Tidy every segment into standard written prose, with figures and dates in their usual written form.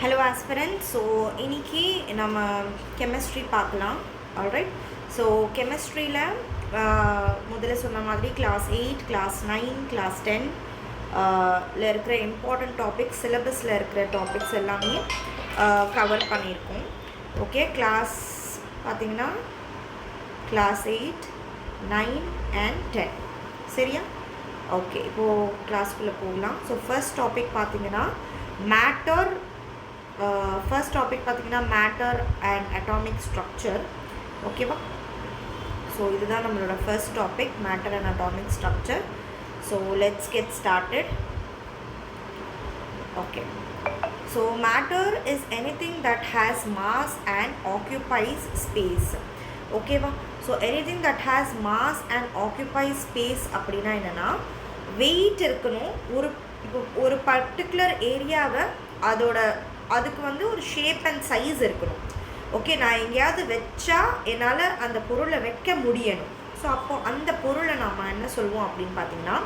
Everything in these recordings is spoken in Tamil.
Hello aspirants. So இன்னைக்கு நம்ம chemistry பார்க்கலாம். Alright. So chemistry ல முதல்ல சொன்ன மாதிரி class 8, class 9, class 10 ல இருக்கிற important topics, syllabusல இருக்கிற topics எல்லாமே கவர் பண்ணியிருக்கோம். ஓகே, கிளாஸ் பார்த்தீங்கன்னா class 8, 9 and 10. சரியா? ஓகே, இப்போது கிளாஸ்க்குள்ளே போகலாம். ஸோ ஃபர்ஸ்ட் டாபிக் பார்த்தீங்கன்னா மேட்டர். ஃபர்ஸ்ட் டாபிக் பார்த்தீங்கன்னா மேட்டர் அண்ட் அட்டாமிக் ஸ்ட்ரக்சர். ஓகேவா? ஸோ இதுதான் நம்மளோட first topic, matter and atomic structure. So let's get started. Okay, so matter is anything that has mass and occupies space. ஓகேவா? So anything that has mass and occupies space அப்படின்னா என்னென்னா, வெயிட் இருக்கணும். இப்போ ஒரு பர்டிகுலர் ஏரியாவை அதுக்கு ஒரு ஷேப் அண்ட் சைஸ் இருக்கணும். ஓகே, நான் எங்கேயாவது வச்சா என்னால் அந்த பொருளை வைக்க முடியணும். ஸோ அப்போது அந்த பொருளை நம்ம என்ன சொல்லுவோம் அப்படின்னு பார்த்தீங்கன்னா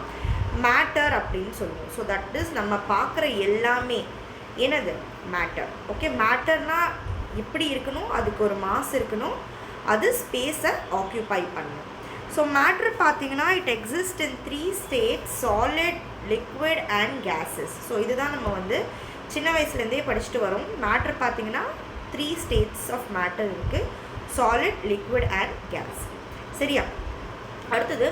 மேட்டர் அப்படின்னு சொல்லுவோம். ஸோ தட் இஸ் நம்ம பார்க்குற எல்லாமே என்னது மேட்டர். ஓகே, மேட்டர்னால் எப்படி இருக்கணும், அதுக்கு ஒரு மாஸ் இருக்கணும், அது ஸ்பேஸை ஆக்குபை பண்ணணும். ஸோ மேட்ரு பார்த்தீங்கன்னா it exist in 3 states: solid, liquid and gases. So இதுதான் நம்ம சின்ன வயசுலேருந்தே படிச்சுட்டு வரோம். மேட்ரு பார்த்தீங்கன்னா 3 states ஆஃப் மேட்டர் இருக்குது: சாலிட், லிக்விட் அண்ட் கேஸ். சரியா? அடுத்தது,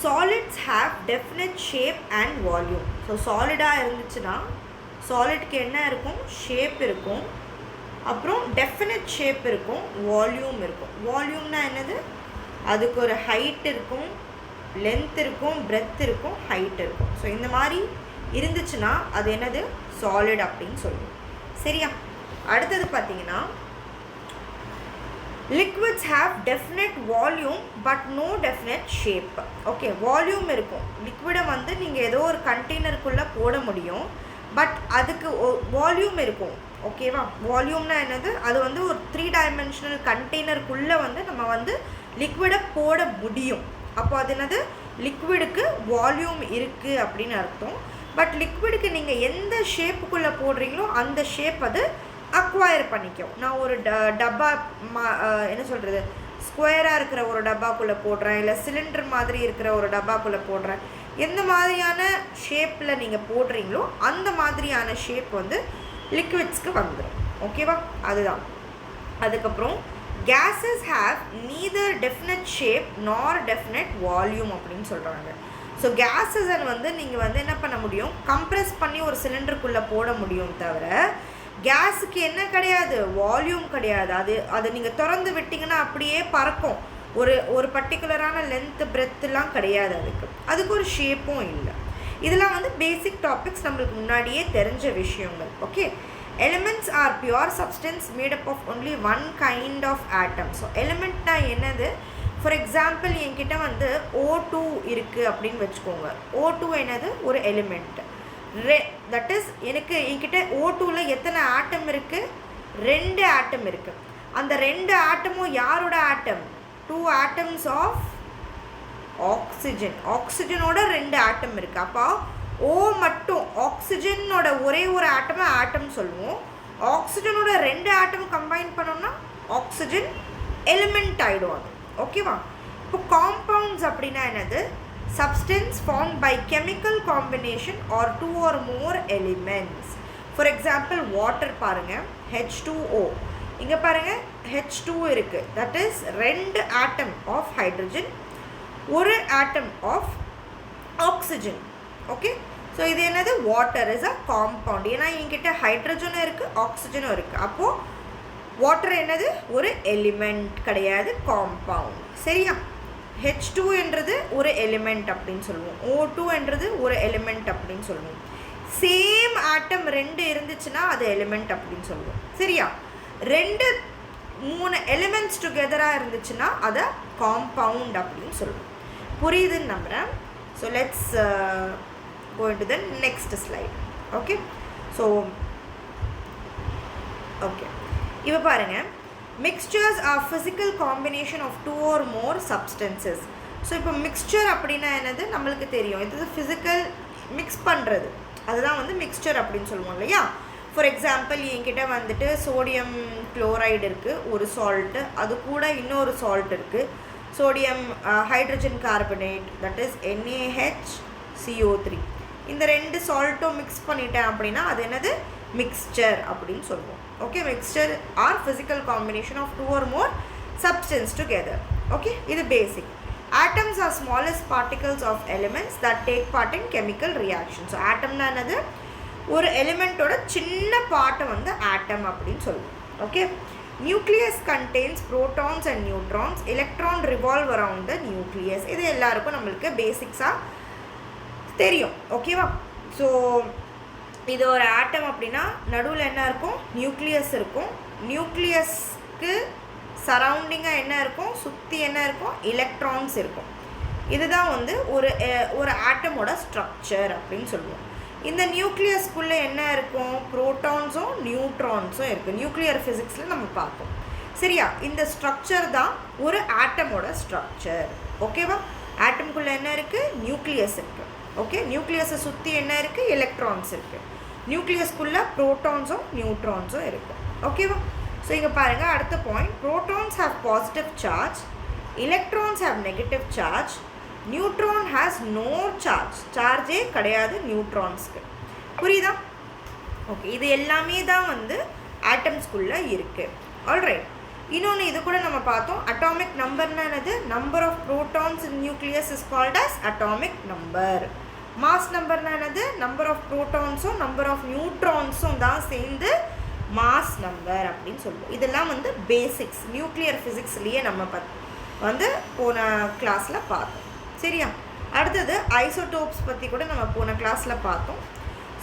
solids have definite shape and volume. So சாலிடாக இருந்துச்சுன்னா சாலிட்க்கு என்ன இருக்கும், ஷேப் இருக்கும், அப்புறம் டெஃபினட் ஷேப் இருக்கும், வால்யூம் இருக்கும். வால்யூம்னா என்னது, அதுக்கு ஒரு ஹைட் இருக்கும், லென்த் இருக்கும், பிரெத் இருக்கும், ஹைட் இருக்கும். ஸோ இந்த மாதிரி இருந்துச்சுன்னா அது என்னது, சாலிட் அப்படின்னு சொல்லுவோம். சரியா? அடுத்தது பார்த்தீங்கன்னா liquids have definite volume but no definite shape. Okay, volume இருக்கும். லிக்விடை நீங்கள் ஏதோ ஒரு கண்டெய்னருக்குள்ளே போட முடியும், பட் அதுக்கு வால்யூம் இருக்கும். ஓகேவா? வால்யூம்னா என்னது, அது ஒரு 3 dimensional கண்டெய்னருக்குள்ளே நம்ம லிக்விடை போட முடியும். அப்போ அது என்னது, லிக்விடுக்கு வால்யூம் இருக்குது அப்படின்னு அர்த்தம். பட் லிக்விடுக்கு நீங்கள் எந்த ஷேப்புக்குள்ளே போடுறீங்களோ அந்த ஷேப் அது அக்வயர் பண்ணிக்கும். நான் ஒரு டப்பா என்ன சொல்கிறது, ஸ்கொயராக இருக்கிற ஒரு டப்பாக்குள்ளே போடுறேன், இல்லை சிலிண்டர் மாதிரி இருக்கிற ஒரு டப்பாக்குள்ளே போடுறேன், எந்த மாதிரியான ஷேப்பில் நீங்கள் போடுறீங்களோ அந்த மாதிரியான ஷேப் லிக்விட்ஸ்க்கு வந்துடும். ஓகேவா? அதுதான். அதுக்கப்புறம் gases have neither definite shape nor definite volume அப்படின்னு சொல்கிறாங்க. ஸோ கேஸஸை நீங்கள் என்ன பண்ண முடியும், கம்ப்ரெஸ் பண்ணி ஒரு சிலிண்டருக்குள்ளே போட முடியும், தவிர கேஸுக்கு என்ன கிடையாது, வால்யூம் கிடையாது. அது நீங்கள் திறந்து விட்டிங்கன்னா அப்படியே பறக்கும். ஒரு பர்டிகுலரான லென்த்து பிரெத்துலாம் கிடையாது. அதுக்கு ஒரு ஷேப்பும் இல்லை. இதெல்லாம் பேசிக் டாபிக்ஸ், நம்மளுக்கு முன்னாடியே தெரிஞ்ச விஷயங்கள். Okay, elements are pure substance made up of only one kind of atom. So எலிமெண்ட்னா என்னது, ஃபார் எக்ஸாம்பிள் என்கிட்ட O2 இருக்குது அப்படின்னு வச்சுக்கோங்க. O2 என்னது, ஒரு எலிமெண்ட். தட் இஸ் என்கிட்ட O2ல எத்தனை ஆட்டம் இருக்குது, 2 ஆட்டம் இருக்குது. அந்த 2 ஆட்டமும் யாரோட ஆட்டம், 2 atoms ஆஃப் ஆக்சிஜன். ஆக்சிஜனோட 2 ஆட்டம் இருக்குது. அப்போ ஓ மட்டும் ஆக்சிஜனோட ஒரே ஒரு ஆட்டம் சொல்லுவோம். ஆக்சிஜனோட 2 ஆட்டம் கம்பைன் பண்ணோம்னா ஆக்சிஜன் எலிமெண்ட் ஆகிடும் அது. ஓகேவா? இப்போ காம்பவுண்ட்ஸ் அப்படின்னா என்னது, substance form by chemical combination or 2 or more elements. For example water பாருங்கள், H2O. இங்கே பாருங்கள், H2 இருக்குது. That is 2 atom of hydrogen, ஒரு atom of oxygen. Okay, so இது என்னது, வாட்டர் இஸ் அ காம்பவுண்ட். ஏன்னா என்கிட்ட ஹைட்ரஜனும் இருக்குது, ஆக்சிஜனும் இருக்குது. அப்போது வாட்டர் என்னது, ஒரு எலிமெண்ட் கிடையாது, காம்பவுண்ட். சரியா? H2 என்றது ஒரு எலிமெண்ட் அப்படின்னு சொல்லுவோம், O2 என்றது ஒரு எலிமெண்ட் அப்படின்னு சொல்லுவோம். சேம் ஆட்டம் 2 இருந்துச்சுன்னா அது எலிமெண்ட் அப்படின்னு சொல்லுவோம். சரியா? 2, 3 எலிமெண்ட்ஸ் டுகெதராக இருந்துச்சுன்னா அதை காம்பவுண்ட் அப்படின்னு சொல்லுவோம். புரியுதுன்னு நம்புகிறேன். So let's go into the next slide. Okay, so okay, இப்போ பாருங்கள், mixtures are physical combination of 2 or more substances. So இப்போ மிக்ஸ்சர் அப்படின்னா என்னது, நம்மளுக்கு தெரியும், இது ஃபிசிக்கல் மிக்ஸ் பண்ணுறது, அதுதான் மிக்ஸ்சர் அப்படின்னு சொல்லுவோம் இல்லையா. ஃபார் எக்ஸாம்பிள் என்கிட்ட வந்துட்டு சோடியம் குளோரைடு இருக்குது ஒரு சால்ட்டு, அது கூட இன்னொரு சால்ட் இருக்குது sodium hydrogen carbonate, that is NaHCO3. இந்த ரெண்டு சால்ட்டும் மிக்ஸ் பண்ணிட்டேன் அப்படின்னா அது என்னது மிக்ஸ்சர் அப்படின்னு சொல்லுவோம். Okay, mixture are physical combination of 2 or more substance together. Okay, இது basic. Atoms are smallest particles of elements that take part in chemical reactions. So atomனா என்னது, ஒரு எலிமெண்ட்டோட சின்ன பார்ட்டை வந்து ஆட்டம் அப்படின்னு சொல்லுவோம். Okay, nucleus contains protons and neutrons, electron revolve around the nucleus. இது எல்லாருக்கும் நம்மளுக்கு பேசிக்ஸாக தெரியும். ஓகேவா? ஸோ இது ஒரு ஆட்டம் அப்படின்னா நடுவில் என்ன இருக்கும், நியூக்ளியஸ் இருக்கும். நியூக்ளியஸ்க்கு சரௌண்டிங்காக என்ன இருக்கும், சுற்றி என்ன இருக்கும், எலக்ட்ரான்ஸ் இருக்கும். இதுதான் வந்து ஒரு ஆட்டமோட ஸ்ட்ரக்சர் அப்படின்னு சொல்லுவோம். இந்த நியூக்ளியஸ்குள்ளே என்ன இருக்கும், ப்ரோட்டான்ஸும் நியூட்ரான்ஸும் இருக்குது. நியூக்ளியர் ஃபிசிக்ஸில் நம்ம பார்த்தோம். சரியா? இந்த ஸ்ட்ரக்சர் தான் ஒரு ஆட்டமோட ஸ்ட்ரக்சர். ஓகேவா? ஆட்டம்குள்ளே என்ன இருக்குது, நியூக்ளியஸ் இருக்குது. ஓகே, நியூக்ளியஸை சுற்றி என்ன இருக்குது, எலக்ட்ரான்ஸ் இருக்குது. நியூக்ளியஸ்குள்ளே ப்ரோட்டான்ஸும் நியூட்ரான்ஸும் இருக்குது. ஓகேவா? ஸோ இங்கே பாருங்கள், அடுத்த point, protons have positive charge, electrons have negative charge, neutron has no charge. சார்ஜே கிடையாது நியூட்ரான்ஸ்க்கு. புரியுதா? ஓகே, இது எல்லாமே தான் வந்து ஆட்டம்ஸ்குள்ளே இருக்குது. ஆல்ரைட், இன்னொன்று இது கூட நம்ம பார்த்தோம், அட்டாமிக் நம்பர்னா என்னது, number of protons in nucleus is called as atomic number. Mass நம்பர்னா என்னது, நம்பர் ஆஃப் ப்ரோட்டான்ஸும் நம்பர் ஆஃப் நியூட்ரான்ஸும் தான் சேர்ந்து மாஸ் நம்பர் அப்படின்னு சொல்லுவோம். இதெல்லாம் வந்து பேசிக்ஸ் நியூக்ளியர் ஃபிசிக்ஸ்லேயே நம்ம வந்து போன கிளாஸில் பார்த்தோம். சரியா? அடுத்தது ஐசோடோப்ஸ் பற்றி கூட நம்ம போன கிளாஸில் பார்த்தோம்.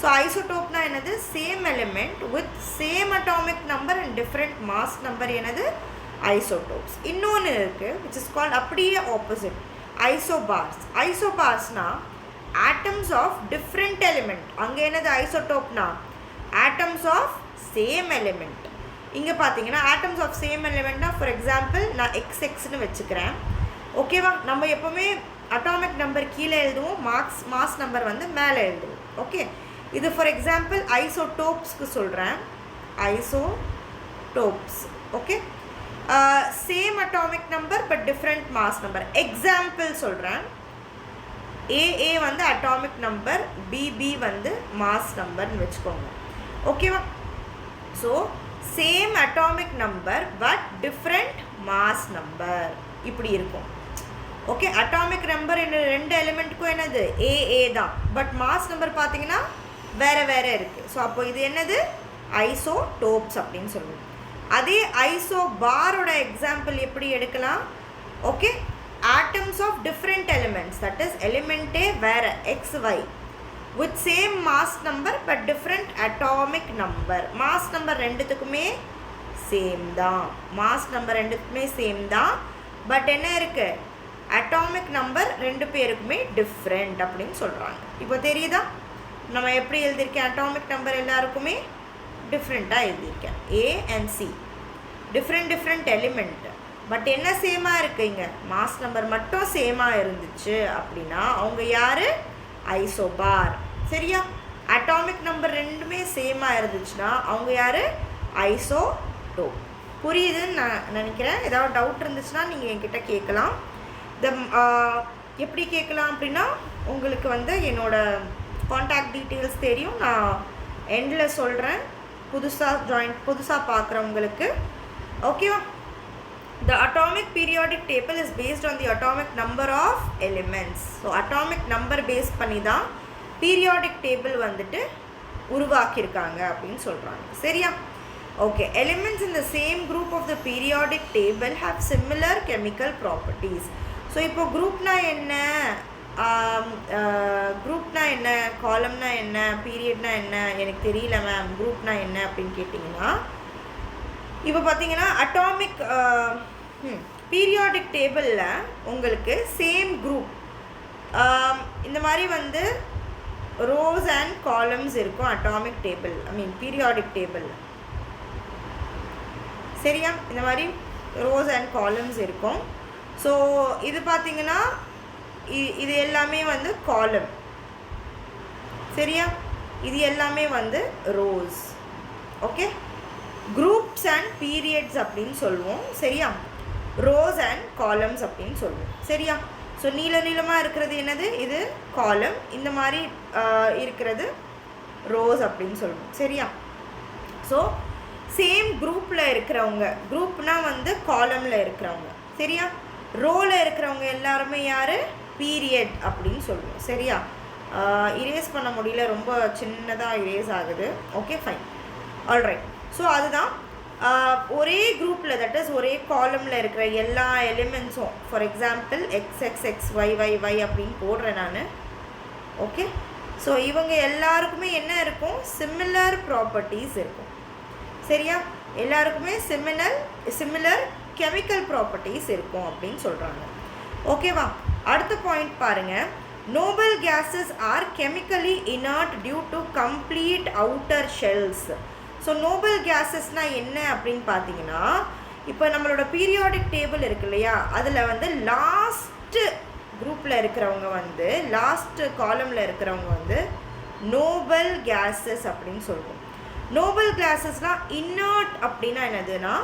ஸோ ஐசோடோப்னா என்னது, same element with same atomic number and different mass number, என்னது ஐசோடோப்ஸ். இன்னொன்று இருக்குது விச் இஸ் கால்ட் அப்படியே ஆப்போசிட், ஐசோபார்ஸ். ஐசோபார்ஸ்னா ஆட்டம்ஸ் ஆஃப் டிஃப்ரெண்ட் எலிமெண்ட். அங்கே என்னது ஐசோடோப்னா ஆட்டம்ஸ் ஆஃப் சேம் எலிமெண்ட். இங்கே பார்த்தீங்கன்னா ஆட்டம்ஸ் ஆஃப் சேம் எலிமெண்ட்னா ஃபார் எக்ஸாம்பிள் நான் XX வச்சுக்கிறேன். ஓகேவா? நம்ம எப்போவுமே அட்டாமிக் நம்பர் கீழே எழுதுவோம், மாஸ் நம்பர் வந்து மேலே எழுதுவோம். ஓகே, இது ஃபார் எக்ஸாம்பிள் ஐசோடோப்ஸ்க்கு சொல்கிறேன், isotopes. Okay, same atomic number but different mass number. Example சொல்கிறேன், AA வந்து அட்டாமிக் நம்பர், BB வந்து மாஸ் நம்பர்னு வச்சுக்கோங்க. ஓகேவா? So same atomic number but different mass number இப்படி இருக்கும். ஓகே, அட்டாமிக் நம்பர் என்ன, ரெண்டு எலிமெண்ட்டுக்கும் என்னது AA தான், பட் மாஸ் நம்பர் பார்த்தீங்கன்னா வேறு வேறு இருக்குது. ஸோ அப்போ இது என்னது ஐசோடோப்ஸ் அப்படின்னு சொல்லுவோம். அதே ஐசோபாரோட எக்ஸாம்பிள் எப்படி எடுக்கலாம், okay, atoms of different elements, that is எலிமெண்ட்டே வேறு XY with same mass number but different atomic number. mass number ரெண்டுத்துக்குமே சேம் தான், மாஸ் நம்பர் ரெண்டுக்குமே சேம் தான், பட் என்ன இருக்குது, அட்டாமிக் நம்பர் ரெண்டு பேருக்குமே டிஃப்ரெண்ட் அப்படின்னு சொல்கிறாங்க. இப்போ தெரியுதா நம்ம எப்படி எழுதியிருக்கேன், அட்டாமிக் நம்பர் எல்லாருக்குமே டிஃப்ரெண்ட்டாக எழுதியிருக்கேன். A and C different element, but என்ன சேமாக இருக்குங்க, மாஸ் நம்பர் மட்டும் சேமாக இருந்துச்சு அப்படின்னா அவங்க யார், ஐசோபார். சரியா? அட்டாமிக் நம்பர் ரெண்டுமே சேமாக இருந்துச்சுன்னா அவங்க யார், ஐசோடோப். புரியுதுன்னு நான் நினைக்கிறேன். ஏதாவது டவுட் இருந்துச்சுன்னா நீங்கள் என்கிட்ட கேட்கலாம். எப்படி கேட்கலாம் அப்படின்னா, உங்களுக்கு வந்து என்னோடய காண்டாக்ட் டீட்டெயில்ஸ் தெரியும், நான் எண்டில் சொல்கிறேன், புதுசாக பார்க்குறவங்களுக்கு. ஓகேவா? The atomic periodic table is based on the atomic number of elements. So atomic number base பண்ணி தான் periodic table வந்துட்டு உருவாக்கியிருக்காங்க அப்படின்னு சொல்கிறாங்க. சரியா? Okay, elements in the same group of the periodic table have similar chemical properties. So இப்போ குரூப்னா என்ன, குரூப்னா என்ன, காலம்னா என்ன, பீரியட்னா என்ன, எனக்கு தெரியல மேம் குரூப்னா என்ன அப்படின்னு கேட்டிங்கன்னா, இப்போ பார்த்தீங்கன்னா அட்டாமிக் பீரியாடிக் டேபிளில் உங்களுக்கு சேம் குரூப் இந்த மாதிரி வந்து ரோஸ் அண்ட் காலம்ஸ் இருக்கும் அட்டாமிக் டேபிள், பீரியாடிக் டேபிளில். சரியா? இந்த மாதிரி ரோஸ் அண்ட் காலம்ஸ் இருக்கும். ஸோ இது பார்த்தீங்கன்னா இது எல்லாமே வந்து காலம். சரியா? இது எல்லாமே வந்து rose. Okay, groups and periods அப்படின்னு சொல்லுவோம். சரியா, ரோஸ் அண்ட் காலம்ஸ் அப்படின்னு சொல்லுவோம். சரியா, ஸோ நீளமாக இருக்கிறது என்னது, இது காலம், இந்த மாதிரி இருக்கிறது ரோஸ் அப்படின்னு சொல்லுவோம். சரியா, ஸோ சேம் குரூப்பில் இருக்கிறவங்க, குரூப்னால் வந்து காலமில் இருக்கிறவங்க. சரியா, ரோவில் இருக்கிறவங்க எல்லாருமே யார், பீரியட் அப்படின்னு சொல்லுவோம். சரியா, இரேஸ் பண்ண முடியல, ரொம்ப சின்னதாக இரேஸ் ஆகுது. Okay fine, alright. ஸோ அதுதான் ஒரே குரூப்பில், தட் இஸ் ஒரே காலமில் இருக்கிற எல்லா எலிமெண்ட்ஸும், ஃபார் எக்ஸாம்பிள் XXXYYY அப்படின்னு போடுறேன் நான். ஓகே, ஸோ இவங்க எல்லாருக்குமே என்ன இருக்கும், சிமிலர் ப்ராப்பர்ட்டிஸ் இருக்கும். சரியா, எல்லாருக்குமே சிமிலர் கெமிக்கல் ப்ராப்பர்ட்டிஸ் இருக்கும் அப்படின்னு சொல்கிறாங்க. ஓகேவா, அடுத்த பாயிண்ட் பாருங்கள். Noble gases are chemically inert due to complete outer shells. So noble கேஸஸ்னால் என்ன அப்படின்னு பார்த்தீங்கன்னா, இப்போ நம்மளோட பீரியாடிக் டேபிள் இருக்கு இல்லையா, அதில் வந்து லாஸ்ட்டு குரூப்பில் இருக்கிறவங்க வந்து, லாஸ்ட்டு காலமில் இருக்கிறவங்க வந்து நோபல் கேஸஸ் அப்படின்னு சொல்லுவோம். நோபல் கேஸஸ்னால் இன்னர்ட் அப்படின்னா என்னதுன்னா,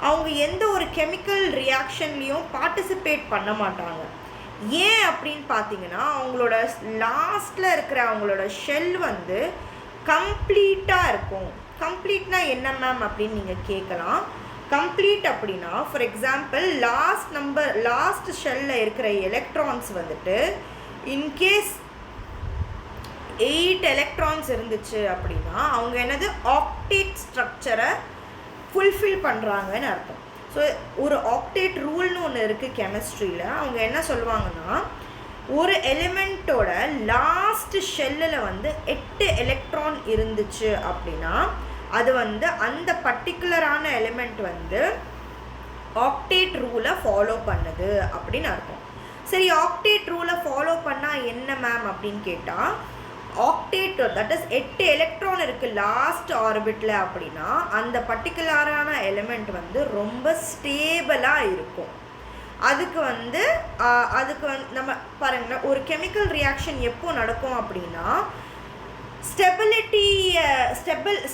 அவங்க எந்த ஒரு கெமிக்கல் ரியாக்ஷன்லேயும் பார்ட்டிசிபேட் பண்ண மாட்டாங்க. ஏன் அப்படின்னு பார்த்தீங்கன்னா, அவங்களோட லாஸ்ட்டில் இருக்கிற அவங்களோட ஷெல் வந்து கம்ப்ளீட்டாக இருக்கும். கம்ப்ளீட்னா என்ன மேம் அப்படின்னு நீங்கள் கேட்கலாம். கம்ப்ளீட் அப்படின்னா, ஃபார் எக்ஸாம்பிள் லாஸ்ட் ஷெல்லில் இருக்கிற எலக்ட்ரான்ஸ் வந்துட்டு இன்கேஸ் 8 எலக்ட்ரான்ஸ் இருந்துச்சு அப்படின்னா அவங்க என்னது ஆக்டேட் ஸ்ட்ரக்சரை ஃபுல்ஃபில் பண்ணுறாங்கன்னு அர்த்தம். ஸோ ஒரு ஆக்டேட் ரூல்னு ஒன்று இருக்குது கெமிஸ்ட்ரியில். அவங்க என்ன சொல்லுவாங்கன்னா, ஒரு எலிமெண்ட்டோட லாஸ்ட் ஷெல்லில் வந்து 8 எலக்ட்ரான் இருந்துச்சு அப்படின்னா அது வந்து அந்த பர்டிகுலரான எலிமெண்ட் வந்து ஆக்டேட் ரூலை ஃபாலோ பண்ணுது அப்படின்னு அர்த்தம். சரி, ஆக்டேட் ரூலை ஃபாலோ பண்ணால் என்ன மேம் அப்படின்னு கேட்டால், ஆக்டேட் தட் இஸ் 8 எலக்ட்ரான் இருக்குது லாஸ்ட் ஆர்பிட்டில் அப்படின்னா அந்த பர்டிகுலரான எலிமெண்ட் வந்து ரொம்ப ஸ்டேபிளாக இருக்கும். அதுக்கு வந்து நம்ம பாருங்கள், ஒரு கெமிக்கல் ரியாக்ஷன் எப்போ நடக்கும் அப்படின்னா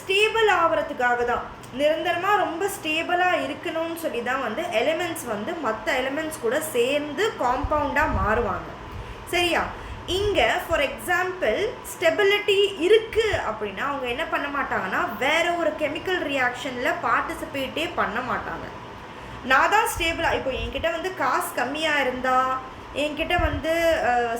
ஸ்டேபிள் ஆகிறதுக்காக தான், நிரந்தரமாக ரொம்ப ஸ்டேபிளாக இருக்கணும்னு சொல்லி தான் வந்து எலிமெண்ட்ஸ் வந்து மற்ற எலிமெண்ட்ஸ் கூட சேர்ந்து காம்பவுண்டாக மாறுவாங்க. சரியா, இங்கே ஃபார் எக்ஸாம்பிள் ஸ்டெபிலிட்டி இருக்குது அப்படின்னா அவங்க என்ன பண்ண மாட்டாங்கன்னா வேறு ஒரு கெமிக்கல் ரியாக்ஷனில் பார்ட்டிசிபேட்டே பண்ண மாட்டாங்க. நான் தான் ஸ்டேபிளாக, இப்போ என்கிட்ட வந்து காசு கம்மியாக இருந்தால், என்கிட்ட வந்து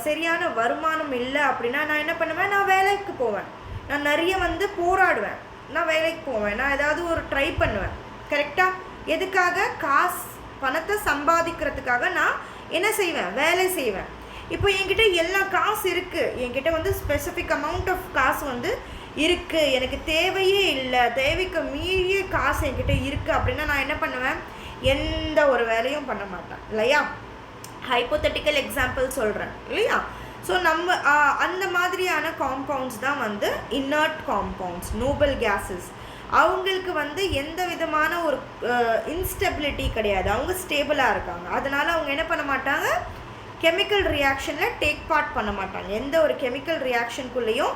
சரியான வருமானம் இல்லை அப்படின்னா நான் என்ன பண்ணுவேன், நான் வேலைக்கு போவேன், நான் நிறைய வந்து போராடுவேன், நான் வேலைக்கு போவேன், நான் ஏதாவது ஒரு ட்ரை பண்ணுவேன். கரெக்டாக, எதுக்காக, பணத்தை சம்பாதிக்கிறதுக்காக நான் என்ன செய்வேன், வேலை செய்வேன். இப்போ என்கிட்ட எல்லா காசு இருக்குது, என்கிட்ட வந்து ஸ்பெசிஃபிக் அமௌண்ட் ஆஃப் காசு வந்து இருக்குது, எனக்கு தேவையே இல்லை, தேவைக்கு மீறிய காசு என்கிட்ட இருக்குது அப்படின்னா நான் என்ன பண்ணுவேன், எந்த ஒரு வேலையும் பண்ண மாட்டேன் இல்லையா. ஹைப்போதெட்டிக்கல் எக்ஸாம்பிள் சொல்கிறேன் இல்லையா. ஸோ நம்ம அந்த மாதிரியான காம்பவுண்ட்ஸ் தான் வந்து இன்னர்ட் காம்பவுண்ட்ஸ், நோபல் கேஸஸ். அவங்களுக்கு வந்து எந்த விதமான ஒரு இன்ஸ்டெபிலிட்டி கிடையாது, அவங்க ஸ்டேபிளாக இருக்காங்க. அதனால் அவங்க என்ன பண்ண மாட்டாங்க, கெமிக்கல் ரியாக்ஷனில் டேக் பார்ட் பண்ண மாட்டாங்க, எந்த ஒரு கெமிக்கல் ரியாக்ஷனுக்குள்ளேயும்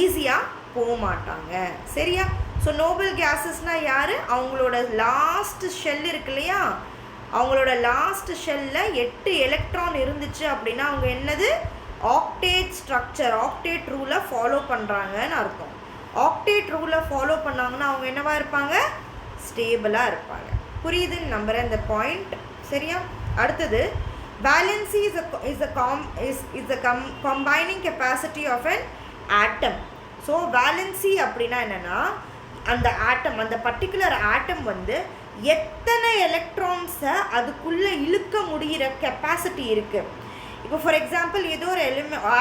ஈஸியாக போக மாட்டாங்க. சரியா, ஸோ நோபல் கேஸஸ்னால் யார், அவங்களோட லாஸ்ட் ஷெல் இருக்கு இல்லையா, அவங்களோட லாஸ்ட் ஷெல்லில் 8 எலக்ட்ரான் இருந்துச்சு அப்படின்னா அவங்க என்னது, ஆக்டேட் ஸ்ட்ரக்சர், ஆக்டேட் ரூலை ஃபாலோ பண்ணுறாங்கன்னு அர்த்தம். ஆக்டேட் ரூலை ஃபாலோ பண்ணாங்கன்னா அவங்க என்னவா இருப்பாங்க, ஸ்டேபிளாக இருப்பாங்க. புரியுதுன்னு நம்புகிறேன் இந்த பாயிண்ட். சரியா, அடுத்தது valency is a combining capacity of an atom. So valency அப்படின்னா என்னென்னா, அந்த ஆட்டம், அந்த பர்டிகுலர் ஆட்டம் வந்து எத்தனை எலக்ட்ரான்ஸை அதுக்குள்ளே இழுக்க முடிகிற கெப்பாசிட்டி இருக்குது. இப்போ ஃபார் எக்ஸாம்பிள் ஏதோ ஒரு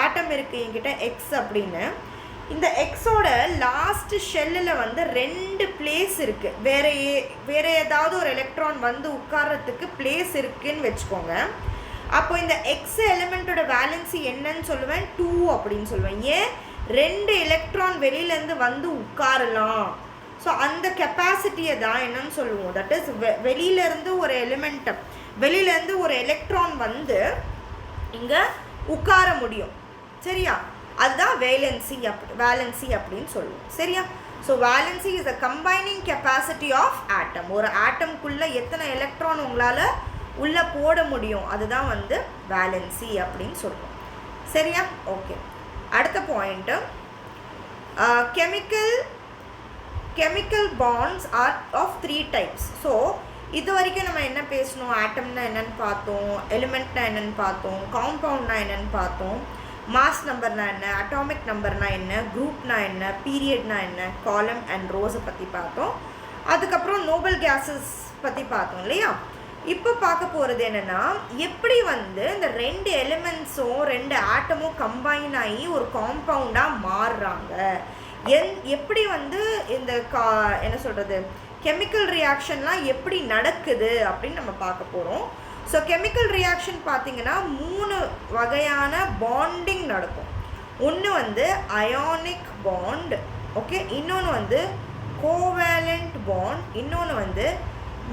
ஆட்டம் இருக்குது என்கிட்ட எக்ஸ் அப்படின்னு, இந்த எக்ஸோட லாஸ்ட் ஷெல்லில் வந்து 2 பிளேஸ் இருக்குது, வேறு ஏதாவது ஒரு எலக்ட்ரான் வந்து உட்கார்றதுக்கு பிளேஸ் இருக்குதுன்னு வச்சுக்கோங்க. அப்போ இந்த எக்ஸ் எலிமெண்ட்டோட வேலன்சி என்னன்னு சொல்லுவேன், 2 அப்படின்னு சொல்லுவேன். ஏன், 2 எலக்ட்ரான் வெளியிலேருந்து வந்து உட்காரலாம். ஸோ அந்த கெப்பாசிட்டியை தான் என்னன்னு சொல்லுவோம், தட் இஸ் வெளியிலேருந்து ஒரு எலக்ட்ரான் வந்து இங்கே உட்கார முடியும். சரியா, அதுதான் வேலன்சி அப்படின்னு சொல்லுவோம். சரியா, so valency is the combining capacity of atom. ஒரு ஆட்டம்குள்ளே எத்தனை எலக்ட்ரான் உங்களால் உள்ளே போட முடியும், அதுதான் வந்து வேலன்சி அப்படின்னு சொல்கிறோம். சரியா? ஓகே. அடுத்த point, chemical bonds are of 3 types. So இது வரைக்கும் நம்ம என்ன பேசணும், ஆட்டம்னா என்னென்னு பார்த்தோம், எலிமெண்ட்னா என்னென்னு பார்த்தோம், காம்பவுண்ட்னா என்னென்னு பார்த்தோம், மாஸ் நம்பர்னா என்ன, அட்டாமிக் நம்பர்னா என்ன, குரூப்னா என்ன, பீரியட்னா என்ன, காலம் அண்ட் ரோஸை பற்றி பார்த்தோம். அதுக்கப்புறம் நோபல் கேஸஸ் பற்றி பார்த்தோம் இல்லையா? இப்போ பார்க்க போகிறது என்னென்னா, எப்படி வந்து இந்த 2 எலிமெண்ட்ஸும் 2 ஆட்டமும் கம்பைன் ஆகி ஒரு காம்பவுண்டாக மாறுறாங்க, எப்படி வந்து இந்த என்ன சொல்கிறது கெமிக்கல் ரியாக்ஷன்லாம் எப்படி நடக்குது அப்படின்னு நம்ம பார்க்க போகிறோம். ஸோ கெமிக்கல் ரியாக்ஷன் பார்த்திங்கன்னா 3 வகையான பாண்டிங் நடக்கும். ஒன்று வந்து அயானிக் பாண்ட், ஓகே, இன்னொன்று வந்து கோவேலண்ட் பாண்ட், இன்னொன்று வந்து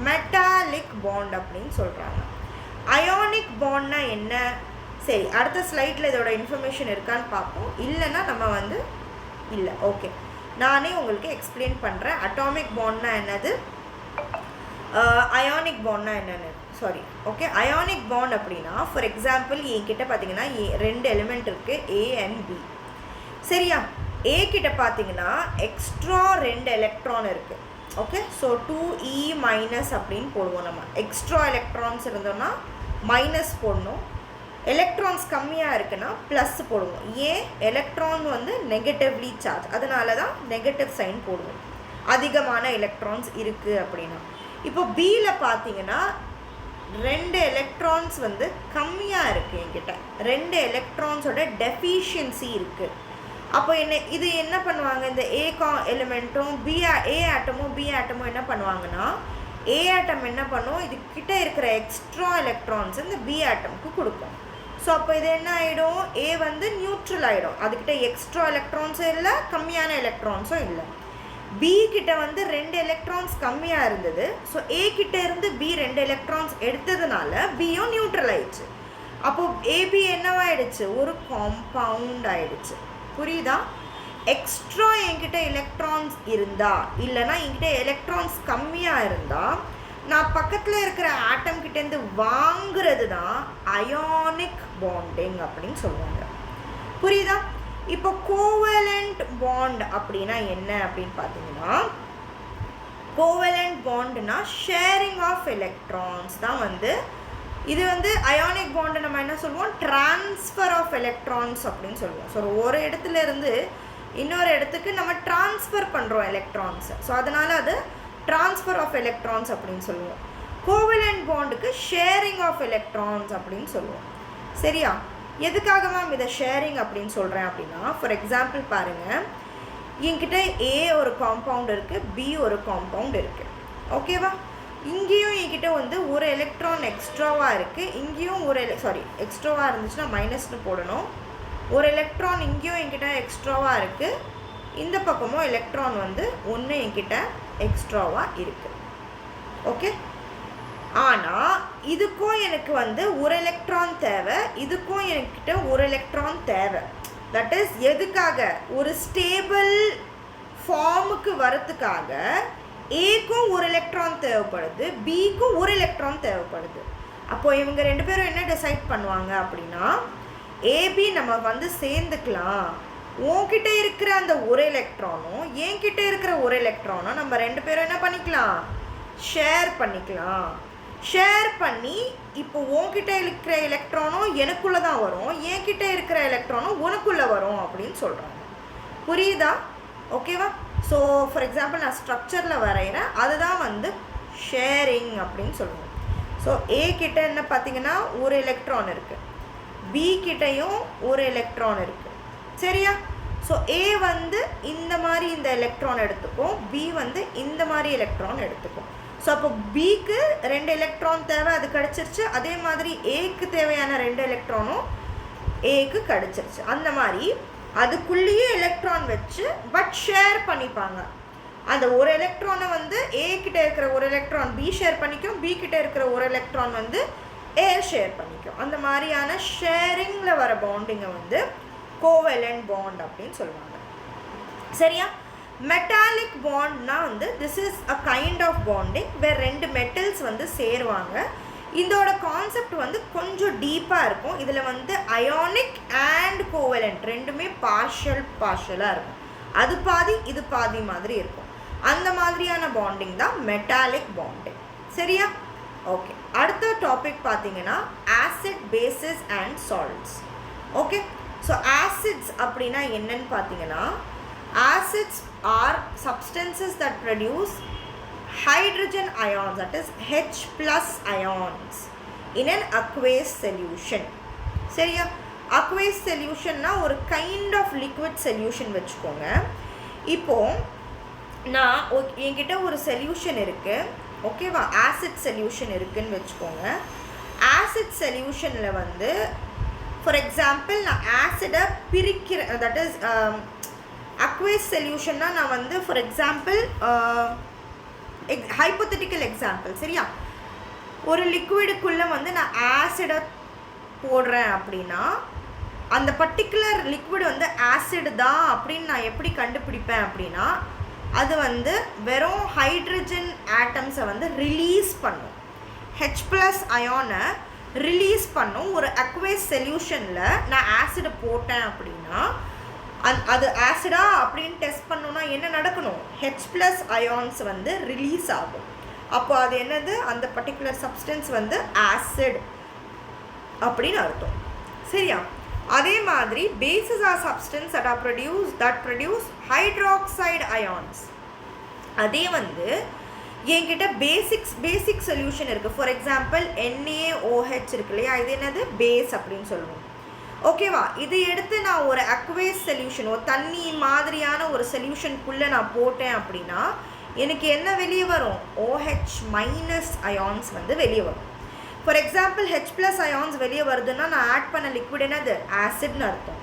மெட்டாலிக் பாண்ட் அப்படின்னு சொல்கிறாங்க. அயானிக் பாண்ட்னா என்ன? சரி, அடுத்த ஸ்லைடில் இதோட இன்ஃபர்மேஷன் இருக்கான்னு பார்ப்போம். இல்லைன்னா நம்ம வந்து இல்லை, ஓகே, நானே உங்களுக்கு எக்ஸ்பிளைன் பண்ணுறேன். அட்டாமிக் பாண்ட்னா என்னது, அயானிக் பாண்ட்னா என்னென்னு. Sorry, okay. அயானிக் பாண்ட் அப்படின்னா, ஃபார் எக்ஸாம்பிள் என்கிட்ட பார்த்தீங்கன்னா 2 எலிமெண்ட் இருக்குது, ஏ அண்ட் பி. சரியா? ஏ கிட்ட பார்த்தீங்கன்னா எக்ஸ்ட்ரா 2 எலக்ட்ரான் இருக்குது. ஓகே, ஸோ 2e- அப்படின்னு போடுவோம். நம்ம எக்ஸ்ட்ரா எலக்ட்ரான்ஸ் இருந்தோம்னா மைனஸ் போடணும், எலக்ட்ரான்ஸ் கம்மியாக இருக்குன்னா ப்ளஸ் போடுவோம். ஏன் எலக்ட்ரான் வந்து நெகட்டிவ்லி சார்ஜ், அதனால தான் நெகட்டிவ் சைன் போடுவோம், அதிகமான எலக்ட்ரான்ஸ் இருக்குது அப்படின்னா. இப்போ பியில் பார்த்தீங்கன்னா 2 எலக்ட்ரான்ஸ் வந்து கம்மியாக இருக்குது என்கிட்ட, 2 எலக்ட்ரான்ஸோட டெஃபிஷியன்சி இருக்குது. அப்போ இது என்ன பண்ணுவாங்க, இந்த எலிமெண்ட்டும் ஏ ஆட்டமும் என்ன பண்ணுவாங்கன்னா, ஏ ஆட்டம் என்ன பண்ணும், இது கிட்ட இருக்கிற எக்ஸ்ட்ரா எலக்ட்ரான்ஸ் இந்த பி ஆட்டமுக்கு கொடுக்கும். ஸோ அப்போ இது என்ன ஆகிடும், ஏ வந்து நியூட்ரல் ஆகிடும், அதுக்கிட்ட எக்ஸ்ட்ரா எலக்ட்ரான்ஸும் இல்லை, கம்மியான எலக்ட்ரான்ஸும் இல்லை. பி கிட்ட வந்து 2 எலக்ட்ரான்ஸ் கம்மியாக இருந்தது. ஸோ ஏ கிட்ட இருந்து பி 2 எலக்ட்ரான்ஸ் எடுத்ததுனால பியும் நியூட்ரல் ஆயிடுச்சு. அப்போது ஏபி என்னவாயிடுச்சு, ஒரு காம்பவுண்ட் ஆயிடுச்சு. புரியுதா? எக்ஸ்ட்ரா என்கிட்ட எலக்ட்ரான்ஸ் இருந்தா, இல்லைனா என்கிட்ட எலக்ட்ரான்ஸ் கம்மியாக இருந்தால், நான் பக்கத்தில் இருக்கிற ஆட்டம் கிட்டேருந்து வாங்குறது தான் அயானிக் பாண்டிங் அப்படின்னு சொல்லுவாங்க. புரியுதா? இப்போ கோவேலண்ட் பாண்ட் அப்படின்னா என்ன அப்படின்னு பார்த்தீங்கன்னா, கோவேலண்ட் பாண்ட்னா ஷேரிங் ஆஃப் எலக்ட்ரான்ஸ் தான் வந்து. இது வந்து அயானிக் பாண்டு நம்ம என்ன சொல்லுவோம், ட்ரான்ஸ்ஃபர் ஆஃப் எலக்ட்ரான்ஸ் அப்படின்னு சொல்லுவோம். ஸோ ஒரு இடத்துல இருந்து இன்னொரு இடத்துக்கு நம்ம ட்ரான்ஸ்ஃபர் பண்ணுறோம் எலக்ட்ரான்ஸை. ஸோ அதனால் அது ட்ரான்ஸ்ஃபர் ஆஃப் எலக்ட்ரான்ஸ் அப்படின்னு சொல்லுவோம். கோவேலண்ட் பாண்டுக்கு ஷேரிங் ஆஃப் எலக்ட்ரான்ஸ் அப்படின்னு சொல்லுவோம். சரியா? எதுக்காக மேம் இதை ஷேரிங் அப்படின்னு சொல்கிறேன் அப்படின்னா, ஃபார் எக்ஸாம்பிள் பாருங்கள், என்கிட்ட ஏ ஒரு காம்பவுண்ட் இருக்குது, பி ஒரு காம்பவுண்ட் இருக்குது, ஓகேவா? இங்கேயும் என்கிட்ட வந்து ஒரு எலக்ட்ரான் எக்ஸ்ட்ராவாக இருக்குது, இங்கேயும் ஒரு எக்ஸ்ட்ராவாக இருந்துச்சுன்னா மைனஸ்னு போடணும். ஒரு எலக்ட்ரான் இங்கேயும் என்கிட்ட எக்ஸ்ட்ராவாக இருக்குது, இந்த பக்கமும் எலக்ட்ரான் வந்து ஒன்று என்கிட்ட எக்ஸ்ட்ராவாக இருக்குது. ஓகே, ஆனால் இதுக்கும் எனக்கு வந்து ஒரு எலக்ட்ரான் தேவை, இதுக்கும் என்கிட்ட ஒரு எலக்ட்ரான் தேவை. தட் இஸ் எதுக்காக, ஒரு ஸ்டேபிள் ஃபார்முக்கு வரத்துக்காக ஏக்கும் ஒரு எலக்ட்ரான் தேவைப்படுது, பிக்கும் ஒரு எலக்ட்ரான் தேவைப்படுது. அப்போ இவங்க 2 பேரும் என்ன டிசைட் பண்ணுவாங்க அப்படின்னா, ஏபி நம்ம வந்து சேர்ந்துக்கலாம், உன்கிட்ட இருக்கிற அந்த ஒரு எலக்ட்ரானும் என்கிட்ட இருக்கிற ஒரு எலக்ட்ரானும் நம்ம 2 பேரும் என்ன பண்ணிக்கலாம், ஷேர் பண்ணிக்கலாம். ஷேர் பண்ணி இப்போ உன்கிட்ட இருக்கிற எலக்ட்ரானும் எனக்குள்ளே தான் வரும், என்கிட்ட இருக்கிற எலக்ட்ரானும் உனக்குள்ளே வரும் அப்படின்னு சொல்கிறாங்க. புரியுதா? ஓகேவா? ஸோ ஃபார் எக்ஸாம்பிள் நான் ஸ்ட்ரக்சரில் வரைகிறேன், அதுதான் வந்து ஷேரிங் அப்படின்னு சொல்லுவோம். ஸோ ஏ கிட்ட என்ன பார்த்தீங்கன்னா ஒரு எலக்ட்ரான் இருக்குது, பி கிட்டையும் ஒரு எலக்ட்ரான் இருக்குது. சரியா? ஸோ ஏ வந்து இந்த மாதிரி இந்த எலக்ட்ரான் எடுத்துக்கும், பி வந்து இந்த மாதிரி எலக்ட்ரான் எடுத்துக்கும். ஸோ அப்போ பிக்கு 2 எலக்ட்ரான் தேவை, அது கிடச்சிருச்சு. அதே மாதிரி ஏக்கு தேவையான 2 எலக்ட்ரானும் ஏக்கு கிடச்சிருச்சு. அந்த மாதிரி அதுக்குள்ளேயே எலக்ட்ரான் வச்சு பட் ஷேர் பண்ணிப்பாங்க. அந்த ஒரு எலக்ட்ரானை வந்து ஏ கிட்ட இருக்கிற ஒரு எலக்ட்ரான் பி ஷேர் பண்ணிக்கும், பி கிட்ட இருக்கிற ஒரு எலக்ட்ரான் வந்து ஏ ஷேர் பண்ணிக்கும். அந்த மாதிரியான ஷேரிங்கில் வர பாண்டிங்கை வந்து கோவேலண்ட் பாண்ட் அப்படின்னு சொல்லுவாங்க. சரியா? மெட்டாலிக் பாண்ட்னா வந்து this is a kind of bonding where ரெண்டு மெட்டல்ஸ் வந்து சேருவாங்க. இதோட கான்செப்ட் வந்து கொஞ்சம் டீப்பாக இருக்கும். இதில் வந்து அயானிக் அண்ட் கோவலண்ட் ரெண்டுமே பார்ஷலாக இருக்கும். அது பாதி இது பாதி மாதிரி இருக்கும். அந்த மாதிரியான பாண்டிங் தான் மெட்டாலிக் பாண்டிங். சரியா? ஓகே, அடுத்த டாபிக் பார்த்தீங்கன்னா acid, bases and salts. Okay, so acids அப்படின்னா என்னன்னு பார்த்தீங்கன்னா, acids are substances that produce hydrogen ions, that is H plus ions in an aqueous solution. சரியா? aqueous solutionனா ஒரு கைண்ட் ஆஃப் லிக்விட் சொல்யூஷன் வச்சுக்கோங்க. இப்போ நான் என்கிட்ட ஒரு சொல்யூஷன் இருக்குது, ஓகேவா? ஆசிட் சொல்யூஷன் இருக்குதுன்னு வச்சுக்கோங்க. ஆசிட் சொல்யூஷனில் வந்து ஃபார் எக்ஸாம்பிள் நான் ஆசிடை பிரிக்கிறேன், தட் இஸ் aqueous சொல்யூஷன்னா நான் வந்து ஃபார் எக்ஸாம்பிள் ஹைப்போதெட்டிக்கல் எக்ஸாம்பிள், சரியா? ஒரு லிக்விடுக்குள்ளே வந்து நான் ஆசிடை போடுறேன் அப்படின்னா அந்த பர்டிகுலர் லிக்விட் வந்து ஆசிட் தான் அப்படின்னு நான் எப்படி கண்டுபிடிப்பேன் அப்படின்னா, அது வந்து வெறும் ஹைட்ரஜன் ஆட்டம்ஸை வந்து ரிலீஸ் பண்ணும், ஹெச் ப்ளஸ் அயானை ரிலீஸ் பண்ணும். ஒரு அக்வேஸ் சொல்யூஷனில் நான் ஆசிடை போட்டேன் அப்படின்னா அது ஆசிடா அப்படின்னு டெஸ்ட் பண்ணோன்னா என்ன நடக்கணும்? ஹெச் ப்ளஸ் அயான்ஸ் வந்து ரிலீஸ் ஆகும். அப்போ அது என்னது? அந்த பர்டிகுலர் சப்ஸ்டன்ஸ் வந்து ஆசிட் அப்படின்னு அர்த்தம். சரியா? அதே மாதிரி bases are substance that produce hydroxide ions. அதே வந்து என்கிட்ட பேசிக் சொல்யூஷன் இருக்குது. ஃபார் எக்ஸாம்பிள் NaOH இருக்கு இல்லையா? இது என்னது? பேஸ் அப்படின்னு சொல்லுவோம். ஓகேவா? இது எடுத்து நான் ஒரு அக்வேஸ் சொல்யூஷன், ஒரு தண்ணி மாதிரியான ஒரு சொல்யூஷனுக்குள்ளே நான் போட்டேன் அப்படின்னா எனக்கு என்ன வெளியே வரும்? OH மைனஸ் அயான்ஸ் வந்து வெளியே வரும். For example H plus ions வெளியே வருதுன்னா நான் ஆட் பண்ண லிக்விட் என்னது? ஆசிட்னு அர்த்தம்.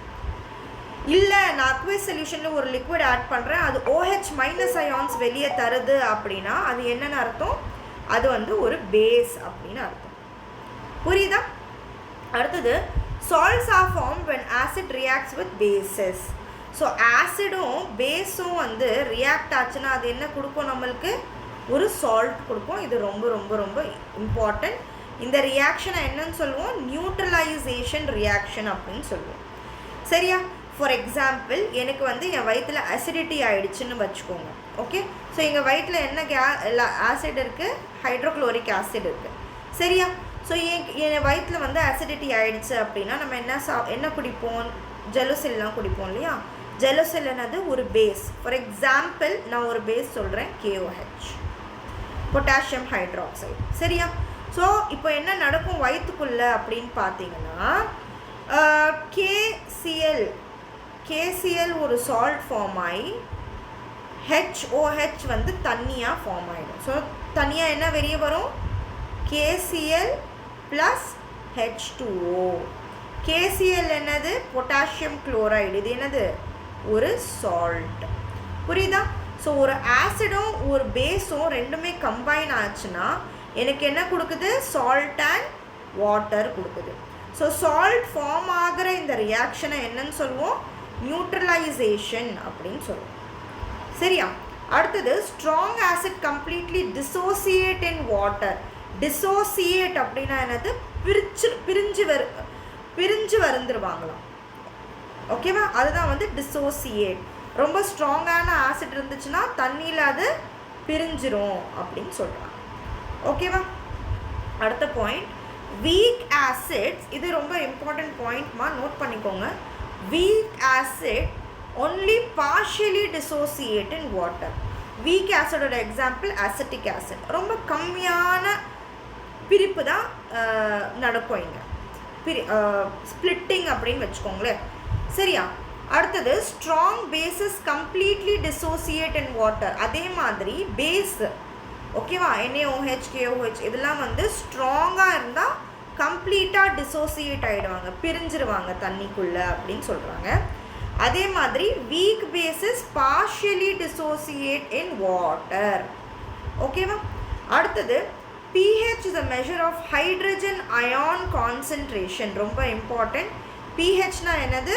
இல்லை, நான் அக்வேஸ் சொல்யூஷனில் ஒரு லிக்விட் ஆட் பண்ணுறேன், அது OH மைனஸ் அயான்ஸ் வெளியே தருது அப்படின்னா அது என்னென்னு அர்த்தம்? அது வந்து ஒரு பேஸ் அப்படின்னு அர்த்தம். புரியுதா? அடுத்தது salts are formed when acid reacts with bases. So ஆசிடும் பேஸும் வந்து ரியாக்ட் ஆச்சுன்னா அது என்ன கொடுக்கும்? நம்மளுக்கு ஒரு சால்ட் கொடுக்கும். இது ரொம்ப ரொம்ப ரொம்ப இம்பார்ட்டன்ட். இந்த ரியாக்ஷனை என்னன்னு சொல்லுவோம்? நியூட்ரலைசேஷன் ரியாக்ஷன் அப்படின்னு சொல்லுவோம். சரியா? ஃபார் எக்ஸாம்பிள் எனக்கு வந்து என் வயிற்றில் அசிடிட்டி ஆகிடுச்சுன்னு வச்சுக்கோங்க. ஓகே, ஸோ எங்கள் வயிற்றில் என்ன ஆசிட் இருக்குது? ஹைட்ரோக்ளோரிக் ஆசிட் இருக்குது. சரியா? ஸோ என் வயிற்றில் வந்து அசிடிட்டி ஆகிடுச்சு அப்படின்னா நம்ம என்ன குடிப்போம்? ஜெலுசில்லாம் குடிப்போம் இல்லையா? ஜெலுசில் என்னது? ஒரு பேஸ். ஃபார் எக்ஸாம்பிள் நான் ஒரு பேஸ் சொல்கிறேன், KOH, பொட்டாசியம் ஹைட்ராக்சைடு. சரியா? ஸோ இப்போ என்ன நடக்கும் வயிற்றுக்குள்ளே அப்படின்னு பார்த்தீங்கன்னா, KCl ஒரு சால்ட் ஃபார்ம் ஆகி HOH வந்து தண்ணியாக ஃபார்ம் ஆகிடும். ஸோ தனியாக என்ன வெளியே வரும்? KCl plus H2O. KCl என்னது? Potassium chloride. இது என்னது? ஒரு சால்ட். புரியுதா? ஸோ ஒரு ஆசிடும் ஒரு பேஸும் ரெண்டுமே கம்பைன் ஆச்சுன்னா எனக்கு என்ன கொடுக்குது? சால்ட் அண்ட் வாட்டர் கொடுக்குது. ஸோ சால்ட் ஃபார்ம் ஆகிற இந்த ரியாக்ஷனை என்னன்னு சொல்லுவோம்? நியூட்ரலைசேஷன் அப்படின்னு சொல்லுவோம். சரியா? அடுத்தது strong acid completely dissociate in water. Dissociate அப்படின்னா என்னது? பிரிஞ்சு வருந்துருவாங்களாம். ஓகேவா? அதுதான் வந்து டிசோசியேட். ரொம்ப ஸ்ட்ராங்கான ஆசிட் இருந்துச்சுன்னா தண்ணியில் அது பிரிஞ்சிரும் அப்படின்னு சொல்கிறாங்க. ஓகேவா? அடுத்த பாயிண்ட் வீக் ஆசிட்ஸ். இது ரொம்ப இம்பார்ட்டன்ட் பாயிண்ட்மா, நோட் பண்ணிக்கோங்க. Weak acid only partially dissociate in water. Weak ஆசிடோட எக்ஸாம்பிள் அசிட்டிக் ஆசிட். ரொம்ப கம்மியான பிரிப்பு தான் நடக்கும் இங்கே, ஸ்பிளிட்டிங் அப்படின்னு வச்சுக்கோங்களேன். சரியா? அடுத்தது strong bases completely dissociate in water. அதே மாதிரி பேஸ், ஓகேவா, NaOH, KOH இதெல்லாம் வந்து ஸ்ட்ராங்காக இருந்தால் கம்ப்ளீட்டாக டிசோசியேட் ஆகிடுவாங்க, பிரிஞ்சிருவாங்க தண்ணிக்குள்ளே அப்படின்னு சொல்கிறாங்க. அதே மாதிரி weak bases partially dissociate in water. ஓகேவா? அடுத்தது pH is a measure of hydrogen ion concentration. ரொம்ப இம்பார்ட்டன்ட். pHனா என்னது?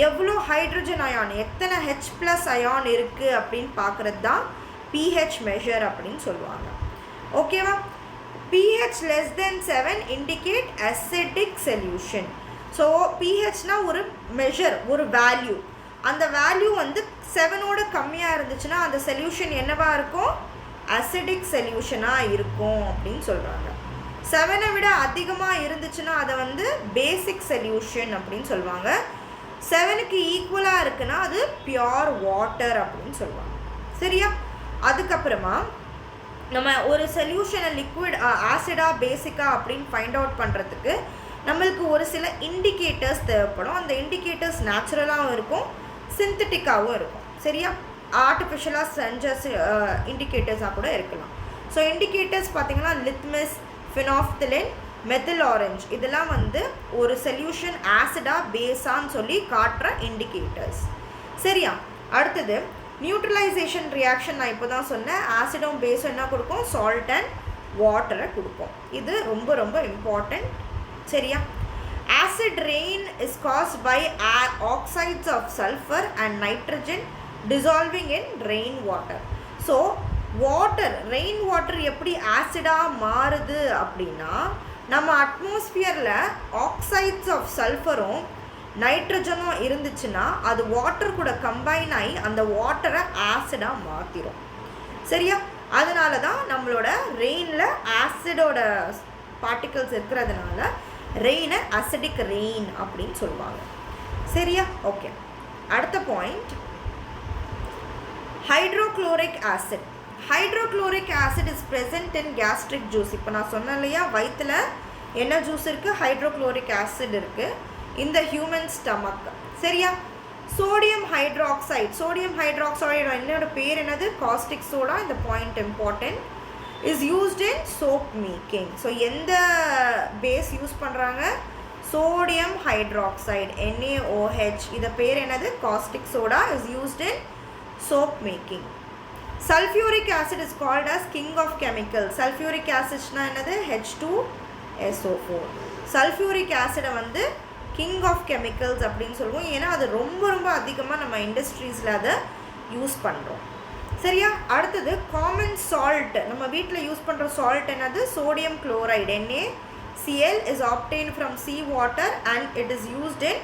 எவ்வளோ ஹைட்ரஜன் அயான், எத்தனை H+ அயான் இருக்குது அப்படின்னு பார்க்குறது தான் pH மெஷர் அப்படின்னு சொல்லுவாங்க. ஓகேவா? pH less than 7 indicate acidic solution. So pHனா ஒரு மெஷர், ஒரு வேல்யூ. அந்த வேல்யூ வந்து 7ஓட கம்மியாக இருந்துச்சுன்னா அந்த சொல்யூஷன் என்னவாக இருக்கும்? அசிடிக் சொல்யூஷனாக இருக்கும் அப்படின்னு சொல்கிறாங்க. 7ஐ விட அதிகமாக இருந்துச்சுன்னா அதை வந்து பேசிக் சொல்யூஷன் அப்படின்னு சொல்லுவாங்க. 7க்கு ஈக்குவலாக இருக்குன்னா அது பியோர் வாட்டர் அப்படின்னு சொல்லுவாங்க. சரியா? அதுக்கப்புறமா நம்ம ஒரு சொல்யூஷனை லிக்விட் ஆசிடா பேசிக்கா அப்படின்னு ஃபைண்ட் அவுட் பண்ணுறதுக்கு நம்மளுக்கு ஒரு சில இண்டிகேட்டர்ஸ் தேவைப்படும். அந்த இண்டிகேட்டர்ஸ் நேச்சுரலாகவும் இருக்கும், சிந்தட்டிக்காகவும் இருக்கும். சரியா? ஆர்டிஃபிஷியலாக செஞ்ச இண்டிகேட்டர்ஸாக கூட இருக்கலாம். ஸோ இண்டிகேட்டர்ஸ் பார்த்திங்கன்னா லித்மஸ், ஃபினாஃப்திலின், மெத்தில் ஆரஞ்ச் இதெல்லாம் வந்து ஒரு சொல்யூஷன் ஆசிடா பேஸான்னு சொல்லி காட்டுற இண்டிகேட்டர்ஸ். சரியா? அடுத்தது நியூட்ரலைசேஷன் ரியாக்ஷன். நான் இப்போ தான் சொன்னேன், ஆசிடும் பேஸும் என்ன கொடுக்கும்? சால்ட் அண்ட் வாட்டரை கொடுக்கும். இது ரொம்ப ரொம்ப இம்பார்ட்டண்ட். சரியா? Acid rain is caused by oxides of sulphur and nitrogen dissolving in rain water. So water, rain water எப்படி ஆசிடாக மாறுது அப்படின்னா, நம்ம அட்மாஸ்பியரில் ஆக்சைட்ஸ் ஆஃப் சல்ஃபரும் நைட்ரஜனும் இருந்துச்சுன்னா அது வாட்டர் கூட கம்பைன் ஆகி அந்த வாட்டரை ஆசிடாக மாற்றிடும். சரியா? அதனால தான் நம்மளோட ரெயினில் ஆசிடோட பார்ட்டிகல்ஸ் இருக்கிறதுனால ரெயினை அசிடிக் ரெயின் அப்படின்னு சொல்லுவாங்க. சரியா? ஓகே. அடுத்த point, hydrochloric acid. Hydrochloric acid is present in gastric juice. இப்போ நான் சொன்னேன் இல்லையா, வயிற்றில் என்ன ஜூஸ் இருக்குது? ஹைட்ரோக்ளோரிக் ஆசிட் இருக்குது இந்த ஹியூமன் ஸ்டமக். சரியா? Sodium hydroxide. சோடியம் ஹைட்ராக்சைடு என்னோட பேர் என்னது? Caustic soda. இந்த point important. Is used in soap making. So எந்த பேஸ் யூஸ் பண்ணுறாங்க? Sodium hydroxide, NaOH. இதை பேர் என்னது? Caustic soda. Is used in soap making. Sulphuric acid is called as king of chemical. Sulphuric ஆசிட்னா என்னது? H2SO4. சல்ஃபியூரிக் ஆசிடை வந்து கிங் ஆஃப் கெமிக்கல்ஸ் அப்படின்னு சொல்லுவோம். ஏன்னா அது ரொம்ப ரொம்ப அதிகமாக நம்ம இண்டஸ்ட்ரீஸில் அதை யூஸ் பண்ணுறோம். சரியா? அடுத்தது காமன் சால்ட். நம்ம வீட்டில் யூஸ் பண்ணுற சால்ட் என்னது? Sodium chloride, NaCl is obtained from sea water and it is used in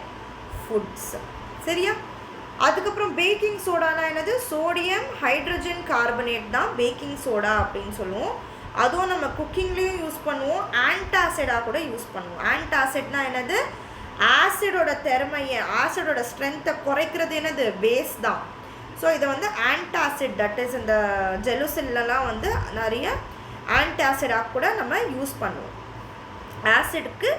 foods. சரியா? அதுக்கப்புறம் பேக்கிங் சோடானா என்னது? சோடியம் ஹைட்ரஜன் கார்பனேட் தான் பேக்கிங் சோடா அப்படின்னு சொல்லுவோம். அதுவும் நம்ம குக்கிங்லேயும் யூஸ் பண்ணுவோம், ஆன்டாசிடாக கூட யூஸ் பண்ணுவோம். ஆன்டாசிட்னா என்னது? ஆசிடோட திறமையை, ஆசிடோட ஸ்ட்ரென்த்தை குறைக்கிறது என்னது? பேஸ் தான். ஸோ இதை வந்து ஆன்டாசிட், தட் இஸ் இந்த ஜெலுசில்லாம் வந்து நிறைய ஆன்டாசிடாக கூட நம்ம யூஸ் பண்ணுவோம். ஆசிடுக்கு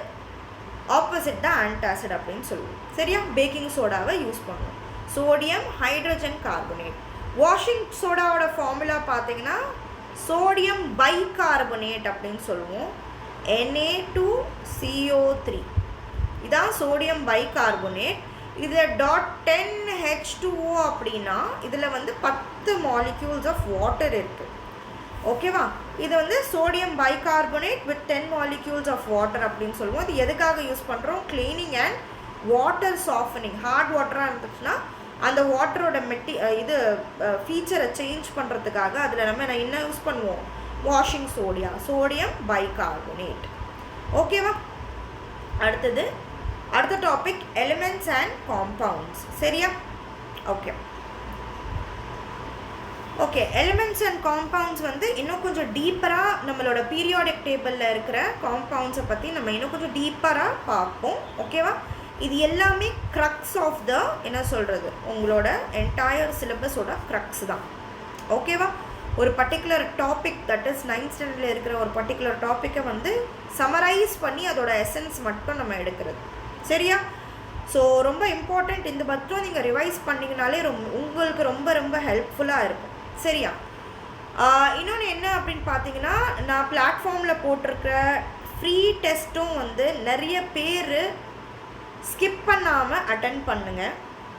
ஆப்போசிட் தான் ஆன்டாசிட் அப்படின்னு சொல்லுவோம். சரியா? பேக்கிங் சோடாவை யூஸ் பண்ணுவோம். Sodium hydrogen carbonate. வாஷிங் சோடாவோட ஃபார்முலா பார்த்தீங்கன்னா சோடியம் பைகார்பனேட் அப்படின்னு சொல்லுவோம். Na2CO3. இதான் சோடியம் பைகார்பனேட். இதில் .10H2O அப்படின்னா இதில் வந்து 10 மாலிக்யூல்ஸ் ஆஃப் வாட்டர் இருக்குது. ஓகேவா? இது வந்து sodium bicarbonate with 10 molecules of water அப்படின்னு சொல்லுவோம். இது எதுக்காக யூஸ் பண்ணுறோம்? Cleaning and water softening. Hard வாட்டராக இருந்துச்சுன்னா அந்த வாட்டரோட இது ஃபீச்சரை சேஞ்ச் பண்ணுறதுக்காக அதில் நம்ம என்ன யூஸ் பண்ணுவோம்? வாஷிங் சோடியா, சோடியம் பைகார்பனேட். ஓகேவா? அடுத்த டாபிக் எலிமெண்ட்ஸ் அண்ட் காம்பவுண்ட்ஸ். சரியா? ஓகே. எலிமெண்ட்ஸ் அண்ட் காம்பவுண்ட்ஸ் வந்து இன்னும் கொஞ்சம் டீப்பராக நம்மளோட பீரியாடிக் டேபிளில் இருக்கிற காம்பவுண்ட்ஸை பற்றி நம்ம இன்னும் கொஞ்சம் டீப்பராக பார்ப்போம். ஓகேவா? இது எல்லாமே க்ரக்ஸ் ஆஃப் த என்ன சொல்கிறது, உங்களோட என்டையர் சிலபஸோட க்ரக்ஸ் தான். ஓகேவா? ஒரு particular topic, that is 9th ஸ்டாண்டர்டில் இருக்கிற ஒரு பர்டிகுலர் டாப்பிக்கை வந்து சமரைஸ் பண்ணி அதோட எசன்ஸ் மட்டும் நம்ம எடுக்கிறது. சரியா? ஸோ ரொம்ப இம்பார்ட்டண்ட். இந்த மட்டும் நீங்கள் ரிவைஸ் பண்ணிங்கனாலே உங்களுக்கு ரொம்ப ரொம்ப ஹெல்ப்ஃபுல்லாக இருக்கும். சரியா? இன்னொன்று என்ன அப்படின்னு பார்த்தீங்கன்னா, நான் பிளாட்ஃபார்மில் போட்டிருக்கிற ஃப்ரீ டெஸ்ட்டும் வந்து நிறைய பேர் ஸ்கிப் பண்ணாமல் அட்டன் பண்ணுங்கள்.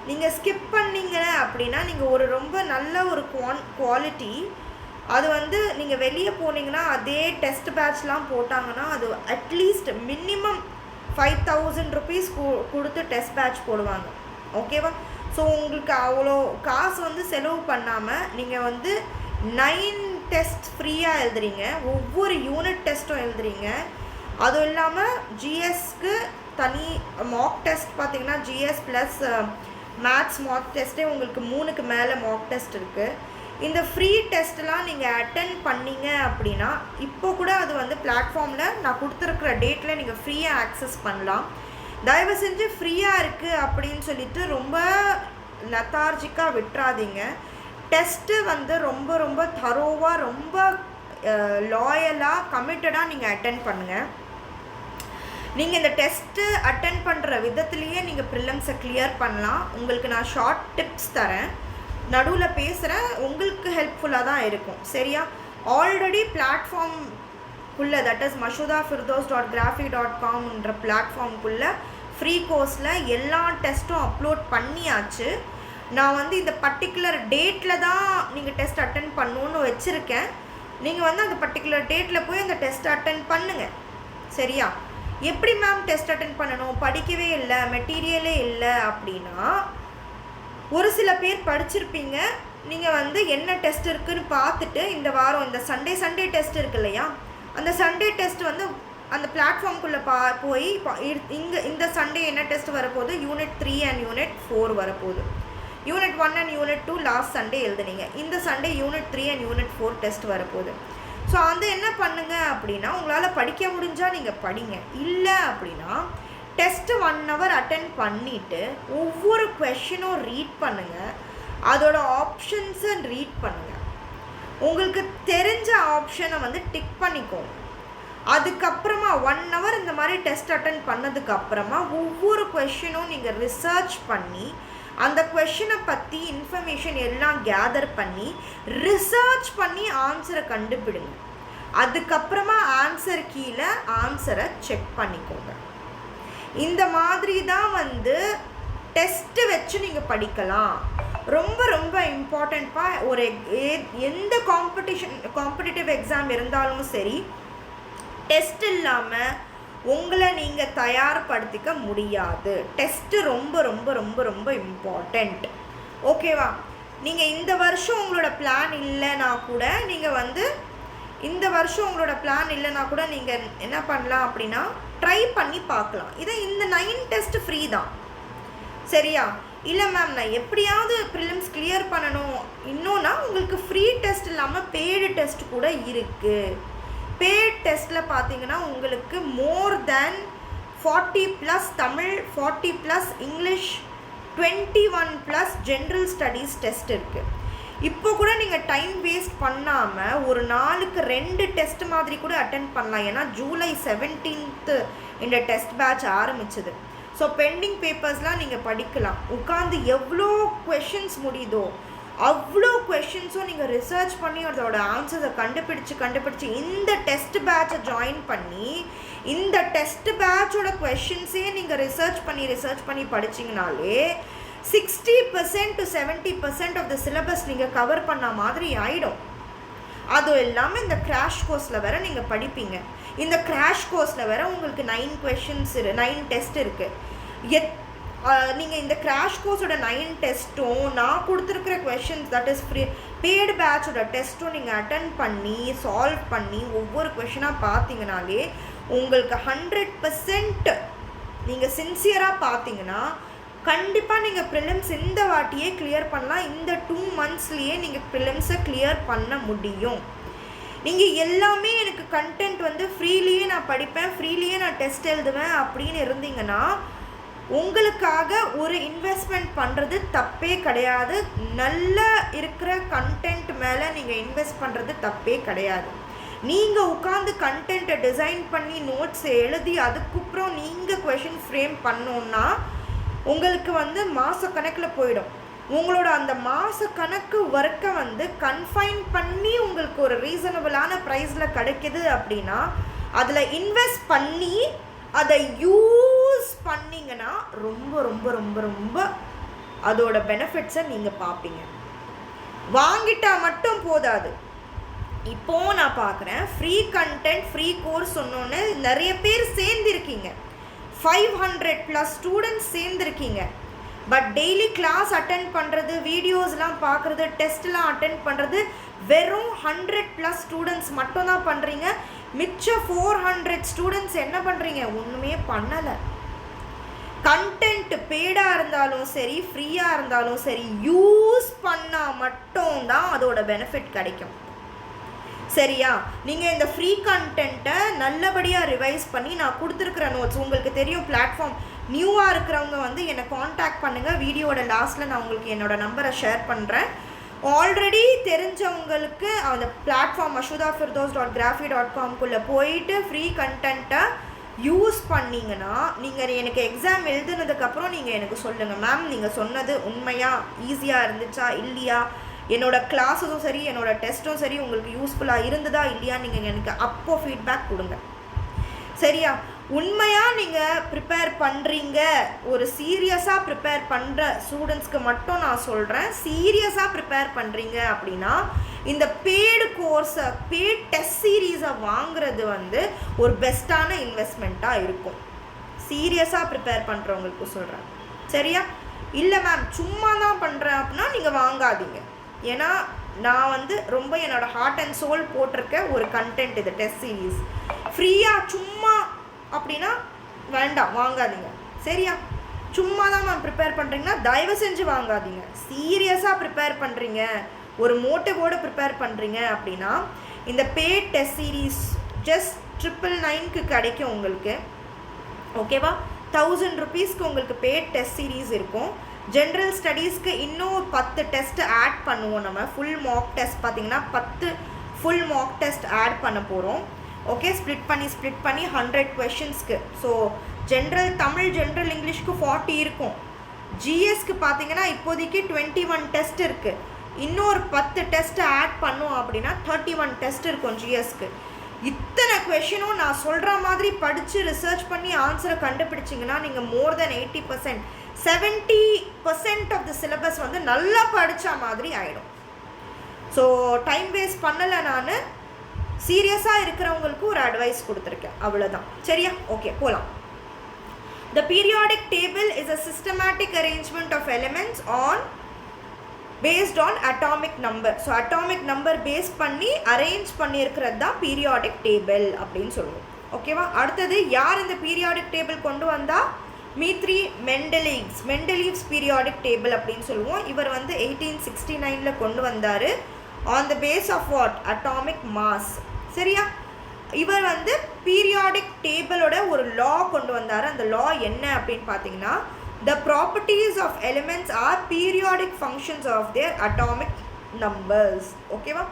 நீங்கள் ஸ்கிப் பண்ணிங்க அப்படின்னா நீங்கள் ஒரு ரொம்ப நல்ல ஒரு குவாலிட்டி, அது வந்து நீங்கள் வெளியே போனீங்கன்னா அதே டெஸ்ட் பேட்ச்லாம் போட்டாங்கன்னா அது அட்லீஸ்ட் மினிமம் 5000 rupees கொடுத்து டெஸ்ட் பேட்ச் போடுவாங்க. ஓகேவா? ஸோ உங்களுக்கு அவ்வளோ காசு வந்து செலவு பண்ணாமல் நீங்கள் வந்து 9 டெஸ்ட் ஃப்ரீயாக எழுதுறீங்க, ஒவ்வொரு யூனிட் டெஸ்ட்டும் எழுதுறீங்க. அதுவும் இல்லாமல் ஜிஎஸ்க்கு தனி மாக் டெஸ்ட் பார்த்தீங்கன்னா ஜிஎஸ் ப்ளஸ் மேத்ஸ் மாக் டெஸ்ட்டே உங்களுக்கு 3க்கு மேலே மாக் டெஸ்ட் இருக்குது. இந்த ஃப்ரீ டெஸ்ட்லாம் நீங்கள் அட்டென்ட் பண்ணீங்க அப்படின்னா இப்போ கூட அது வந்து பிளாட்ஃபார்மில் நான் கொடுத்துருக்குற டேட்டில் நீங்கள் ஃப்ரீயாக ஆக்சஸ் பண்ணலாம். தயவு செஞ்சு ஃப்ரீயாக இருக்குது அப்படின்னு சொல்லிட்டு ரொம்ப லெத்தார்ஜிக்காக விட்டுறாதீங்க. டெஸ்ட்டு வந்து ரொம்ப ரொம்ப தரோவாக ரொம்ப லாயலாக கமிட்டடாக நீங்கள் அட்டென்ட் பண்ணுங்கள். நீங்கள் இந்த டெஸ்ட்டு அட்டென்ட் பண்ணுற விதத்துலேயே நீங்கள் ப்ரிலிம்ஸை கிளியர் பண்ணலாம். உங்களுக்கு நான் ஷார்ட் டிப்ஸ் தரேன், நடுவில் பேசுகிறேன், உங்களுக்கு ஹெல்ப்ஃபுல்லாக தான் இருக்கும். சரியா? ஆல்ரெடி பிளாட்ஃபார்ம்குள்ளே தட் இஸ் mashudafirdos.graphic.comன்ற பிளாட்ஃபார்ம்குள்ளே ஃப்ரீ கோர்ஸில் எல்லா டெஸ்ட்டும் அப்லோட் பண்ணியாச்சு. நான் வந்து இந்த பர்டிகுலர் டேட்டில் தான் நீங்கள் டெஸ்ட் அட்டென்ட் பண்ணணுன்னு வச்சுருக்கேன். நீங்கள் வந்து அந்த பர்டிகுலர் டேட்டில் போய் அந்த டெஸ்ட் அட்டென்ட் பண்ணுங்கள். சரியா? எப்படி மேம் டெஸ்ட் அட்டென்ட் பண்ணணும், படிக்கவே இல்லை, மெட்டீரியலே இல்லை அப்படின்னா, ஒரு சில பேர் படிச்சிருப்பீங்க. நீங்கள் வந்து என்ன டெஸ்ட் இருக்குதுன்னு பார்த்துட்டு இந்த வாரம் இந்த சண்டே டெஸ்ட் இருக்கு இல்லையா, அந்த சண்டே டெஸ்ட் வந்து அந்த பிளாட்ஃபார்ம்குள்ளே போய் இங்கே இந்த சண்டே என்ன டெஸ்ட் வரப்போகுது, யூனிட் 3 அண்ட் யூனிட் 4 வரப்போகுது. Unit 1 and unit 2 last Sunday எழுதுனீங்க, இந்த Sunday unit 3 and unit 4 test வரப்போகுது. ஸோ வந்து என்ன பண்ணுங்கள் அப்படின்னா, உங்களால் படிக்க முடிஞ்சால் நீங்கள் படிங்க, இல்லை அப்படின்னா டெஸ்ட்டு 1 hour அட்டென்ட் பண்ணிவிட்டு ஒவ்வொரு கொஷினும் ரீட் பண்ணுங்கள், அதோட ஆப்ஷன்ஸை ரீட் பண்ணுங்கள். உங்களுக்கு தெரிஞ்ச ஆப்ஷனை வந்து டிக் பண்ணிக்கோங்க. அதுக்கப்புறமா 1 hour இந்த மாதிரி டெஸ்ட் அட்டென்ட் பண்ணதுக்கப்புறமா ஒவ்வொரு கொஷினும் நீங்கள் ரிசர்ச் பண்ணி அந்த கொஷினை பற்றி இன்ஃபர்மேஷன் எல்லாம் கேதர் பண்ணி ரிசர்ச் பண்ணி ஆன்சரை கண்டுபிடுங்க. அதுக்கப்புறமா ஆன்சர் கீழே ஆன்சரை செக் பண்ணிக்கோங்க. இந்த மாதிரி தான் வந்து டெஸ்ட்டு வச்சு நீங்கள் படிக்கலாம். ரொம்ப ரொம்ப இம்பார்ட்டண்ட்ப்பா. ஒரு எந்த காம்படிட்டிவ் எக்ஸாம் இருந்தாலும் சரி, டெஸ்ட் இல்லாமல் உங்களை நீங்கள் தயார்படுத்திக்க முடியாது. டெஸ்ட்டு ரொம்ப ரொம்ப ரொம்ப ரொம்ப இம்பார்ட்டண்ட். ஓகேவா? நீங்கள் இந்த வருஷம் உங்களோட பிளான் இல்லைனா கூட நீங்கள் வந்து நீங்கள் என்ன பண்ணலாம் அப்படின்னா ட்ரை பண்ணி பார்க்கலாம். இந்த 9 டெஸ்ட் ஃப்ரீ தான். சரியா? இல்லை மேம் நான் எப்படியாவது ப்ரிலிம்ஸ் கிளியர் பண்ணணும் இன்னொன்னா, உங்களுக்கு ஃப்ரீ டெஸ்ட் இல்லாமல் பெய்டு டெஸ்ட் கூட இருக்குது. பெய்ட் டெஸ்ட்டில் பார்த்தீங்கன்னா உங்களுக்கு மோர் தேன் 40+ Tamil, 40+ English, 21+ general studies test இருக்குது. இப்போ கூட நீங்கள் டைம் வேஸ்ட் பண்ணாமல் ஒரு நாளுக்கு 2 டெஸ்ட் மாதிரி கூட அட்டென்ட் பண்ணலாம். ஏன்னா ஜூலை 17th இந்த டெஸ்ட் பேட்ச் ஆரம்பிச்சது. ஸோ பெண்டிங் பேப்பர்ஸ்லாம் நீங்கள் படிக்கலாம். உட்காந்து எவ்வளோ கொஷின்ஸ் முடியுதோ அவ்வளோ கொஷின்ஸும் நீங்கள் ரிசர்ச் பண்ணி அதோட ஆன்சர்ஸை கண்டுபிடிச்சி இந்த டெஸ்ட் பேட்சை ஜாயின் பண்ணி இந்த டெஸ்ட் பேட்சோட கொஷின்ஸே நீங்கள் ரிசர்ச் பண்ணி படிச்சிங்கனாலே 60% to 70% ஆஃப் த சிலபஸ் நீங்கள் கவர் பண்ண மாதிரி ஆகிடும். அதுவும் இல்லாமல் இந்த கிராஷ் கோர்ஸில் வேறு நீங்கள் படிப்பீங்க. இந்த கிராஷ் கோர்ஸில் வேறு உங்களுக்கு 9 டெஸ்ட் இருக்குது. நீங்கள் இந்த கிராஷ் கோர்ஸோட 9 டெஸ்ட்டும் நான் கொடுத்துருக்குற questions that is free paid பேட்சோட டெஸ்ட்டும் நீங்கள் அட்டன் பண்ணி சால்வ் பண்ணி ஒவ்வொரு கொஷினாக பார்த்தீங்கனாலே உங்களுக்கு 100% நீங்கள் சின்சியராக பார்த்தீங்கன்னா கண்டிப்பாக நீங்கள் ப்ரிலிம்ஸ் இந்த வாட்டியே கிளியர் பண்ணலாம். இந்த 2 monthsலேயே நீங்கள் ப்ரிலிம்ஸை கிளியர் பண்ண முடியும். நீங்கள் எல்லாமே எனக்கு கண்டென்ட் வந்து ஃப்ரீலியே நான் படிப்பேன், ஃப்ரீலியே நான் டெஸ்ட் எழுதுவேன் அப்படின்னு இருந்தீங்கன்னா உங்களுக்காக ஒரு இன்வெஸ்ட்மெண்ட் பண்ணுறது தப்பே கிடையாது. நல்ல இருக்கிற கண்டென்ட் மேலே நீங்கள் இன்வெஸ்ட் பண்ணுறது தப்பே கிடையாது. நீங்கள் உட்காந்து கண்டென்ட்டை டிசைன் பண்ணி நோட்ஸ் எழுதி அதுக்கப்புறம் நீங்கள் கொஷின் ஃப்ரேம் பண்ணோன்னா உங்களுக்கு வந்து மாதக்கணக்கில் போயிடும். உங்களோட அந்த மாதக்கணக்கு ஒர்க்கை வந்து கன்ஃபைன் பண்ணி உங்களுக்கு ஒரு ரீசனபிளான ப்ரைஸில் கிடைக்கிது அப்படின்னா அதில் இன்வெஸ்ட் பண்ணி அதை யூஸ் பண்ணிங்கன்னா ரொம்ப ரொம்ப ரொம்ப ரொம்ப அதோட பெனிஃபிட்ஸை நீங்கள் பார்ப்பீங்க. வாங்கிட்டால் மட்டும் போதாது. இப்போது நான் பார்க்குறேன் ஃப்ரீ கண்டென்ட் ஃப்ரீ கோர்ஸ் சொன்னோன்னு நிறைய பேர் சேர்ந்துருக்கீங்க. 500+ ஸ்டூடெண்ட்ஸ் சேர்ந்துருக்கீங்க. பட் டெய்லி கிளாஸ் அட்டென்ட் பண்ணுறது, வீடியோஸ்லாம் பார்க்குறது, டெஸ்ட்லாம் அட்டென்ட் பண்ணுறது வெறும் 100+ ஸ்டூடெண்ட்ஸ் மட்டும்தான் பண்ணுறீங்க. மிச்சம் 400 ஸ்டூடெண்ட்ஸ் என்ன பண்ணுறீங்க? ஒன்றுமே பண்ணலை. கண்டென்ட் பெய்டாக இருந்தாலும் சரி, ஃப்ரீயாக இருந்தாலும் சரி, யூஸ் பண்ணால் மட்டும்தான் அதோட பெனிஃபிட் கிடைக்கும். சரியா? நீங்கள் இந்த ஃப்ரீ கண்டென்ட்டை நல்லபடியாக ரிவைஸ் பண்ணி நான் கொடுத்துருக்குற நோட்ஸ் உங்களுக்கு தெரியும். பிளாட்ஃபார்ம் நியூவாக இருக்கிறவங்க வந்து என்னை காண்டாக்ட் பண்ணுங்கள். வீடியோட லாஸ்ட்டில் நான் உங்களுக்கு என்னோடய நம்பரை ஷேர் பண்ணுறேன். ஆல்ரெடி தெரிஞ்சவங்களுக்கு அந்த பிளாட்ஃபார்ம் ashudafirdoz.graphy.com போயிட்டு ஃப்ரீ கண்டென்ட்டை யூஸ் பண்ணிங்கன்னா நீங்கள் எனக்கு எக்ஸாம் எழுதுனதுக்கப்புறம் நீங்கள் எனக்கு சொல்லுங்கள், மேம் நீங்கள் சொன்னது உண்மையாக ஈஸியாக இருந்துச்சா இல்லையா, என்னோடய கிளாஸஸும் சரி என்னோடய டெஸ்ட்டும் சரி உங்களுக்கு யூஸ்ஃபுல்லாக இருந்ததா இல்லையா, நீங்கள் எனக்கு அப்போது ஃபீட்பேக் கொடுங்க. சரியா? உண்மையாக நீங்கள் ப்ரிப்பேர் பண்ணுறீங்க, ஒரு சீரியஸாக ப்ரிப்பேர் பண்ணுற ஸ்டூடெண்ட்ஸ்க்கு மட்டும் நான் சொல்கிறேன். சீரியஸாக ப்ரிப்பேர் பண்ணுறீங்க அப்படின்னா இந்த பெய்டு கோர்ஸை, பெய்ட் டெஸ்ட் சீரீஸை வாங்குறது வந்து ஒரு பெஸ்ட்டான இன்வெஸ்ட்மெண்ட்டாக இருக்கும். சீரியஸாக ப்ரிப்பேர் பண்ணுறவங்களுக்கு சொல்கிறேன். சரியா? இல்லை மேம் சும்மா தான் பண்ணுறேன் அப்படின்னா நீங்கள் வாங்காதீங்க. ஏன்னா நான் வந்து ரொம்ப என்னோடய ஹார்ட் அண்ட் சோல் போட்டிருக்க ஒரு கண்டென்ட் இது, டெஸ்ட் சீரீஸ். ஃப்ரீயாக சும்மா அப்படின்னா வேண்டாம், வாங்காதீங்க. சரியா? சும்மா தான் மேம் ப்ரிப்பேர் பண்ணுறீங்கன்னா தயவு செஞ்சு வாங்காதீங்க. சீரியஸாக ப்ரிப்பேர் பண்ணுறீங்க, ஒரு மோட்டிவோடு ப்ரிப்பேர் பண்ணுறீங்க அப்படின்னா இந்த பெய்ட் டெஸ்ட் சீரீஸ் ஜஸ்ட் 999க்கு கிடைக்கும் உங்களுக்கு. ஓகேவா? 1000 rupeesக்கு உங்களுக்கு பெய்ட் டெஸ்ட் சீரீஸ் இருக்கும். ஜென்ரல் ஸ்டடீஸ்க்கு இன்னும் 10 டெஸ்ட் ஆட் பண்ணுவோம். நம்ம ஃபுல் மார்க் டெஸ்ட் பார்த்திங்கன்னா 10 ஃபுல் மார்க் டெஸ்ட் ஆட் பண்ண போகிறோம். ஓகே, ஸ்ப்ளிட் பண்ணி 100 கொஷின்ஸ்க்கு. ஸோ ஜென்ரல் தமிழ், ஜென்ரல் இங்கிலீஷ்க்கு 40 இருக்கும். ஜிஎஸ்க்கு பார்த்தீங்கன்னா இப்போதைக்கு 21 டெஸ்ட் இருக்குது. இன்னொரு 10 டெஸ்ட் ஆட் பண்ணோம் அப்படின்னா 31 டெஸ்ட் இருக்கும் ஜிஎஸ்க்கு. இத்தனை கொஷினும் நான் சொல்கிற மாதிரி படித்து ரிசர்ச் பண்ணி ஆன்சரை கண்டுபிடிச்சிங்கன்னா நீங்கள் மோர் தென் 80%, 70% ஆஃப் த சிலபஸ் வந்து நல்லா படித்த மாதிரி ஆகிடும். ஸோ டைம் வேஸ்ட் பண்ணலை. நான் சீரியஸாக இருக்கிறவங்களுக்கு ஒரு அட்வைஸ் கொடுத்துருக்கேன், அவ்வளோதான். சரியா? ஓகே, போகலாம். The periodic table is a systematic arrangement of elements based on atomic number. So atomic number base பண்ணி அரேஞ்ச் பண்ணியிருக்கிறது தான் பீரியாடிக் டேபிள் அப்படின்னு சொல்லுவோம். ஓகேவா? அடுத்தது யார் இந்த பீரியாடிக் டேபிள் கொண்டு வந்தால்? மீத்ரி மெண்டலீவ்ஸ் பீரியாடிக் டேபிள் அப்படின்னு சொல்லுவோம். இவர் வந்து 1869 கொண்டு வந்தார். On the base of what? Atomic mass. சரியா? இவர் வந்து பீரியாடிக் டேபிளோட ஒரு லா கொண்டு வந்தார். அந்த லா என்ன அப்படின்னு பார்த்தீங்கன்னா, the properties of elements are periodic functions of their atomic numbers. ஓகேவா?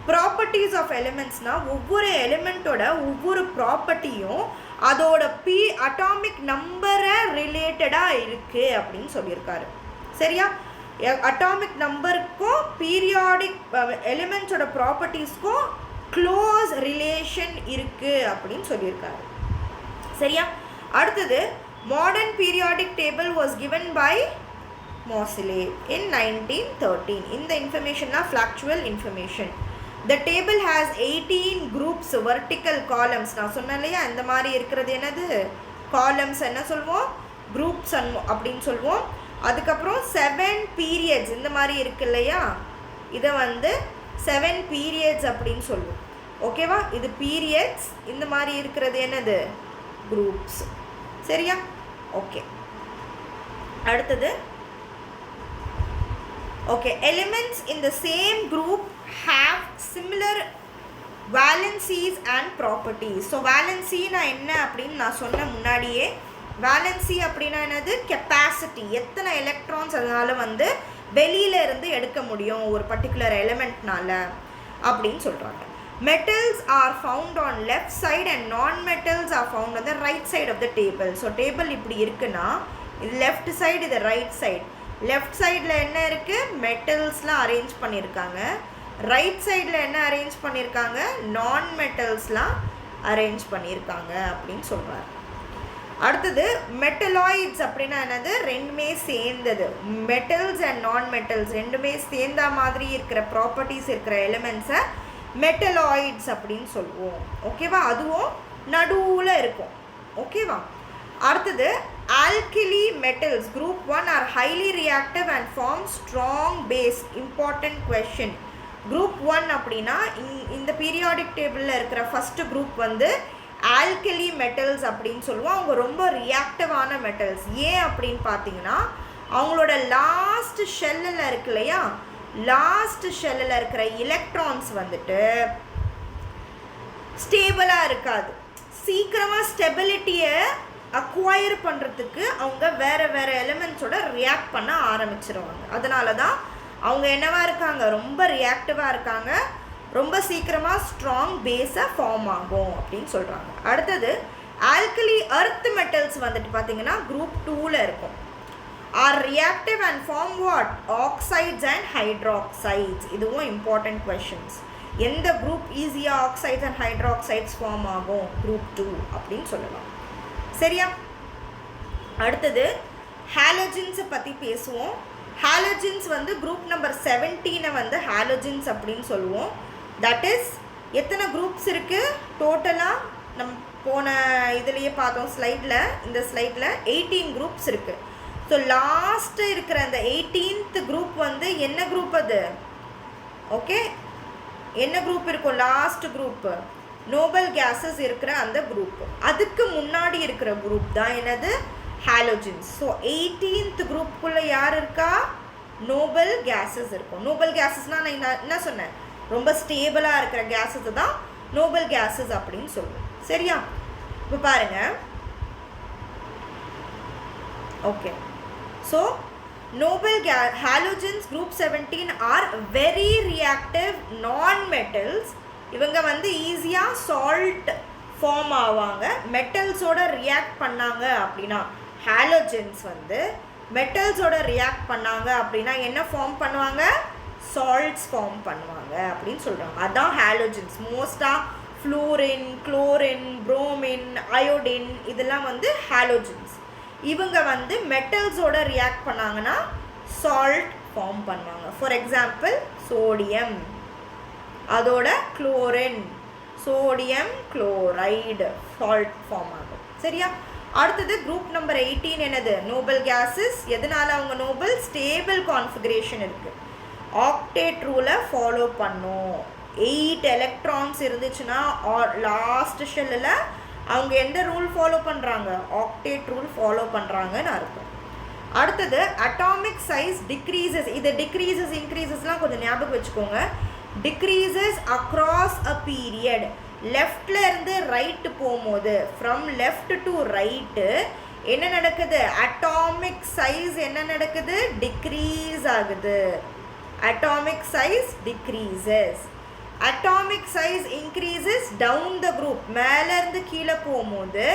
ப்ராப்பர்ட்டிஸ் ஆஃப் எலிமெண்ட்ஸ்னால் ஒவ்வொரு எலிமெண்ட்டோட ஒவ்வொரு ப்ராப்பர்ட்டியும் அதோட அட்டாமிக் நம்பரை ரிலேட்டடாக இருக்குது அப்படின்னு சொல்லியிருக்காரு. சரியா? அட்டாமிக் நம்பருக்கும் பீரியாடிக் எலிமெண்ட்ஸோட ப்ராப்பர்ட்டிஸ்க்கும் க்ளோஸ் ரிலேஷன் இருக்குது அப்படின்னு சொல்லியிருக்காரு. சரியா? அடுத்தது modern periodic table was given by Moseley in 1913. இந்த இன்ஃபர்மேஷன்லாம் factual information. The table has 18 groups, vertical columns. நான் சொன்னேன் இல்லையா, இந்த மாதிரி இருக்கிறது என்னது? காலம்ஸ் என்ன சொல்வோம்? குரூப்ஸ் அப்படின்னு சொல்வோம். அதுக்கப்புறம் 7 periods இந்த மாதிரி இருக்கு இல்லையா, இதை வந்து 7 periods அப்படின்னு சொல்லுவோம். ஓகேவா? இது பீரியட்ஸ். இந்த மாதிரி இருக்கிறது என்னது? குரூப்ஸ். சரியா? ஓகே, அடுத்தது okay, elements in the same group have similar valencies and properties. So வேலன்சினா என்ன அப்படின்னு நான் சொன்ன முன்னாடியே. வேலன்சி அப்படின்னா என்னது? கெப்பாசிட்டி, எத்தனை எலக்ட்ரான்ஸ் அதனால் வந்து வெளியில இருந்து எடுக்க முடியும் ஒரு பர்டிகுலர் எலிமெண்ட்னால அப்படின்னு சொல்கிறாங்க. Metals are found on left side and non metals are found on the right side of the table. So table இப்படி இருக்குன்னா இது லெஃப்ட் சைடு, இது ரைட் சைடு. லெஃப்ட் சைடில் என்ன இருக்குது? மெட்டல்ஸ்லாம் அரேஞ்ச் பண்ணியிருக்காங்க. ரைட் சைடில் என்ன அரேஞ்ச் பண்ணியிருக்காங்க? நான் மெட்டல்ஸ்லாம் அரேஞ்ச் பண்ணியிருக்காங்க அப்படின்னு சொல்கிறார். அடுத்தது மெட்டலாய்ட்ஸ் அப்படின்னா என்னது? ரெண்டுமே சேர்ந்தது. மெட்டல்ஸ் அண்ட் நான் மெட்டல்ஸ் ரெண்டுமே சேர்ந்த மாதிரி இருக்கிற ப்ராப்பர்ட்டிஸ் இருக்கிற எலிமெண்ட்ஸை மெட்டலாய்ட்ஸ் அப்படின்னு சொல்லுவோம். ஓகேவா? அதுவும் நடுவில் இருக்கும். ஓகேவா? அடுத்தது alkali metals group 1 are highly reactive and form strong base. Important question. group 1 அப்படினா இந்த periodic table இருக்கிற first group வந்து alkali metals அப்படினு சொல்லுவோம். அவங்க ரொம்ப ரியாக்டிவான metals. ஏன் அப்படினு பாத்தீங்கன்னா அவங்களோட லாஸ்ட் ஷெல்லில் இருக்கு இல்லையா, லாஸ்ட் ஷெல்லில் இருக்கிற எலக்ட்ரான்ஸ் வந்துட்டு ஸ்டேபிளாக இருக்காது. சீக்கிரமாக ஸ்டெபிலிட்டியை அக்வயர் பண்ணுறதுக்கு அவங்க வேறு வேறு எலிமெண்ட்ஸோட ரியாக்ட் பண்ண ஆரம்பிச்சிருவாங்க. அதனால தான் அவங்க என்னவா இருக்காங்க, ரொம்ப ரியாக்டிவாக இருக்காங்க, ரொம்ப சீக்கிரமாக ஸ்ட்ராங் பேஸாக ஃபார்ம் ஆகும் அப்படின்னு சொல்கிறாங்க. அடுத்தது ஆல்கலி எர்த் மெட்டல்ஸ் வந்துட்டு பார்த்தீங்கன்னா குரூப் 2ல் இருக்கும். Are reactive and form what, oxides and hydroxides. இதுவும் இம்பார்ட்டன்ட் கொஷின்ஸ். எந்த குரூப் ஈஸியாக ஆக்சைட்ஸ் அண்ட் ஹைட்ராக்சைட்ஸ் ஃபார்ம் ஆகும், குரூப் 2 அப்படின்னு சொல்லலாம். சரியா? அடுத்தது ஹாலோஜின்ஸை பற்றி பேசுவோம். ஹாலோஜின்ஸ் வந்து குரூப் நம்பர் 17 வந்து ஹாலோஜின்ஸ் அப்படின்னு சொல்லுவோம். தட் இஸ் எத்தனை குரூப்ஸ் இருக்குது டோட்டலாக? நம்ம போன இதுலேயே பார்த்தோம் ஸ்லைடில், இந்த ஸ்லைடில் 18 குரூப்ஸ் இருக்குது. ஸோ லாஸ்ட்டு இருக்கிற அந்த 18th குரூப் வந்து என்ன குரூப் அது? ஓகே, என்ன குரூப் இருக்கும் லாஸ்ட் குரூப்பு? நோபல் கேஸஸ் இருக்கிற அந்த குரூப். அதுக்கு முன்னாடி இருக்கிற குரூப் தான் என்னது, ஹாலோஜின்ஸ். ஸோ 18th குரூப்புக்குள்ளே யார் இருக்கா? நோபல் கேஸஸ் இருக்கும். நோபல் கேஸஸ்னால் நான் என்ன சொன்னேன், ரொம்ப ஸ்டேபிளாக இருக்கிற கேஸஸ் தான் நோபல் கேஸஸ் அப்படின்னு சொல்லுவோம். சரியா? இப்போ பாருங்கள். Okay, so noble halogens group 17 are very reactive non-metals. இவங்க வந்து ஈஸியாக சால்ட் ஃபார்ம் ஆவாங்க. மெட்டல்ஸோட ரியாக்ட் பண்ணாங்க அப்படின்னா, ஹாலோஜன்ஸ் வந்து மெட்டல்ஸோட ரியாக்ட் பண்ணாங்க அப்படின்னா என்ன ஃபார்ம் பண்ணுவாங்க? சால்ட்ஸ் ஃபார்ம் பண்ணுவாங்க அப்படின்னு சொல்கிறாங்க. அதுதான் ஹாலோஜன்ஸ். மோஸ்ட்டாக ஃப்ளூரின், குளோரின், புரோமின், அயோடின் இதெல்லாம் வந்து ஹாலோஜன்ஸ். இவங்க வந்து மெட்டல்ஸோட ரியாக்ட் பண்ணாங்கன்னா சால்ட் ஃபார்ம் பண்ணுவாங்க. ஃபார் எக்ஸாம்பிள் சோடியம், அதோட chlorine, sodium chloride salt form ஆகும். சரியா? அடுத்தது குரூப் நம்பர் 18 என்னது, நோபல் கேஸஸ். எதனால அவங்க நோபல்? ஸ்டேபிள் கான்ஃபிகரேஷன் இருக்குது. ஆக்டேட் ரூலை ஃபாலோ பண்ணும். 8 எலக்ட்ரான்ஸ் இருந்துச்சுன்னா லாஸ்ட் ஷெல்லில் அவங்க எந்த ரூல் ஃபாலோ பண்ணுறாங்க? ஆக்டேட் ரூல் ஃபாலோ பண்ணுறாங்கன்னு அர்த்தம். அடுத்தது அட்டாமிக் சைஸ் டிக்ரீசஸ். இது டிக்ரீசஸ் இன்க்ரீசஸ்லாம் கொஞ்சம் ஞாபகம் வச்சுக்கோங்க. Decreases across a period. லெஃப்டில் இருந்து ரைட்டு போகும்போது, ஃப்ரம் லெஃப்ட் டு ரைட்டு என்ன நடக்குது? அட்டாமிக் சைஸ் என்ன நடக்குது? டிக்ரீஸ் ஆகுது. Atomic size decreases. atomic size increases down the group. மேலேருந்து கீழே போகும்போது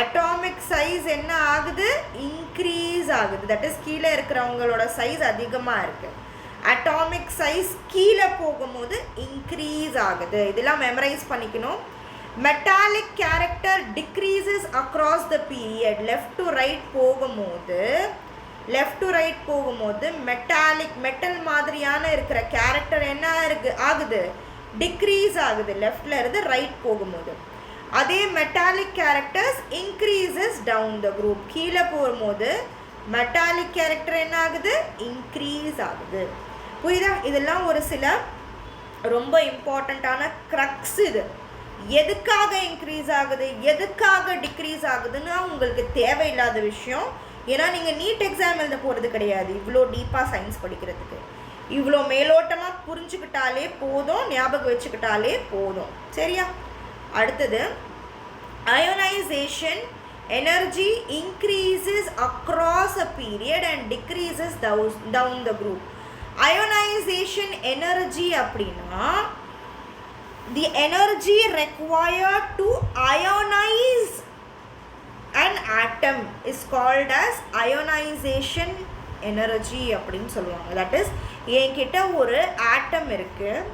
atomic size என்ன ஆகுது? இன்க்ரீஸ் ஆகுது. தட் இஸ் கீழே இருக்கிறவங்களோட சைஸ் அதிகமாக இருக்குது. atomic size கீழே போகும்போது இன்க்ரீஸ் ஆகுது. இதெல்லாம் மெமரைஸ் பண்ணிக்கணும். Metallic character decreases across the period. Left to right போகும்போது மெட்டாலிக் மெட்டல் மாதிரியான இருக்கிற கேரக்டர் என்ன ஆகுது? டிக்ரீஸ் ஆகுது லெஃப்டில் இருந்து ரைட் போகும்போது. அதே metallic characters increases down the group. கீழே போகும்போது மெட்டாலிக் கேரக்டர் என்ன ஆகுது? இன்க்ரீஸ் ஆகுது. புரியுதா? இதெல்லாம் ஒரு சில ரொம்ப இம்பார்ட்டண்ட்டான க்ரக்ஸ். இது எதுக்காக இன்க்ரீஸ் ஆகுது, எதுக்காக டிக்ரீஸ் ஆகுதுன்னு உங்களுக்கு தேவையில்லாத விஷயம். ஏன்னா நீங்கள் நீட் எக்ஸாம் எழுத போகிறது கிடையாது. இவ்வளோ டீப்பாக சயின்ஸ் படிக்கிறதுக்கு இவ்வளோ மேலோட்டமாக புரிஞ்சுக்கிட்டாலே போதும், ஞாபகம் வச்சுக்கிட்டாலே போதும். சரியா? அடுத்தது ionisation energy increases across a period and decreases down the group. Ionisation energy அப்படின்னா the energy required to ionise an atom is called as ionization energy அப்படின்னு சொல்லுவாங்க. தட் இஸ் என்கிட்ட ஒரு ஆட்டம் இருக்குது.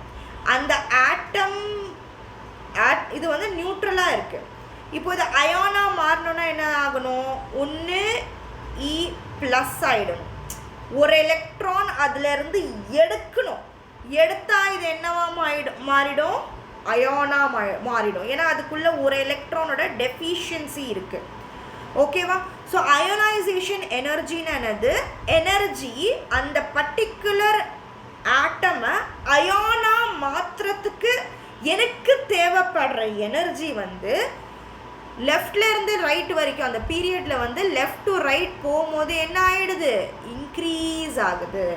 அந்த ஆட்டம் இது வந்து நியூட்ரலாக இருக்குது. இப்போ இது அயோனாக மாறணுன்னா என்ன ஆகணும்? ஒன்று E+ ஆகிடணும். ஒரு எலக்ட்ரான் அதிலேருந்து எடுக்கணும். எடுத்தால் இது என்னவா மாறிடும்? அயோனாக மாறிடும். ஏன்னா அதுக்குள்ளே ஒரு எலக்ட்ரானோட டெஃபிஷியன்சி இருக்குது. ஓகேவா? ஸோ அயோனைசேஷன் எனர்ஜின்னு என்னது, எனர்ஜி அந்த பர்டிகுலர் ஆட்டமை அயானா மாத்திரத்துக்கு எனக்கு தேவைப்படுற எனர்ஜி வந்து லெஃப்ட்லேருந்து ரைட் வரைக்கும் அந்த பீரியடில் வந்து லெஃப்ட் டு ரைட் போகும்போது என்ன ஆகிடுது, இன்க்ரீஸ் ஆகுது.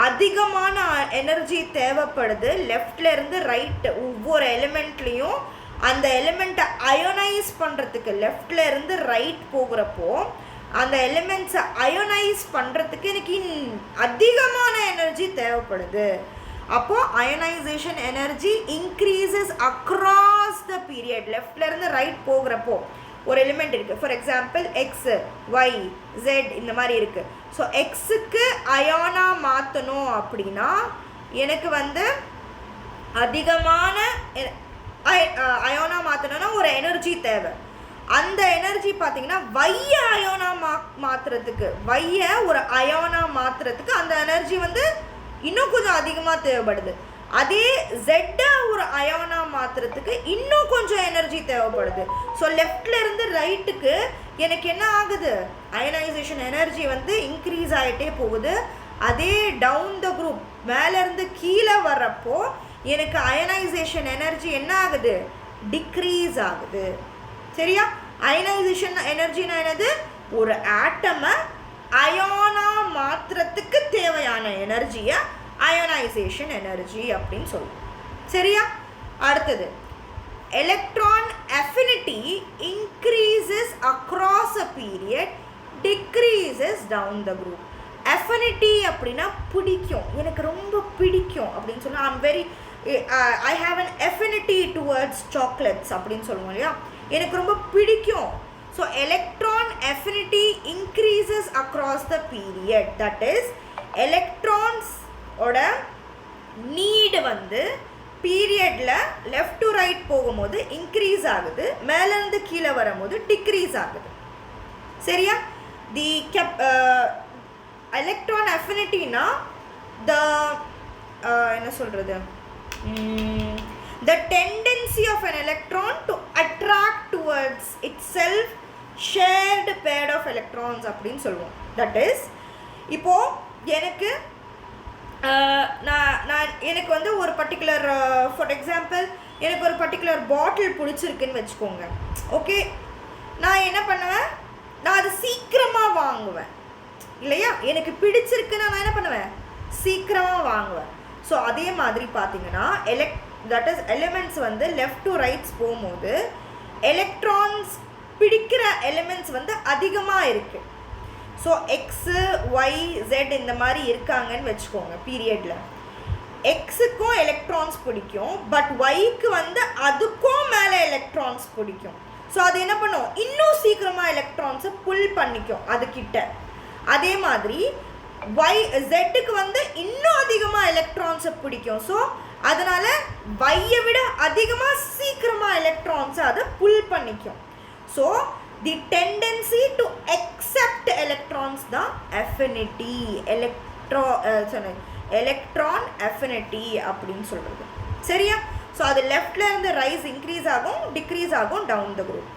அதிகமான எனர்ஜி தேவைப்படுது லெஃப்ட்லேருந்து ரைட்டு. ஒவ்வொரு எலிமெண்ட்லேயும் அந்த எலிமெண்ட்டை அயோனைஸ் பண்ணுறதுக்கு லெஃப்ட்லேருந்து ரைட் போகிறப்போ அந்த எலிமெண்ட்ஸை அயோனைஸ் பண்ணுறதுக்கு எனக்கு அதிகமான எனர்ஜி தேவைப்படுது. அப்போது ionisation energy increases across the period. லெஃப்ட்லேருந்து ரைட் போகிறப்போ ஒரு எலிமெண்ட் இருக்குது, for example X, Y, Z இந்த மாதிரி இருக்குது. ஸோ எக்ஸுக்கு அயானா மாற்றணும் அப்படின்னா எனக்கு வந்து அதிகமான அயோனா மாற்றணும்னா ஒரு எனர்ஜி தேவை. அந்த எனர்ஜி பார்த்தீங்கன்னா வையை அயோனா மாற்றுறதுக்கு, வையை ஒரு அயோனா மாற்றுறதுக்கு அந்த எனர்ஜி வந்து இன்னும் கொஞ்சம் அதிகமாக தேவைப்படுது. அதே ஜெட்டை ஒரு அயோனா மாற்றுறதுக்கு இன்னும் கொஞ்சம் எனர்ஜி தேவைப்படுது. ஸோ லெஃப்ட்லேருந்து ரைட்டுக்கு எனக்கு என்ன ஆகுது, அயனைசேஷன் எனர்ஜி வந்து இன்க்ரீஸ் ஆகிட்டே போகுது. அதே டவுன் த குரூப் மேலேருந்து கீழே வர்றப்போ எனக்கு அயனைசேஷன் எனர்ஜி என்ன ஆகுது, டிக்ரீஸ் ஆகுது. சரியா? அயனைசேஷன் எனர்ஜினா என்னது, ஒரு ஆட்டமை அயோனா மாத்திரத்துக்கு தேவையான எனர்ஜியை அயோனைசேஷன் எனர்ஜி அப்படின்னு சொல்லுவோம். சரியா? அடுத்தது electron affinity increases across a period, decreases down the group. Affinity அப்படின்னா பிடிக்கும், எனக்கு ரொம்ப பிடிக்கும் அப்படின்னு சொன்னால் I'm very I have an affinity towards chocolates அப்படின்னு சொல்லுவோம் இல்லையா, எனக்கு ரொம்ப பிடிக்கும். So electron affinity increases across the period. That is electrons ஓட need வந்து பீரியட்ல லெஃப்ட் டு ரைட் போகும்போது இன்க்ரீஸ் ஆகுது, மேலேருந்து கீழே வரும்போது டிக்ரீஸ் ஆகுது. சரியா? தி எலக்ட்ரான் அஃபினிட்டினா த என்ன சொல்கிறது, the tendency of an electron to attract towards itself shared pair of electrons அப்படின்னு சொல்லுவோம். தட் இஸ் இப்போது எனக்கு நான் எனக்கு வந்து ஒரு பர்டிகுலர் ஃபார் எக்ஸாம்பிள் எனக்கு ஒரு பர்டிகுலர் பாட்டில் பிடிச்சிருக்குன்னு வச்சுக்கோங்க. ஓகே, நான் என்ன பண்ணுவேன், நான் அது சீக்கிரமாக வாங்குவேன் இல்லையா, எனக்கு பிடிச்சிருக்குன்னா நான் என்ன பண்ணுவேன், சீக்கிரமாக வாங்குவேன். ஸோ அதே மாதிரி பார்த்தீங்கன்னா தட் இஸ் எலிமெண்ட்ஸ் வந்து லெஃப்ட் டு ரைட்ஸ் போகும்போது எலக்ட்ரான்ஸ் பிடிக்கிற எலிமெண்ட்ஸ் வந்து அதிகமாக இருக்குது. ஸோ எக்ஸு, ஒய், ஜெட் இந்த மாதிரி இருக்காங்கன்னு வச்சுக்கோங்க பீரியடில். எக்ஸுக்கும் எலக்ட்ரான்ஸ் பிடிக்கும், பட் ஒய்க்கு வந்து அதுக்கும் மேலே எலக்ட்ரான்ஸ் பிடிக்கும். ஸோ அது என்ன பண்ணும், இன்னும் சீக்கிரமாக எலக்ட்ரான்ஸை புல் பண்ணிக்கும் அதுக்கிட்ட. அதே மாதிரி ஜெட்டுக்கு வந்து இன்னும் அதிகமாக எலக்ட்ரான்ஸை பிடிக்கும். ஸோ அதனால் வையை விட அதிகமாக சீக்கிரமாக எலக்ட்ரான்ஸை அதை புல் பண்ணிக்கும். So the tendency to accept electrons தான் affinity, எலக்ட்ரான் affinity அப்படின்னு சொல்கிறது. சரியா? ஸோ அது லெஃப்ட்லேருந்து ரைஸ் இன்க்ரீஸ் ஆகும், டிக்ரீஸ் ஆகும் down the group.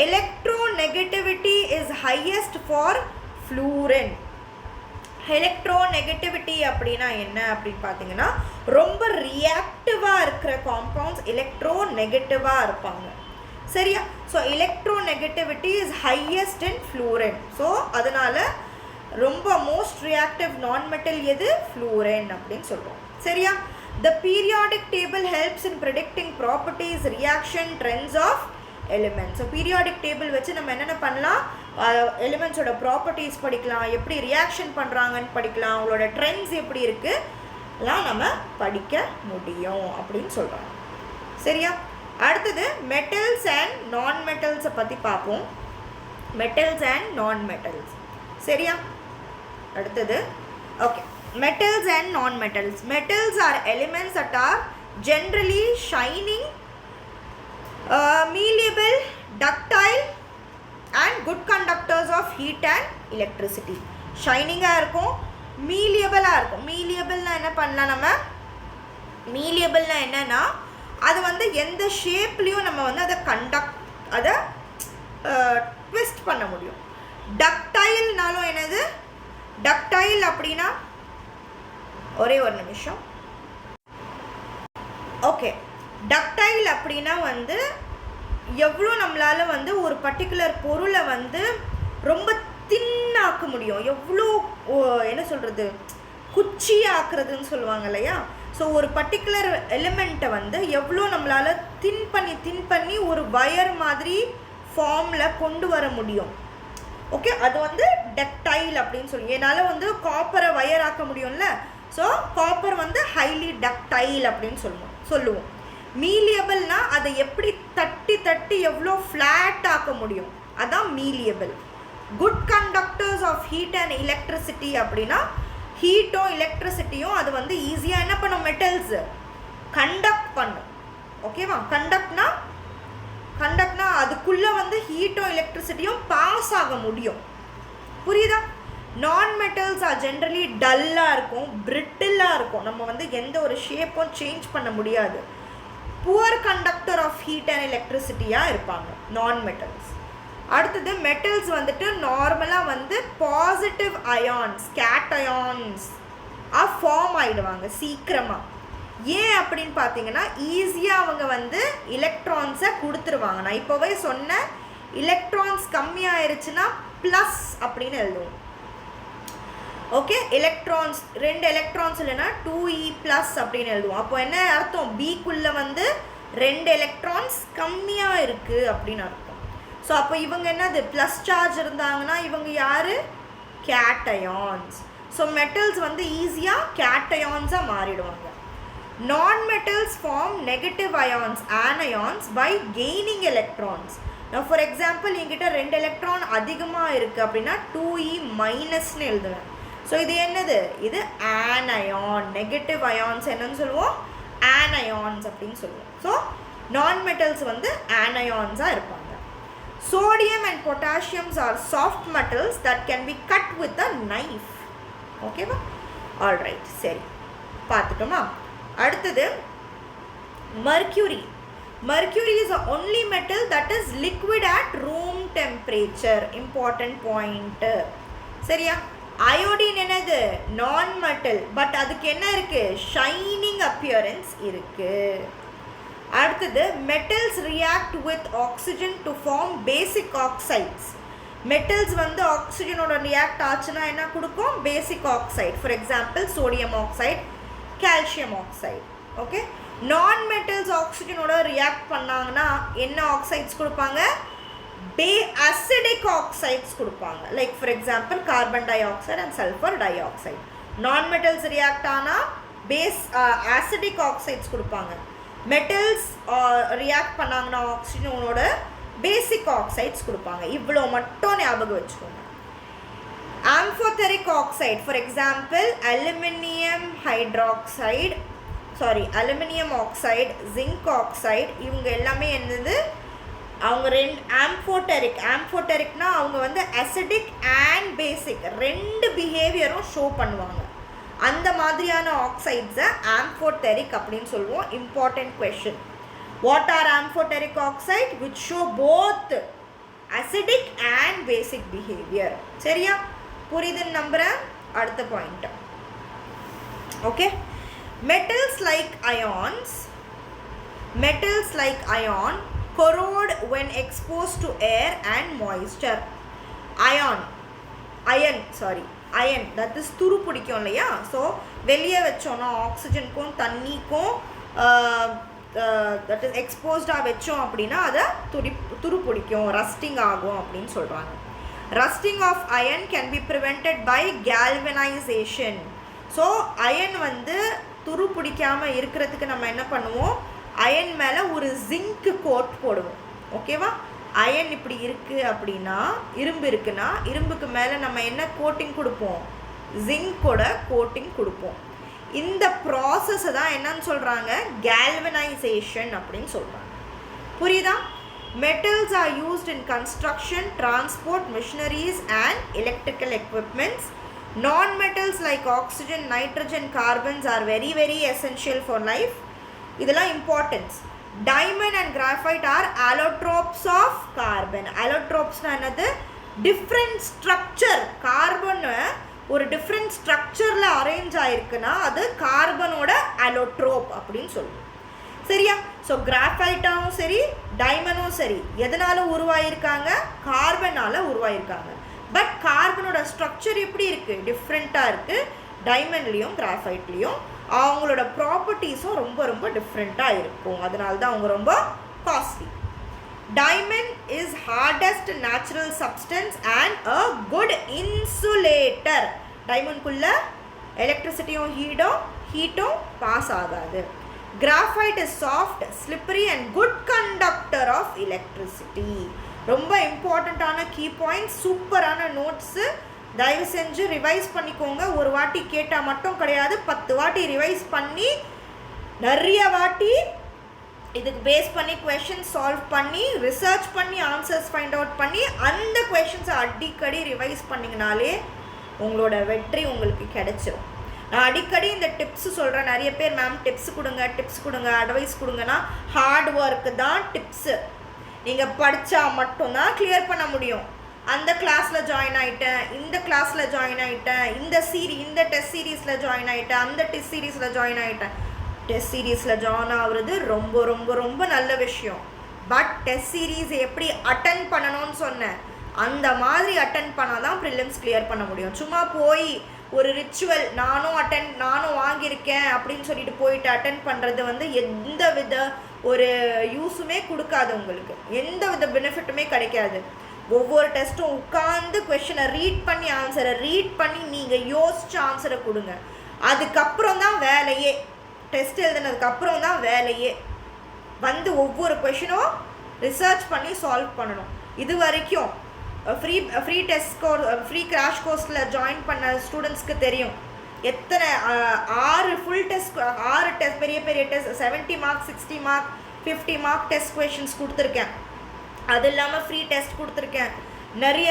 Electronegativity is highest for fluorine. Electronegativity அப்படின்னா என்ன அப்படின்னு பார்த்தீங்கன்னா, ரொம்ப ரியாக்டிவாக இருக்கிற காம்பவுண்ட்ஸ் எலக்ட்ரோநெகட்டிவாக இருப்பாங்க. சரியா? So electronegativity is highest in fluorine. So அதனால் ரொம்ப மோஸ்ட் ரியாக்டிவ் நான் மெட்டல் எது, ஃப்ளூரின் அப்படின்னு சொல்கிறோம். சரியா? The periodic table helps in predicting properties, reaction, trends of elements. So periodic table வச்சு நம்ம என்னென்ன பண்ணலாம், எலிமெண்ட்ஸோட ப்ராப்பர்ட்டிஸ் படிக்கலாம், எப்படி ரியாக்ஷன் பண்ணுறாங்கன்னு படிக்கலாம், அவங்களோட ட்ரெண்ட்ஸ் எப்படி இருக்குது எல்லாம் நம்ம படிக்க முடியும் அப்படின்னு சொல்கிறோம். சரியா? அடுத்தது மெட்டல்ஸ் அண்ட் நான் மெட்டல்ஸை பற்றி பார்ப்போம். Metals and non metals. சரியா? அடுத்தது okay, metals and non metals. Metals are elements that R generally shining, malleable, ductile and good conductors of heat and electricity. ஷைனிங்காக இருக்கும், மீலியபிளாக இருக்கும். மீலியபிள்னால் என்ன பண்ணலாம், நம்ம மீலியபிள்னால் என்னென்னா அது வந்து எந்த ஷேப்லேயும் நம்ம வந்து அதை ட்விஸ்ட் பண்ண முடியும். டக்டைல்னாலும் என்னது, டக்டைல் அப்படின்னா ஒரே ஒரு நிமிஷம். ஓகே, டக்டைல் அப்படின்னா வந்து எவ்வளோ நம்மளால் வந்து ஒரு பர்டிகுலர் பொருளை வந்து ரொம்ப தின்னாக்க முடியும், எவ்வளோ என்ன சொல்கிறது, குச்சி ஆக்குறதுன்னு சொல்லுவாங்க இல்லையா. ஸோ ஒரு பர்டிகுலர் எலிமெண்ட்டை வந்து எவ்வளோ நம்மளால் தின் பண்ணி ஒரு வயர் மாதிரி ஃபார்மில் கொண்டு வர முடியும். ஓகே, அது வந்து டக்டைல் அப்படின்னு சொல்லி. என்னால் வந்து காப்பரை வயர் ஆக்க முடியும்ல, ஸோ காப்பர் வந்து ஹைலி டக்டைல் அப்படின்னு சொல்லுவோம். மீலியபிள்னா அதை எப்படி தட்டி எவ்வளோ ஃப்ளாட் ஆக்க முடியும், அதான் malleable. Good conductors of heat and electricity அப்படின்னா ஹீட்டும் எலக்ட்ரிசிட்டியும் அது வந்து ஈஸியாக என்ன பண்ணும், மெட்டல்ஸ் கண்டக்ட் பண்ணும். ஓகேவா, கண்டக்ட்னா அதுக்குள்ளே வந்து ஹீட்டும் எலக்ட்ரிசிட்டியும் பாஸ் ஆக முடியும். புரியுதா? நான் மெட்டல்ஸ் ஆர் ஜென்ரலி டல்லாக இருக்கும், பிரிட்டிலாக இருக்கும், நம்ம வந்து எந்த ஒரு ஷேப்பும் சேஞ்ச் பண்ண முடியாது. Poor conductor of heat and எலக்ட்ரிசிட்டியாக இருப்பாங்க நான் மெட்டல்ஸ். அடுத்தது மெட்டல்ஸ் வந்துட்டு நார்மலாக வந்து பாசிட்டிவ் அயான்ஸ், கேட்டயான்ஸ் ஃபார்ம் ஆகிடுவாங்க சீக்கிரமாக. ஏன் அப்படின்னு பார்த்தீங்கன்னா ஈஸியாக அவங்க வந்து எலக்ட்ரான்ஸை கொடுத்துருவாங்க. நான் இப்போவே சொன்னேன், எலக்ட்ரான்ஸ் கம்மியாயிருச்சுன்னா ப்ளஸ் அப்படின்னு எழுதுவோம். ஓகே, எலக்ட்ரான்ஸ் 2 எலக்ட்ரான்ஸ் இல்லைன்னா 2e+ அப்படின்னு எழுதுவோம். அப்போ என்ன அர்த்தம், பிக்குள்ளே வந்து 2 எலக்ட்ரான்ஸ் கம்மியாக இருக்குது அப்படின்னு அர்த்தம். ஸோ அப்போ இவங்க என்னது, ப்ளஸ் சார்ஜ் இருந்தாங்கன்னா இவங்க யார், கேட்டயான்ஸ். ஸோ மெட்டல்ஸ் வந்து ஈஸியாக கேட்டயான்ஸாக மாறிடுவாங்க. Non metals form negative ions, anions by gaining electrons. நான் ஃபார் எக்ஸாம்பிள் என்கிட்ட 2 எலக்ட்ரான் அதிகமாக இருக்குது அப்படின்னா 2e- எழுதுவேன். ஸோ இது என்னது, இது ஆனயான். நெகட்டிவ் அயான்ஸ் என்னன்னு சொல்லுவோம், ஆனயான்ஸ் அப்படின்னு சொல்லுவோம். ஸோ நான் மெட்டல்ஸ் வந்து ஆனயான்ஸாக இருப்பாங்க. Sodium and potassiums are soft metals that can be cut with a knife. ஓகேவா? ஆல்ரைட், சரி பார்த்துட்டோமா. அடுத்தது mercury. Mercury is the only metal that is liquid at room temperature. Important point. சரியா? அயோடின் என்னது, நான் மெட்டல், பட் அதுக்கு என்ன இருக்குது, ஷைனிங் அப்பியரன்ஸ் இருக்குது. அடுத்தது metals react with oxygen to form basic oxides. Metals வந்து ஆக்சிஜனோட ரியாக்ட் ஆச்சுன்னா என்ன கொடுக்கும், basic oxide. For example sodium oxide, calcium oxide. Okay, non metals ஆக்சிஜனோட ரியாக்ட் பண்ணாங்கன்னா என்ன ஆக்சைட்ஸ் கொடுப்பாங்க, அசிடிக் ஆக்சைட்ஸ் கொடுப்பாங்க. Like for example carbon dioxide and sulphur dioxide. Non metals react ஆனால் அசிடிக் ஆக்சைட்ஸ் கொடுப்பாங்க. மெட்டல்ஸ் ரியாக்ட் பண்ணாங்கன்னா ஆக்சிஜனோட பேசிக் ஆக்சைட்ஸ் கொடுப்பாங்க. இவ்வளோ மட்டும் ஞாபகம் வச்சுக்கோங்க. Amphoteric oxide for example aluminium oxide, zinc oxide, இவங்க எல்லாமே என்னது, அவங்க 2 ஆம்ஃபோடெரிக்னா அவங்க வந்து அசிடிக் அண்ட் பேசிக் 2 பிஹேவியரும் ஷோ பண்ணுவாங்க. அந்த மாதிரியான ஆக்சைட்ஸை ஆம்ஃபோடெரிக் அப்படின்னு சொல்லுவோம். Important question, what are amphoteric oxide which show both acidic and basic behaviour. சரியா, புரியுதுன்னு நம்புகிறேன். அடுத்த point. Okay, metals like iron corrode when exposed to air and moisture. Iron that is துரு பிடிக்கும் இல்லையா. ஸோ வெளியே வச்சோன்னா ஆக்சிஜனுக்கும் தண்ணிக்கும் தட் இஸ் எக்ஸ்போஸ்டாக வச்சோம் அப்படின்னா அதை துரு பிடிக்கும், ரஸ்டிங் ஆகும் அப்படின்னு சொல்கிறாங்க. Rusting of iron can be prevented by galvanisation. So iron வந்து துரு பிடிக்காமல் இருக்கிறதுக்கு நம்ம என்ன பண்ணுவோம், அயன் மேலே ஒரு ஜிங்க் கோட் போடுவோம். ஓகேவா, அயன் இப்படி இருக்குது அப்படின்னா, இரும்பு இருக்குன்னா இரும்புக்கு மேலே நம்ம என்ன கோட்டிங் கொடுப்போம், ஜிங்கோட கோட்டிங் கொடுப்போம். இந்த ப்ராசஸை தான் என்னன்னு சொல்கிறாங்க, கேல்வனைசேஷன் அப்படின்னு சொல்கிறாங்க. புரியுதா? Metals are used in construction, transport, machineries and electrical equipments. Non-metals like oxygen, nitrogen, carbons are very very essential for life. இதெல்லாம் importance. Diamond and graphite are allotropes of carbon. allotropesனா என்னது, டிஃப்ரெண்ட் ஸ்ட்ரக்சர், கார்பனை ஒரு டிஃப்ரெண்ட் ஸ்ட்ரக்சரில் அரேஞ்ச் ஆயிருக்குன்னா அது கார்பனோட அலோட்ரோப் அப்படின்னு சொல்லுவோம். சரியா? ஸோ கிராஃபைட்டாகவும் சரி டைமண்டும் சரி எதனால் உருவாயிருக்காங்க? கார்பனால் உருவாயிருக்காங்க. பட் கார்பனோட ஸ்ட்ரக்சர் எப்படி இருக்குது? டிஃப்ரெண்ட்டாக இருக்குது. டைமண்ட்லேயும் கிராஃபைட்லேயும் அவங்களோட ப்ராப்பர்ட்டிஸும் ரொம்ப ரொம்ப டிஃப்ரெண்ட்டாக இருக்கும். அதனால தான் அவங்க ரொம்ப costly. Diamond is hardest natural substance and a good insulator. டைமண்ட்குள்ள எலக்ட்ரிசிட்டியும் ஹீட்டும் பாஸ் ஆகாது. Graphite is soft, slippery and good conductor of electricity. ரொம்ப இம்பார்ட்டண்ட்டான கீ பாயிண்ட்ஸ், சூப்பரான நோட்ஸு. தயவு செஞ்சு ரிவைஸ் பண்ணிக்கோங்க. ஒரு வாட்டி கேட்டால் மட்டும் கிடையாது, 10 வாட்டி ரிவைஸ் பண்ணி நிறைய வாட்டி இதுக்கு பேஸ் பண்ணி கொஷின்ஸ் சால்வ் பண்ணி ரிசர்ச் பண்ணி ஆன்சர்ஸ் ஃபைண்ட் அவுட் பண்ணி அந்த கொஷின்ஸை அடிக்கடி ரிவைஸ் பண்ணிங்கனாலே உங்களோட வெற்றி உங்களுக்கு கிடைச்சிரும். நான் அடிக்கடி இந்த டிப்ஸு சொல்கிறேன். நிறைய பேர் மேம் டிப்ஸ் கொடுங்க அட்வைஸ் கொடுங்கன்னா, ஹார்ட் ஒர்க்கு தான் டிப்ஸு. நீங்கள் படித்தா மட்டும்தான் கிளியர் பண்ண முடியும். அந்த கிளாஸில் ஜாயின் ஆகிட்டேன், இந்த கிளாஸில் ஜாயின் ஆகிட்டேன், இந்த டெஸ்ட் சீரீஸில் ஜாயின் ஆகிட்டேன், அந்த டெஸ்ட் சீரீஸில் ஜாயின் ஆகிட்டேன். டெஸ்ட் சீரீஸில் ஜாயின் ஆகுறது ரொம்ப ரொம்ப ரொம்ப நல்ல விஷயம். பட் டெஸ்ட் சீரீஸ் எப்படி அட்டன் பண்ணணும்னு சொன்னேன், அந்த மாதிரி அட்டன் பண்ணால் தான் ப்ரிலிம்ஸ் கிளியர் பண்ண முடியும். சும்மா போய் ஒரு ரிச்சுவல் நானும் வாங்கியிருக்கேன் அப்படின்னு சொல்லிட்டு போயிட்டு அட்டன் பண்ணுறது வந்து எந்த வித ஒரு யூஸுமே கொடுக்காது. உங்களுக்கு எந்த வித பெனிஃபிட்டுமே கிடைக்காது. ஒவ்வொரு டெஸ்ட்டும் உட்காந்து கொஷனை ரீட் பண்ணி ஆன்சரை ரீட் பண்ணி நீங்கள் யோசிச்சு ஆன்சரை கொடுங்க. அதுக்கப்புறம் தான் வேலையே. டெஸ்ட் எழுதுனதுக்கப்புறம் தான் வேலையே. வந்து ஒவ்வொரு கொஷினும் ரிசர்ச் பண்ணி சால்வ் பண்ணணும். இது வரைக்கும் ஃப்ரீ டெஸ்ட் ஃப்ரீ கிராஷ் கோர்ஸில் ஜாயின் பண்ண ஸ்டூடெண்ட்ஸ்க்கு தெரியும் எத்தனை 6 ஃபுல் டெஸ்ட் 6 டெஸ்ட் பெரிய test 70 mark 60 mark 50 mark test questions கொடுத்துருக்கேன். அது இல்லாமல் ஃப்ரீ டெஸ்ட் கொடுத்துருக்கேன் நிறைய.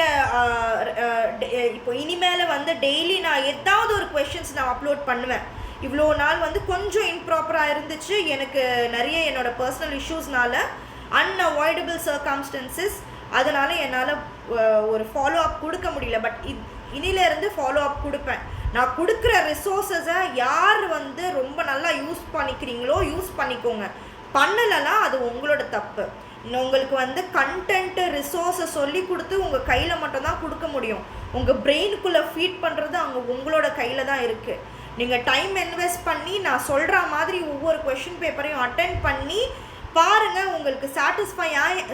இப்போ இனிமேல் வந்து டெய்லி நான் ஏதாவது ஒரு கொஷின்ஸ் நான் அப்லோட் பண்ணுவேன். இவ்வளோ நாள் வந்து கொஞ்சம் இம்ப்ராப்பராக இருந்துச்சு. எனக்கு நிறைய என்னோடய பர்சனல் இஷ்யூஸ்னால அன்அவாய்டபிள் சர்க்கம்ஸ்டன்சஸ், அதனால் என்னால் ஒரு ஃபாலோ அப் கொடுக்க முடியல. பட் இனிலேருந்து ஃபாலோ அப் கொடுப்பேன். நான் கொடுக்குற ரிசோர்ஸஸை யார் வந்து ரொம்ப நல்லா யூஸ் பண்ணிக்கிறீங்களோ யூஸ் பண்ணிக்கோங்க. பண்ணலைன்னா அது உங்களோட தப்பு. உங்களுக்கு வந்து கண்டென்ட்டு ரிசோர்ஸை சொல்லி கொடுத்து உங்கள் கையில் மட்டும்தான் கொடுக்க முடியும். உங்கள் பிரெயினுக்குள்ளே ஃபீட் பண்ணுறது அங்கே உங்களோட கையில் தான் இருக்குது. நீங்கள் டைம் இன்வெஸ்ட் பண்ணி நான் சொல்கிற மாதிரி ஒவ்வொரு கொஷின் பேப்பரையும் அட்டென்ட் பண்ணி பாருங்கள். உங்களுக்கு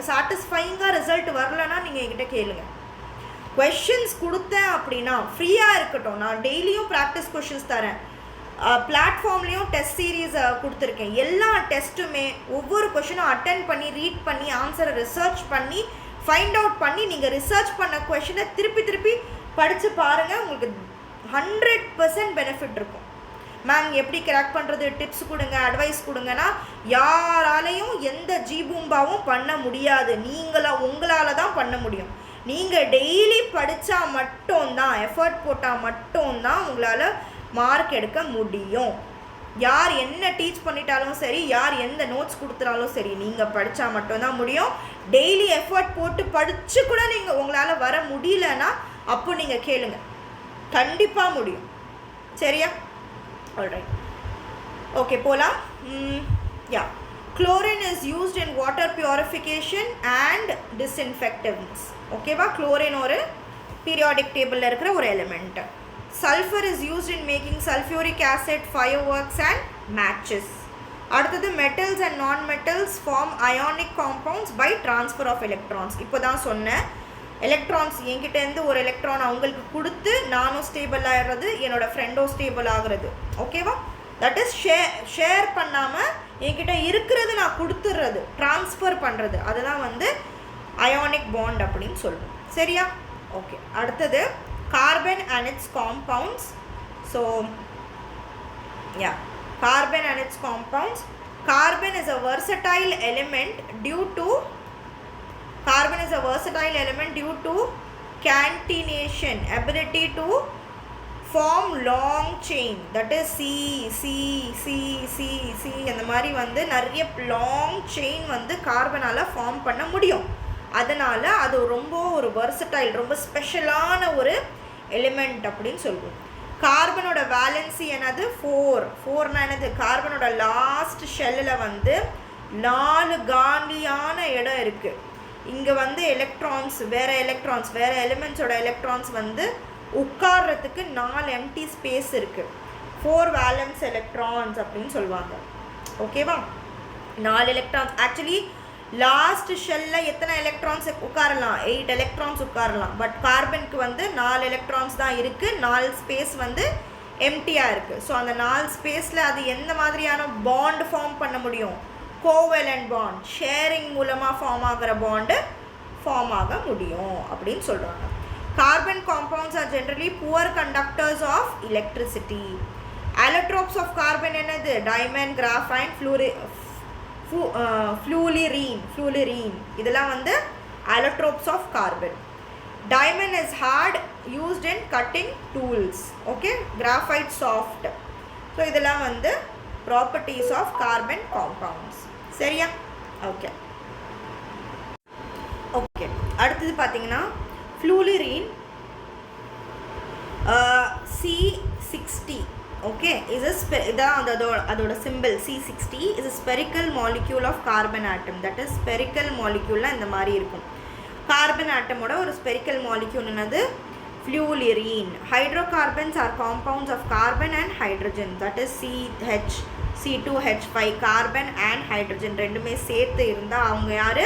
சாட்டிஸ்ஃபைங்காக ரிசல்ட் வரலன்னா நீங்கள் என்கிட்ட கேளுங்க. கொஷின்ஸ் கொடுத்தேன் அப்படின்னா ஃப்ரீயாக இருக்கட்டும். நான் டெய்லியும் ப்ராக்டிஸ் கொஷின்ஸ் தரேன். பிளாட்ஃபார்ம்லேயும் டெஸ்ட் சீரீஸ் கொடுத்துருக்கேன். எல்லா டெஸ்ட்டுமே ஒவ்வொரு கொஷினும் அட்டென்ட் பண்ணி ரீட் பண்ணி ஆன்சரை ரிசர்ச் பண்ணி ஃபைண்ட் அவுட் பண்ணி நீங்கள் ரிசர்ச் பண்ண கொஷினை திருப்பி படித்து பாருங்கள். உங்களுக்கு 100% பெனிஃபிட் இருக்கும். மேம் எப்படி கிராக் பண்ணுறது, டிப்ஸ் கொடுங்க, அட்வைஸ் கொடுங்கன்னா யாராலையும் எந்த ஜீபூம்பாவும் பண்ண முடியாது. உங்களால் தான் பண்ண முடியும். நீங்கள் டெய்லி படித்தா மட்டும்தான், எஃபர்ட் போட்டால் மட்டும்தான் உங்களால் மார்க் எடுக்க முடியும். யார் என்ன டீச் பண்ணிட்டாலும் சரி, யார் எந்த நோட்ஸ் கொடுத்துட்டாலும் சரி, நீங்கள் படித்தா மட்டும்தான் முடியும். டெய்லி எஃபர்ட் போட்டு படித்து கூட நீங்கள் உங்களால் வர முடியலன்னா அப்போ நீங்கள் கேளுங்க, கண்டிப்பாக முடியும். சரியா? ஆல்ரைட், ஓகே போகலாம். யா, chlorine is used in water purification and disinfectiveness. ஓகேவா? chlorine ஒரு பீரியாடிக் டேபிளில் இருக்கிற ஒரு element. sulfur is used in making sulfuric acid, fireworks and matches. அடுத்தது metals and non-metals form ionic compounds by transfer of electrons. இப்போ தான் சொன்னேன், எலக்ட்ரான்ஸ் என்கிட்டேருந்து ஒரு எலக்ட்ரான் அவங்களுக்கு கொடுத்து நானும் ஸ்டேபிள் ஆகிடுறது, என்னோட ஃப்ரெண்டும் ஸ்டேபிள் ஆகிறது. ஓகேவா? தட் இஸ் ஷேர் பண்ணாமல் என்கிட்ட இருக்கிறது நான் கொடுத்துட்றது, ட்ரான்ஸ்ஃபர் பண்ணுறது, அதுதான் வந்து அயானிக் பாண்ட் அப்படின்னு சொல்லுவோம். சரியா? ஓகே, அடுத்தது carbon and it's compounds. So yeah, carbon and its compounds. Carbon is a versatile element due to catenation, ability to form long chain, that is C இந்த மாதிரி வந்து நிறைய லாங் செயின் வந்து கார்பனால் ஃபார்ம் பண்ண முடியும். அதனால் அது ரொம்ப ஒரு வெர்சடைல், ரொம்ப ஸ்பெஷலான ஒரு எலிமெண்ட் அப்படின்னு சொல்லுவோம். கார்பனோட வேலன்சி என்னது 4 என்னது கார்பனோட லாஸ்ட் ஷெல்லில் வந்து 4 காலியான இடம் இருக்குது. இங்கே வந்து எலக்ட்ரான்ஸ் வேறு எலிமெண்ட்ஸோட எலக்ட்ரான்ஸ் வந்து உட்கார்றதுக்கு 4 எம்டி ஸ்பேஸ் இருக்குது. 4 வேலன்ஸ் எலக்ட்ரான்ஸ் அப்படின்னு சொல்லுவாங்க. ஓகேவா? 4 எலக்ட்ரான்ஸ். ஆக்சுவலி லாஸ்ட் ஷெல்லில் எத்தனை எலக்ட்ரான்ஸ் உட்காரலாம்? 8 எலக்ட்ரான்ஸ் உட்காரலாம். பட் கார்பனுக்கு வந்து 4 எலக்ட்ரான்ஸ் தான் இருக்குது, 4 ஸ்பேஸ் வந்து எம்டியாக இருக்குது. ஸோ அந்த 4 ஸ்பேஸில் அது எந்த மாதிரியான பாண்ட் ஃபார்ம் பண்ண முடியும்? கோவேலண்ட் பாண்ட், ஷேரிங் மூலமாக ஃபார்ம் ஆகிற பாண்டு ஃபார்ம் ஆக முடியும் அப்படின்னு சொல்கிறாங்க. Carbon compounds are generally poor conductors of electricity. allotropes of carbon என்னது? டைமண்ட், கிராஃபைன், ஃப்ளூரின் இதெல்லாம் வந்து allotropes of carbon. Diamond is hard, used in cutting tools. Okay, graphite soft. So இதெல்லாம் வந்து ப்ராப்பர்ட்டிஸ் ஆஃப் கார்பன் காம்பவுண்ட்ஸ். சரியா? ஓகே. அடுத்தது பார்த்தீங்கன்னா ஃப்ளூரின் C60. ஓகே, இதான் அதோட சிம்பிள். C60 இஸ் a spherical molecule of carbon atom. that is spherical moleculeனா இந்த மாதிரி இருக்கும். கார்பன் ஆட்டமோட ஒரு spherical molecule என்னது? Fluorine. Hydrocarbons are compounds of carbon and hydrogen. that is C2H5. Carbon and hydrogen ரெண்டுமே சேர்த்து இருந்தால் அவங்க யார்?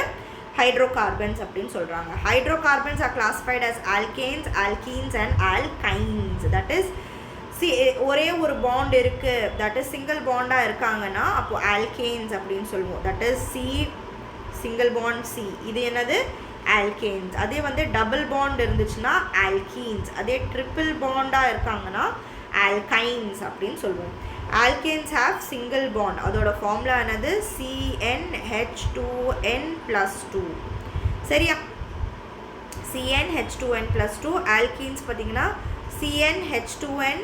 ஹைட்ரோகார்பன்ஸ் அப்படின்னு சொல்கிறாங்க. Hydrocarbons are classified as alkanes, alkenes and alkynes. that is ஒரே ஒரு பாண்ட் இருக்குது, தட் இஸ் சிங்கிள் பாண்டாக இருக்காங்கன்னா அப்போது ஆல்கேன்ஸ் அப்படின்னு சொல்லுவோம். That is single bond C. இது என்னது? ஆல்கேன்ஸ். அதே வந்து டபுள் பாண்ட் இருந்துச்சுன்னா ஆல்கீன்ஸ். அதே ட்ரிபிள் பாண்டாக இருக்காங்கன்னா ஆல்கைன்ஸ் அப்படின்னு சொல்லுவோம். Alkanes have single bond. அதோட ஃபார்முலா என்னது? CnH2n+2. சரியா? CnH2n+2. ஆல்கீன்ஸ் பார்த்தீங்கன்னா CnH2n.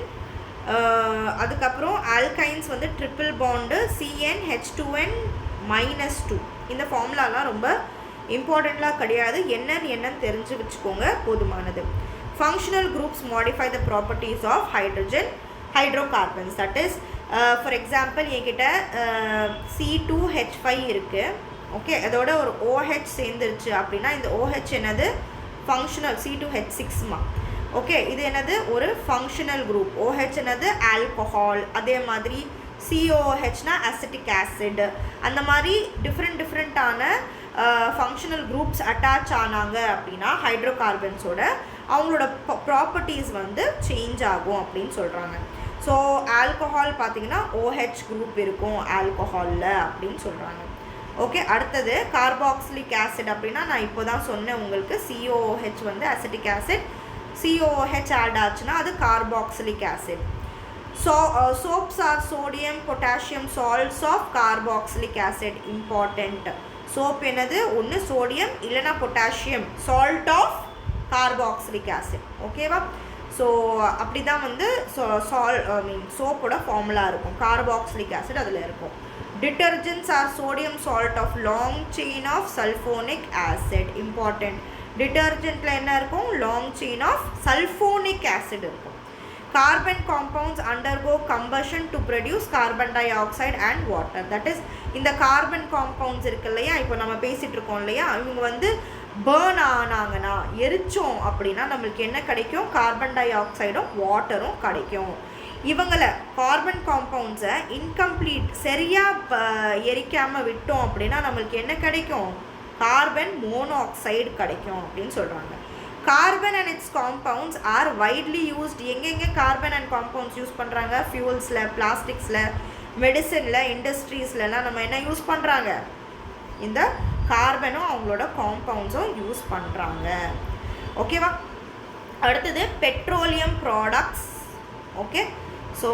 அதுக்கப்புறம் ஆல்கைன்ஸ் வந்து ட்ரிபிள் பாண்டு CnH2n-2. இந்த ஃபார்முலாலாம் ரொம்ப இம்பார்ட்டண்ட்லாம் கிடையாது, என்னன்னு தெரிஞ்சு வச்சுக்கோங்க, போதுமானது. Functional groups modify the properties of hydrocarbons. That is for example என்கிட்ட C2H5 இருக்குது. ஓகே, அதோட ஒரு OH சேர்ந்துருச்சு அப்படின்னா இந்த OH என்னது? ஃபங்க்ஷனல். C2H6மா. ஓகே, இது என்னது? ஒரு ஃபங்க்ஷனல் குரூப். OH என்னது? ஆல்கஹால். அதே மாதிரி COOHனா அசிட்டிக் ஆசிட். அந்த மாதிரி டிஃப்ரெண்ட்டான ஃபங்க்ஷனல் குரூப்ஸ் அட்டாச் ஆனாங்க அப்படின்னா ஹைட்ரோகார்பன்ஸோட அவங்களோட ப்ராப்பர்ட்டிஸ் வந்து சேஞ்ச் ஆகும் அப்படின்னு சொல்கிறாங்க. ஸோ ஆல்கஹால் பார்த்திங்கன்னா OH குரூப் இருக்கும் ஆல்கஹாலில் அப்படின்னு சொல்கிறாங்க. ஓகே, அடுத்தது கார்பாக்சிலிக் ஆசிட் அப்படின்னா நான் இப்போ தான் சொன்னேன் உங்களுக்கு. COOH வந்து அசிட்டிக் ஆசிட், COOH ஆட் ஆச்சுன்னா அது carboxylic acid. So soaps are sodium potassium salts of carboxylic acid. Important. Soap என்னது? ஒன்று சோடியம் இல்லைனா potassium salt of carboxylic acid. ஓகேவா? ஸோ அப்படி தான் வந்து சோப்போட ஃபார்முலா இருக்கும். கார்பாக்சிலிக் ஆசிட் அதில் இருக்கும். Detergents are sodium salt of long chain of sulphonic acid. Important. டிட்டர்ஜென்ட்டில் என்ன இருக்கும்? Long chain of sulphonic acid இருக்கும். Carbon compounds undergo combustion to produce carbon dioxide and water. that is இந்த கார்பன் காம்பவுண்ட்ஸ் இருக்கு இல்லையா, இப்போ நம்ம பேசிகிட்டு இருக்கோம் இல்லையா, இவங்க வந்து பேர்ன் ஆனாங்கன்னா, எரிச்சோம் அப்படின்னா நம்மளுக்கு என்ன கிடைக்கும்? கார்பன் டை ஆக்சைடும் வாட்டரும் கிடைக்கும். இவங்களை கார்பன் காம்பவுண்ட்ஸை இன்கம்ப்ளீட் சரியாக எரிக்காமல் விட்டோம் அப்படின்னா நம்மளுக்கு என்ன கிடைக்கும்? கார்பன் மோனோஆக்சைடு கிடைக்கும் அப்படின்னு சொல்கிறாங்க. Carbon and it's compounds R widely used. எங்கெங்கே கார்பன் அண்ட் காம்பவுண்ட்ஸ் யூஸ் பண்ணுறாங்க? ஃபியூல்ஸில், பிளாஸ்டிக்ஸில், மெடிசனில், இண்டஸ்ட்ரீஸ்லலாம் நம்ம என்ன யூஸ் பண்ணுறாங்க? இந்த கார்பனும் அவங்களோட காம்பவுண்ட்ஸும் யூஸ் பண்ணுறாங்க. ஓகேவா? அடுத்தது பெட்ரோலியம் ப்ராடக்ட்ஸ். ஓகே, ஸோ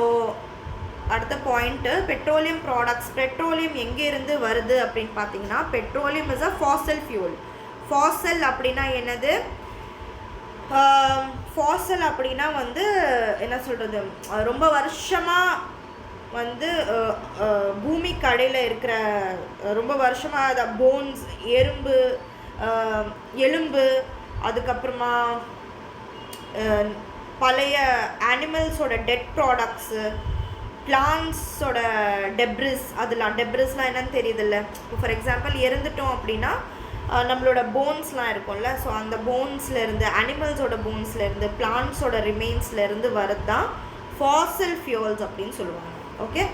அடுத்த பாயிண்ட்டு பெட்ரோலியம் ப்ராடக்ட்ஸ். பெட்ரோலியம் எங்கேருந்து வருது அப்படின்னு பார்த்தீங்கன்னா, petroleum is a Fasal fuel. Fasal அப்படின்னா என்னது? ஃபாசல் அப்படின்னா வந்து என்ன சொல்கிறது, ரொம்ப வருஷமாக வந்து பூமிக்கு அடியில் இருக்கிற ரொம்ப வருஷமாக அதை போன்ஸ், எறும்பு, எலும்பு, அதுக்கப்புறமா பழைய அனிமல்ஸோட டெட் ப்ராடக்ட்ஸு, பிளான்ஸோட டெப்ரிஸ், அதெல்லாம் டெப்ரிஸ்லாம் என்னன்னு தெரியுதில்ல. இப்போ ஃபார் எக்ஸாம்பிள் இறந்துட்டோம் அப்படின்னா நம்மளோட போன்ஸ்லாம் இருக்கும்ல, ஸோ அந்த போன்ஸ்லேருந்து, அனிமல்ஸோட போன்ஸ்லேருந்து, பிளான்ஸோட ரிமைன்ஸ்லேருந்து வரது தான் ஃபாசில் ஃபியூல்ஸ் அப்படின்னு சொல்லுவாங்க. Okay,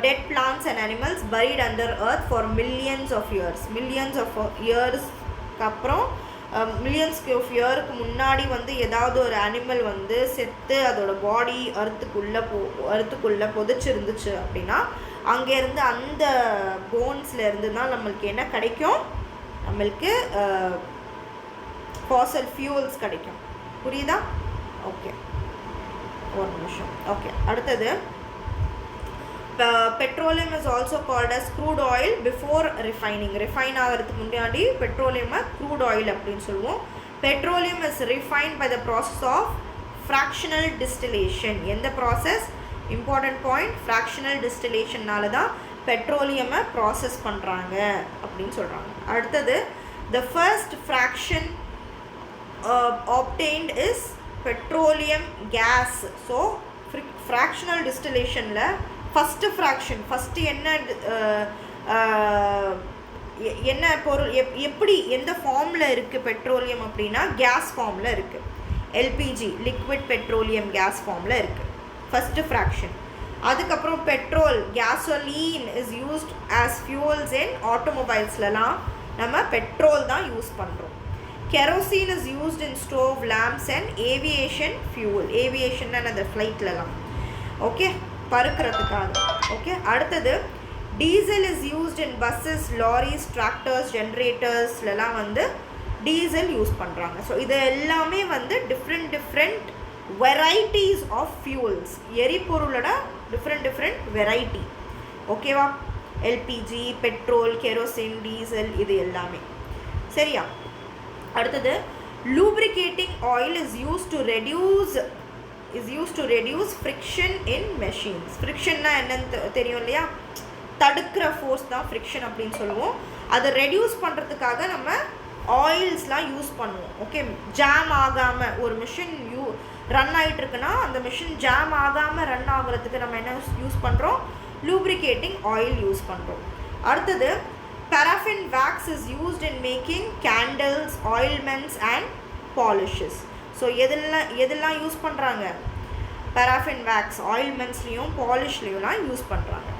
dead plants and animals buried under earth for millions of years அப்புறம் மில்லியன்ஸ் ஆஃப் இயருக்கு முன்னாடி வந்து ஏதாவது ஒரு அனிமல் வந்து செத்து அதோட பாடி அறுத்துக்குள்ளே புதைச்சிருந்துச்சு அப்படின்னா அங்கேருந்து அந்த போன்ஸ்லேருந்து தான் நம்மளுக்கு என்ன கிடைக்கும், நம்மளுக்கு ஃபாசல் ஃபியூல்ஸ் கிடைக்கும். புரியுதா? ஓகே, ஒரு நிமிஷம். ஓகே, அடுத்தது petroleum is also called as crude oil before refining. refine ஆகிறதுக்கு முன்னாடி பெட்ரோலியமை crude oil அப்படின்னு சொல்லுவோம். petroleum is refined by the process of fractional distillation. எந்த ப்ராசஸ்? இம்பார்ட்டன்ட் பாயிண்ட், fractional distillationனால தான் பெட்ரோலியமை ப்ராசஸ் பண்ணுறாங்க அப்படின்னு சொல்கிறாங்க. அடுத்தது the first fraction obtained is petroleum gas. So fractional distillationல ஃபஸ்ட்டு ஃப்ராக்ஷன், ஃபஸ்ட்டு என்ன பொருள், எப்படி எந்த ஃபார்மில் இருக்குது பெட்ரோலியம் அப்படின்னா கேஸ் ஃபார்மில் இருக்குது. எல்பிஜி, லிக்விட் பெட்ரோலியம் கேஸ் ஃபார்மில் இருக்குது ஃபஸ்ட்டு ஃப்ராக்ஷன். அதுக்கப்புறம் petrol, gasoline is used as fuels in ஆட்டோமொபைல்ஸ்லலாம் நம்ம பெட்ரோல் தான் யூஸ் பண்ணுறோம். Kerosene is used in stove, lamps and aviation fuel. Aviation அந்த ஃப்ளைட்லலாம், ஓகே, பறக்கிறதுக்காக. ஓகே, அடுத்தது diesel is used in buses, lorries, tractors, ஜென்ரேட்டர்ஸ்லாம் வந்து டீசல் யூஸ் பண்ணுறாங்க. ஸோ இது எல்லாமே வந்து டிஃப்ரெண்ட் வெரைட்டிஸ் ஆஃப் ஃபியூல்ஸ், எரிபொருளோட டிஃப்ரெண்ட் வெரைட்டி. ஓகேவா? எல்பிஜி, பெட்ரோல், கெரோசின், டீசல், இது எல்லாமே. சரியா? அடுத்தது lubricating oil is used to reduce friction in machines. ஃப்ரிக்ஷன்னா என்னன்னு தெரியும் இல்லையா? தடுக்கிற ஃபோர்ஸ் தான் ஃப்ரிக்ஷன் அப்படின்னு சொல்லுவோம். அதை ரெடியூஸ் பண்ணுறதுக்காக நம்ம ஆயில்ஸ்லாம் யூஸ் பண்ணுவோம். ஓகே, ஜாம் ஆகாமல் ஒரு மிஷின் ரன் ஆகிட்டுருக்குன்னா அந்த மிஷின் ஜாம் ஆகாமல் ரன் ஆகுறதுக்கு நம்ம என்ன யூஸ் பண்ணுறோம்? லூப்ரிகேட்டிங் ஆயில் யூஸ் பண்ணுறோம். அடுத்தது paraffin wax is used in making candles, ointments and polishes. So எதெல்லாம் யூஸ் பண்ணுறாங்க? paraffin wax, ointmentsலேயும் பாலிஷ்லேயும்லாம் யூஸ் பண்ணுறாங்க.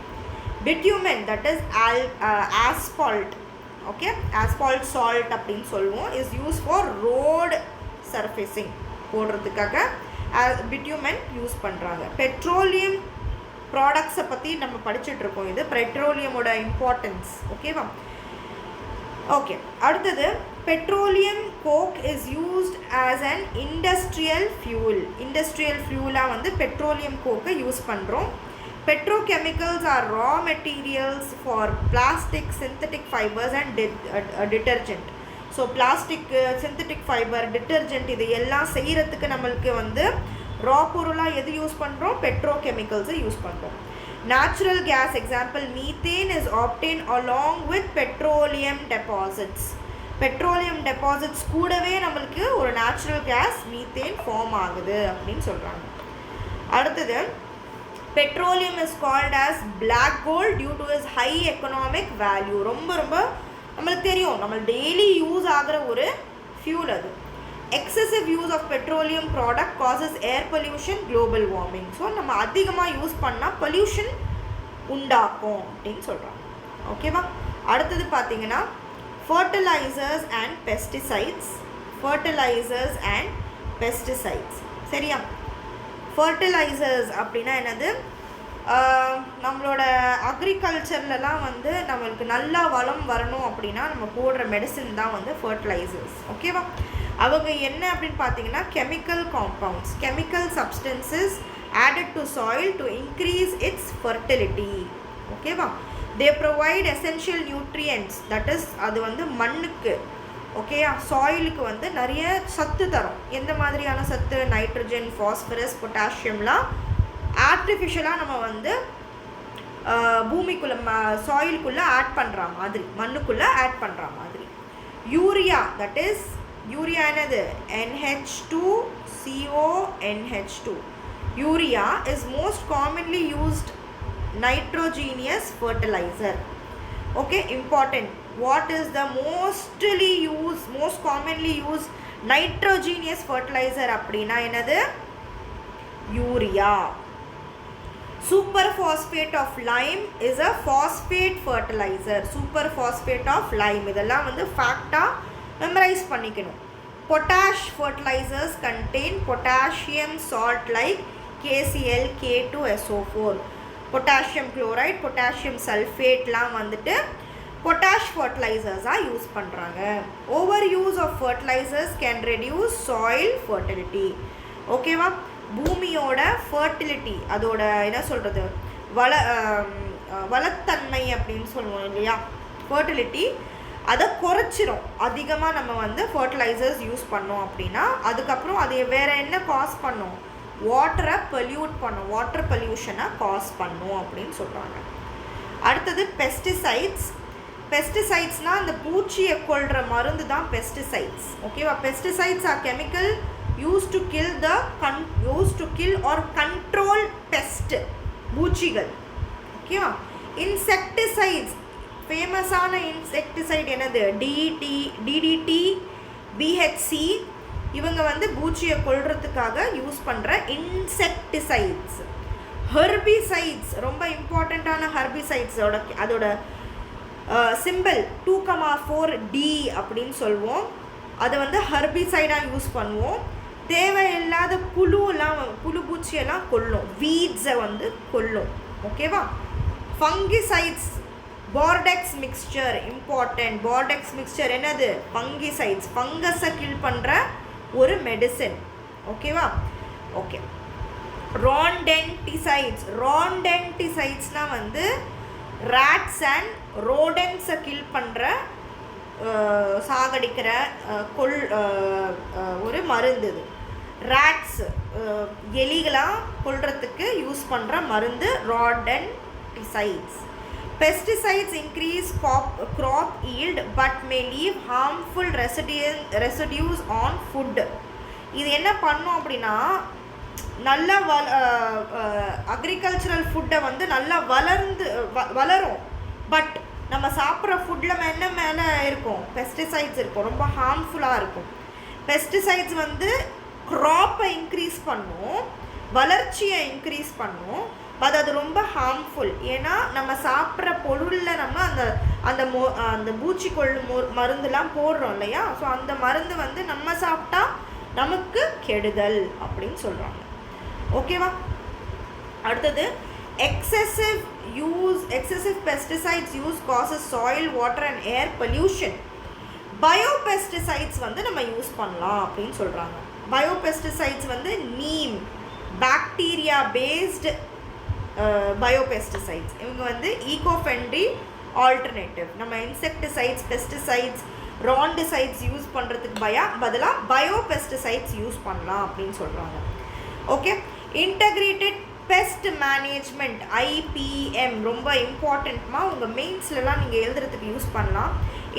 bitumen, that is asphalt, okay, asphalt salt அப்படின்னு சொல்லுவோம், is used for road surfacing போடுறதுக்காக bitumen யூஸ் பண்ணுறாங்க. பெட்ரோலியம் ப்ராடக்ட்ஸை பற்றி நம்ம படிச்சுட்ருக்கோம். இது பெட்ரோலியமோட இம்பார்ட்டன்ஸ். ஓகேவா? ஓகே, அடுத்தது petroleum coke is used as an industrial ஃபியூலாக வந்து பெட்ரோலியம் கோக்கை யூஸ் பண்ணுறோம். Petrochemicals are raw materials for plastic, synthetic fibres and detergent. So plastic, synthetic fibre, detergent இது எல்லாம் செய்கிறதுக்கு நம்மளுக்கு வந்து ரா பொருளாக எது யூஸ் பண்ணுறோம்? பெட்ரோகெமிக்கல்ஸை யூஸ் பண்ணுறோம். Natural gas example methane is obtain along with petroleum deposits. Petroleum deposits கூடவே நம்மளுக்கு ஒரு நேச்சுரல் கேஸ் மீத்தேன் ஃபார்ம் ஆகுது அப்படின்னு சொல்கிறாங்க. அடுத்தது petroleum is called as black gold due to is high economic value. ரொம்ப நம்மளுக்கு தெரியும், நம்ம டெய்லி யூஸ் ஆகிற ஒரு ஃபியூல் அது. excessive use of petroleum product causes air pollution, global warming. So நம்ம அதிகமாக யூஸ் பண்ணால் பொல்யூஷன் உண்டாக்கும் அப்படின்னு சொல்கிறாங்க. ஓகேவா? அடுத்தது பார்த்தீங்கன்னா ஃபர்டிலைசர்ஸ் அண்ட் பெஸ்டிசைட்ஸ். சரியா? ஃபர்டிலைசர்ஸ் அப்படின்னா என்னது? நம்மளோட அக்ரிகல்ச்சர்லலாம் வந்து நம்மளுக்கு நல்லா வளம் வரணும் அப்படின்னா நம்ம போடுற மெடிசின் தான் வந்து ஃபர்டிலைசர்ஸ். ஓகேவா? அவங்க என்ன அப்படின்னு பார்த்தீங்கன்னா chemical compounds, chemical substances added to soil to increase its fertility. ஓகேவா? They provide essential nutrients, that is அது வந்து மண்ணுக்கு, ஓகேயா, சாயிலுக்கு வந்து நிறைய சத்து தரும். எந்த மாதிரியான சத்து? நைட்ரஜன், ஃபாஸ்பரஸ், பொட்டாசியம்லாம் ஆர்டிஃபிஷியலாக நம்ம வந்து பூமிக்குள்ளே சாயிலுக்குள்ளே ஆட் பண்ணுற மாதிரி, மண்ணுக்குள்ளே ஆட் பண்ணுற மாதிரி. யூரியா, தட் இஸ் யூரியா என்னது NH2CONH2. Urea is most commonly used nitrogenous fertilizer. Okay, important. What is the most commonly used nitrogenous fertilizer அப்படினா என்னது? Urea. Superphosphate of lime is a phosphate fertilizer. Superphosphate of lime இதெல்லாம் வந்து ஃபேக்டா மெமரைஸ் பண்ணிக்கணும். Potash fertilizers contain potassium salt like KCl, K2SO4. Potassium chloride, potassium sulfate லாம் வந்துட்டு potash fertilizers யூஸ் பண்ணுறாங்க. Overuse of fertilizers can reduce soil fertility. ஓகேவா? பூமியோட ஃபர்டிலிட்டி, அதோட என்ன சொல்கிறது, வளத்தன்மை அப்படின்னு சொல்லுவோம் இல்லையா, ஃபர்டிலிட்டி அதை குறைச்சிரும். அதிகமாக நம்ம வந்து ஃபர்டிலைசர்ஸ் யூஸ் பண்ணோம் அப்படின்னா அதுக்கப்புறம் அது வேறு என்ன காஸ் பண்ணும், வாட்டரை பொல்யூட் பண்ணும், வாட்டர் பொல்யூஷனை காஸ் பண்ணும் அப்படின்னு சொல்கிறாங்க. அடுத்தது பெஸ்டிசைட்ஸ். பெஸ்டிசைட்ஸ்னால் அந்த பூச்சியை கொல்கிற மருந்து தான் பெஸ்டிசைட்ஸ். ஓகேவா? Pesticides R chemical used to kill or control pest, பூச்சிகள். ஓகேவா? இன்செக்டிசைட்ஸ், ஃபேமஸான இன்செக்டிசைட் என்னது? DDT, BHC. இவங்க வந்து பூச்சியை கொல்றதுக்காக யூஸ் பண்ணுற இன்செக்டிசைட்ஸ். ஹெர்பிசைட்ஸ், ரொம்ப இம்பார்ட்டண்ட்டான ஹெர்பிசைட்ஸோட அதோட சிம்பிள் 2,4D அப்படின்னு சொல்லுவோம். அதை வந்து ஹெர்பிசைடாக யூஸ் பண்ணுவோம். தேவையில்லாத புழு பூச்சியெல்லாம் கொல்லும், வீட்ஸை வந்து கொல்லும். ஓகேவா? Fungicides, Bordeaux mixture important. Bordeaux mixture என்னது? ஃபங்கிசைட்ஸ், ஃபங்கஸை கில் பண்ணுற ஒரு மெடிசன். ஓகேவா? ஓகே. ராண்டென்டிசைட்ஸ்னால் வந்து ரேட்ஸ் அண்ட் ரோடன்ஸை கில் பண்ணுற, சாகடிக்கிற ஒரு மருந்து. இது ரேட்ஸ், எலிகளாக கொல்றதுக்கு யூஸ் பண்ணுற மருந்து rodenticides. Pesticides increase crop yield but may leave harmful residues on food. இது என்ன பண்ணும் அப்படின்னா, நல்ல அக்ரிகல்ச்சரல் ஃபுட்டை வந்து நல்லா வளரும். பட் நம்ம சாப்பிட்ற ஃபுட்டில் என்ன மேலே இருக்கும்? பெஸ்டிசைட்ஸ் இருக்கும், ரொம்ப ஹார்ம்ஃபுல்லாக இருக்கும். பெஸ்டிசைட்ஸ் வந்து க்ராப்பை இன்க்ரீஸ் பண்ணும், வளர்ச்சியை இன்க்ரீஸ் பண்ணும். பட் அது ரொம்ப ஹார்ம்ஃபுல். ஏன்னா நம்ம சாப்பிட்ற பொருளில் நம்ம அந்த பூச்சிக்கொல்லு மருந்துலாம் போடுறோம் இல்லையா? ஸோ அந்த மருந்து வந்து நம்ம சாப்பிட்டா நமக்கு கெடுதல் அப்படின்னு சொல்கிறாங்க. ஓகேவா? அடுத்தது excessive pesticides use causes soil, water and air pollution. Biopesticides வந்து நம்ம யூஸ் பண்ணலாம் அப்படின்னு சொல்கிறாங்க. பயோபெஸ்டிசைட்ஸ் வந்து நீம், பாக்டீரியா பேஸ்டு பயோபெஸ்டிசைட்ஸ். இவங்க வந்து ஈகோ ஃப்ரெண்ட்லி ஆல்டர்னேட்டிவ். நம்ம இன்செக்டிசைட்ஸ், பெஸ்டிசைட்ஸ், ராண்டிசைட்ஸ் யூஸ் பண்ணுறதுக்கு பதிலாக பயோபெஸ்டிசைட்ஸ் யூஸ் பண்ணலாம் அப்படின்னு சொல்கிறாங்க. ஓகே. இன்டகிரேட்டட் பெஸ்ட் மேனேஜ்மெண்ட், IPM ரொம்ப இம்பார்ட்டண்ட்மா. உங்கள் மெயின்ஸ்லாம் நீங்கள் எழுதுறதுக்கு யூஸ் பண்ணலாம்.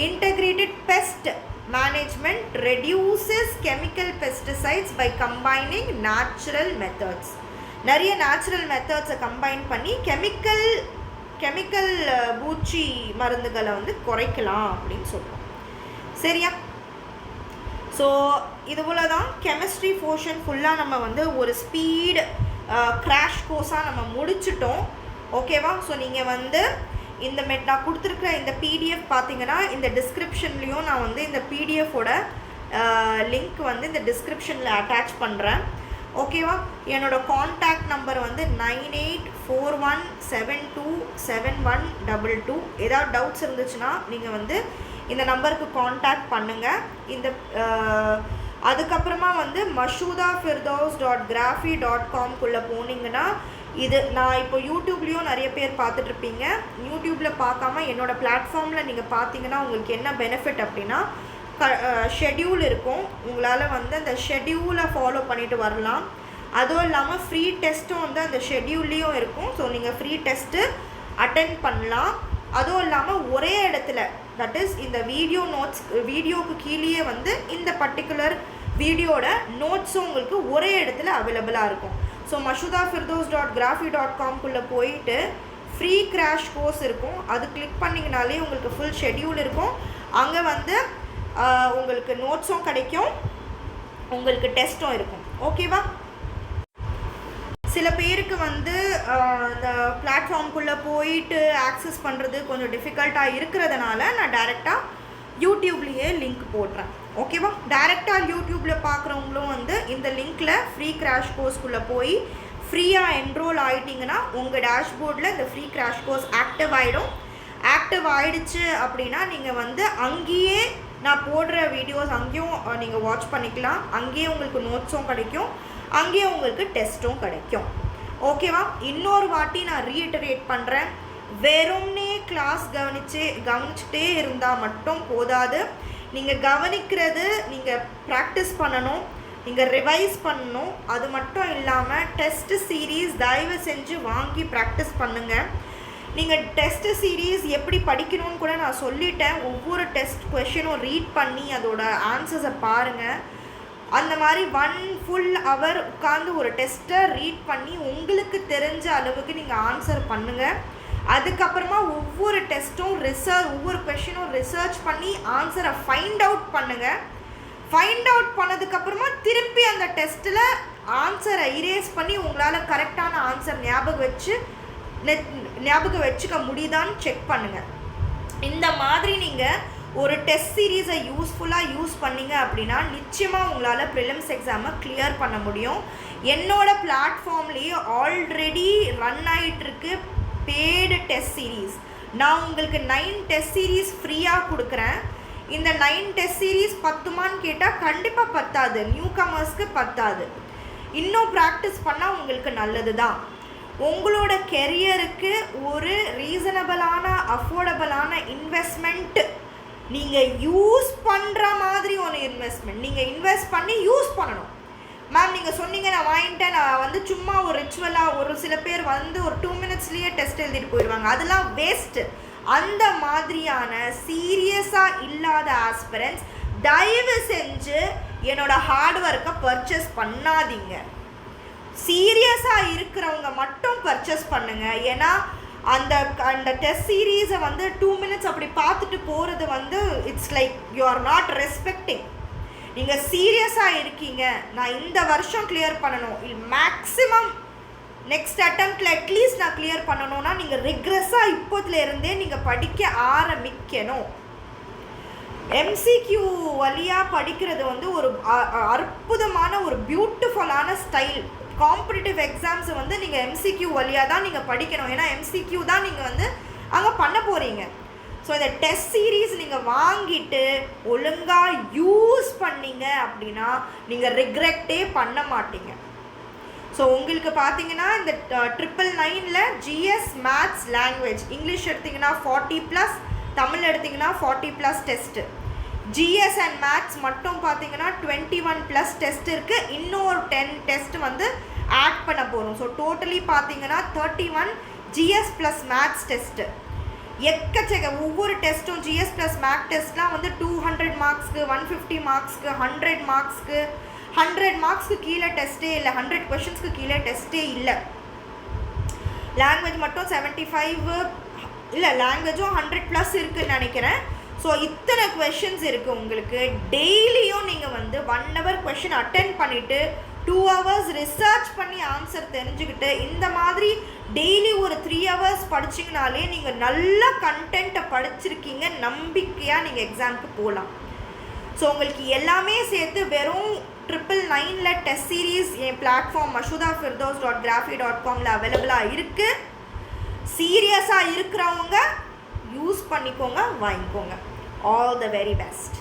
Integrated pest management reduces chemical pesticides by combining natural methods. நிறைய நேச்சுரல் மெத்தட்ஸை கம்பைன் பண்ணி கெமிக்கல் பூச்சி மருந்துகளை வந்து குறைக்கலாம் அப்படின்னு சொல்கிறோம். சரியா? ஸோ இது போல் தான் கெமிஸ்ட்ரி போர்ஷன் ஃபுல்லாக நம்ம வந்து ஒரு ஸ்பீடு கிராஷ் கோர்ஸாக நம்ம முடிச்சிட்டோம். ஓகேவா? ஸோ நீங்கள் வந்து இந்த நான் கொடுத்துருக்குற இந்த PDF பார்த்தீங்கன்னா இந்த டிஸ்கிரிப்ஷன்லேயும் நான் வந்து இந்த PDFோட லிங்க் வந்து இந்த டிஸ்கிரிப்ஷனில் அட்டாச் பண்ணுறேன். ஓகேவா? என்னோடய காண்டாக்ட் நம்பர் வந்து 9841727122. ஏதாவது டவுட்ஸ் இருந்துச்சுன்னா நீங்கள் வந்து இந்த நம்பருக்கு காண்டாக்ட் பண்ணுங்கள். இந்த அதுக்கப்புறமா வந்து mashoodafirdaus.graphy.com போனீங்கன்னா இது நான் இப்போ யூடியூப்லேயும் நிறைய பேர் பார்த்துட்ருப்பீங்க. யூடியூப்பில் பார்க்காம என்னோடய பிளாட்ஃபார்மில் நீங்கள் பார்த்தீங்கன்னா உங்களுக்கு என்ன பெனிஃபிட் அப்படின்னா, ஷெட்யூல் இருக்கும். உங்களால் வந்து அந்த ஷெட்யூலை ஃபாலோ பண்ணிட்டு வரலாம். அதுவும் இல்லாமல் ஃப்ரீ டெஸ்ட்டும் வந்து அந்த ஷெட்யூல்லையும் இருக்கும். ஸோ நீங்கள் ஃப்ரீ டெஸ்ட்டு அட்டென்ட் பண்ணலாம். அதுவும் இல்லாமல் ஒரே இடத்துல, தட் இஸ் இந்த வீடியோ நோட்ஸ், வீடியோவுக்கு கீழேயே வந்து இந்த பர்டிகுலர் வீடியோட நோட்ஸும் உங்களுக்கு ஒரே இடத்துல அவைலபிளாக இருக்கும். ஸோ mashudafirdows.graphy.com போயிட்டு ஃப்ரீ கிராஷ் கோர்ஸ் இருக்கும், அது கிளிக் பண்ணிங்கனாலே உங்களுக்கு ஃபுல் ஷெட்யூல் இருக்கும். அங்கே வந்து உங்களுக்கு நோட்ஸும் கிடைக்கும், உங்களுக்கு டெஸ்ட்டும் இருக்கும். ஓகேவா? சில பேருக்கு வந்து இந்த பிளாட்ஃபார்ம்குள்ளே போயிட்டு ஆக்சஸ் பண்ணுறது கொஞ்சம் டிஃபிகல்ட்டாக இருக்கிறதுனால நான் டைரெக்டாக யூடியூப்லேயே லிங்க் போடுறேன். ஓகேவா? டைரெக்டாக யூடியூப்பில் பார்க்குறவங்களும் வந்து இந்த லிங்க்கில் ஃப்ரீ கிராஷ் கோர்ஸ்குள்ளே போய் ஃப்ரீயாக என்ரோல் ஆகிட்டிங்கன்னா உங்கள் டேஷ்போர்டில் இந்த ஃப்ரீ கிராஷ் கோர்ஸ் ஆக்டிவ் ஆகிடும். ஆக்டிவ் ஆகிடுச்சு அப்படின்னா நீங்கள் வந்து அங்கேயே நான் போடுற வீடியோஸ் அங்கேயும் நீங்கள் வாட்ச் பண்ணிக்கலாம். அங்கேயே உங்களுக்கு நோட்ஸும் கிடைக்கும், அங்கேயே உங்களுக்கு டெஸ்ட்டும் கிடைக்கும். ஓகேவா? இன்னொரு வாட்டி நான் ரீஇட்டரேட் பண்ணுறேன், வெறும்னே கிளாஸ் கவனிச்சுட்டே இருந்தால் மட்டும் போதாது. நீங்கள் கவனிக்கிறது, நீங்கள் ப்ராக்டிஸ் பண்ணணும், நீங்கள் ரிவைஸ் பண்ணணும். அது மட்டும் இல்லாமல் டெஸ்ட் சீரீஸ் தயவு செஞ்சு வாங்கி ப்ராக்டிஸ் பண்ணுங்கள். நீங்கள் டெஸ்ட் சீரீஸ் எப்படி படிக்கணும்னு கூட நான் சொல்லிட்டேன். ஒவ்வொரு டெஸ்ட் கொஷினும் ரீட் பண்ணி அதோட ஆன்சர்ஸை பாருங்கள். அந்த மாதிரி 1 full hour உட்காந்து ஒரு டெஸ்ட்டை ரீட் பண்ணி உங்களுக்கு தெரிஞ்ச அளவுக்கு நீங்கள் ஆன்சர் பண்ணுங்கள். அதுக்கப்புறமா ஒவ்வொரு டெஸ்ட்டும் ஒவ்வொரு கொஷினும் ரிசர்ச் பண்ணி ஆன்சரை ஃபைண்ட் அவுட் பண்ணுங்கள். ஃபைண்ட் அவுட் பண்ணதுக்கப்புறமா திருப்பி அந்த டெஸ்ட்டில் ஆன்சரை இரேஸ் பண்ணி உங்களால் கரெக்டான ஆன்சர் ஞாபகம் வச்சுக்க முடியுதான்னு செக் பண்ணுங்கள். இந்த மாதிரி நீங்கள் ஒரு டெஸ்ட் சீரீஸை யூஸ்ஃபுல்லாக யூஸ் பண்ணிங்க அப்படின்னா நிச்சயமாக உங்களால் ப்ரிலிம்ஸ் எக்ஸாமை கிளியர் பண்ண முடியும். என்னோடய பிளாட்ஃபார்ம்லேயே ஆல்ரெடி ரன் ஆகிட்டுருக்கு பெய்டு டெஸ்ட் சீரீஸ். நான் உங்களுக்கு 9 டெஸ்ட் சீரீஸ் ஃப்ரீயாக கொடுக்குறேன். இந்த 9 டெஸ்ட் சீரீஸ் பத்துமான்னு கேட்டால் கண்டிப்பாக பத்தாது, நியூ கமர்ஸ்க்கு பத்தாது. இன்னும் ப்ராக்டிஸ் பண்ணால் உங்களுக்கு நல்லது தான். உங்களோட கெரியருக்கு ஒரு ரீசனபிளான அஃபோர்டபுளான இன்வெஸ்ட்மெண்ட், நீங்கள் யூஸ் பண்ணுற மாதிரி ஒரு இன்வெஸ்ட்மெண்ட், நீங்கள் இன்வெஸ்ட் பண்ணி யூஸ் பண்ணணும். மேம் நீங்கள் சொன்னீங்க நான் வாங்கிட்டேன், நான் வந்து சும்மா ஒரு ரிச்சுவலாக, ஒரு சில பேர் வந்து ஒரு 2 minutesலேயே டெஸ்ட் எழுதிட்டு போயிடுவாங்க, அதெல்லாம் வேஸ்ட்டு. அந்த மாதிரியான சீரியஸாக இல்லாத ஆஸ்பிரன்ஸ் தயவு செஞ்சு என்னோடய ஹார்ட் ஒர்க்கை பர்ச்சேஸ் பண்ணாதீங்க. சீரியஸாக இருக்கிறவங்க மட்டும் பர்ச்சேஸ் பண்ணுங்கள். ஏன்னா அந்த டெஸ்ட் சீரீஸை வந்து 2 minutes அப்படி பார்த்துட்டு போகிறது வந்து it's like you are not respecting. நீங்கள் சீரியஸாக இருக்கீங்க, நான் இந்த வருஷம் கிளியர் பண்ணணும், மேக்ஸிமம் நெக்ஸ்ட் அட்டெம்ப்டில் அட்லீஸ்ட் நான் கிளியர் பண்ணணும்னா நீங்கள் ரிக்ரெஸ்ஸாக இப்போதுலேருந்தே நீங்கள் படிக்க ஆரம்பிக்கணும். MCQ வழியாக படிக்கிறது வந்து ஒரு அற்புதமான ஒரு பியூட்டிஃபுல்லான ஸ்டைல். காம்படிட்டிவ் எக்ஸாம்ஸை வந்து நீங்கள் MCQ வழியாக தான் நீங்கள் படிக்கணும். ஏன்னா MCQ தான் நீங்கள் வந்து அங்கே பண்ண போகிறீங்க. ஸோ இந்த டெஸ்ட் சீரீஸ் நீங்கள் வாங்கிட்டு ஒழுங்காக யூஸ் பண்ணீங்க அப்படின்னா நீங்கள் ரிக்ரெக்டே பண்ண மாட்டீங்க. ஸோ உங்களுக்கு பார்த்தீங்கன்னா இந்த 999ல் GS மேத்ஸ் லாங்குவேஜ் இங்கிலீஷ் எடுத்திங்கன்னா 40+, தமிழ் எடுத்திங்கன்னா 40+ டெஸ்ட்டு. GS அண்ட் மேத்ஸ் மட்டும் பார்த்தீங்கன்னா 21+ டெஸ்ட் இருக்குது. இன்னொரு 10 டெஸ்ட் வந்து ஆட் பண்ண போகிறோம். ஸோ டோட்டலி பார்த்தீங்கன்னா 31 GS + மேத்ஸ் டெஸ்ட்டு. எக்கச்சக்க ஒவ்வொரு டெஸ்ட்டும் GS + மேத் டெஸ்ட்லாம் வந்து 200 மார்க்ஸ்க்கு, 150 மார்க்ஸ்க்கு, 100 மார்க்ஸ்க்கு, 100 மார்க்ஸ்க்கு கீழே டெஸ்ட்டே இல்லை, 100 கொஷின்ஸ்க்கு கீழே டெஸ்ட்டே இல்லை. லாங்குவேஜ் மட்டும் 75 இல்லை, லாங்குவேஜும் 100+ இருக்குதுன்னு நினைக்கிறேன். ஸோ இத்தனை கொஷின்ஸ் இருக்குது உங்களுக்கு. டெய்லியும் நீங்கள் வந்து 1 hour கொஷின் அட்டென்ட் பண்ணிவிட்டு 2 hours ரிசர்ச் பண்ணி ஆன்சர் தெரிஞ்சுக்கிட்டு இந்த மாதிரி டெய்லி ஒரு 3 hours படிச்சிங்கனாலே நீங்கள் நல்ல கண்டென்ட்டை படிச்சிருக்கீங்க, நம்பிக்கையாக நீங்கள் எக்ஸாமுக்கு போகலாம். ஸோ உங்களுக்கு எல்லாமே சேர்த்து வெறும் 999ல் டெஸ்ட் சீரீஸ் என் பிளாட்ஃபார்ம் mashudafirdows.graphy.comல அவைலபிளாக இருக்குது. சீரியஸாக இருக்கிறவங்க யூஸ் பண்ணிக்கோங்க, வாங்கிக்கோங்க. All the very best.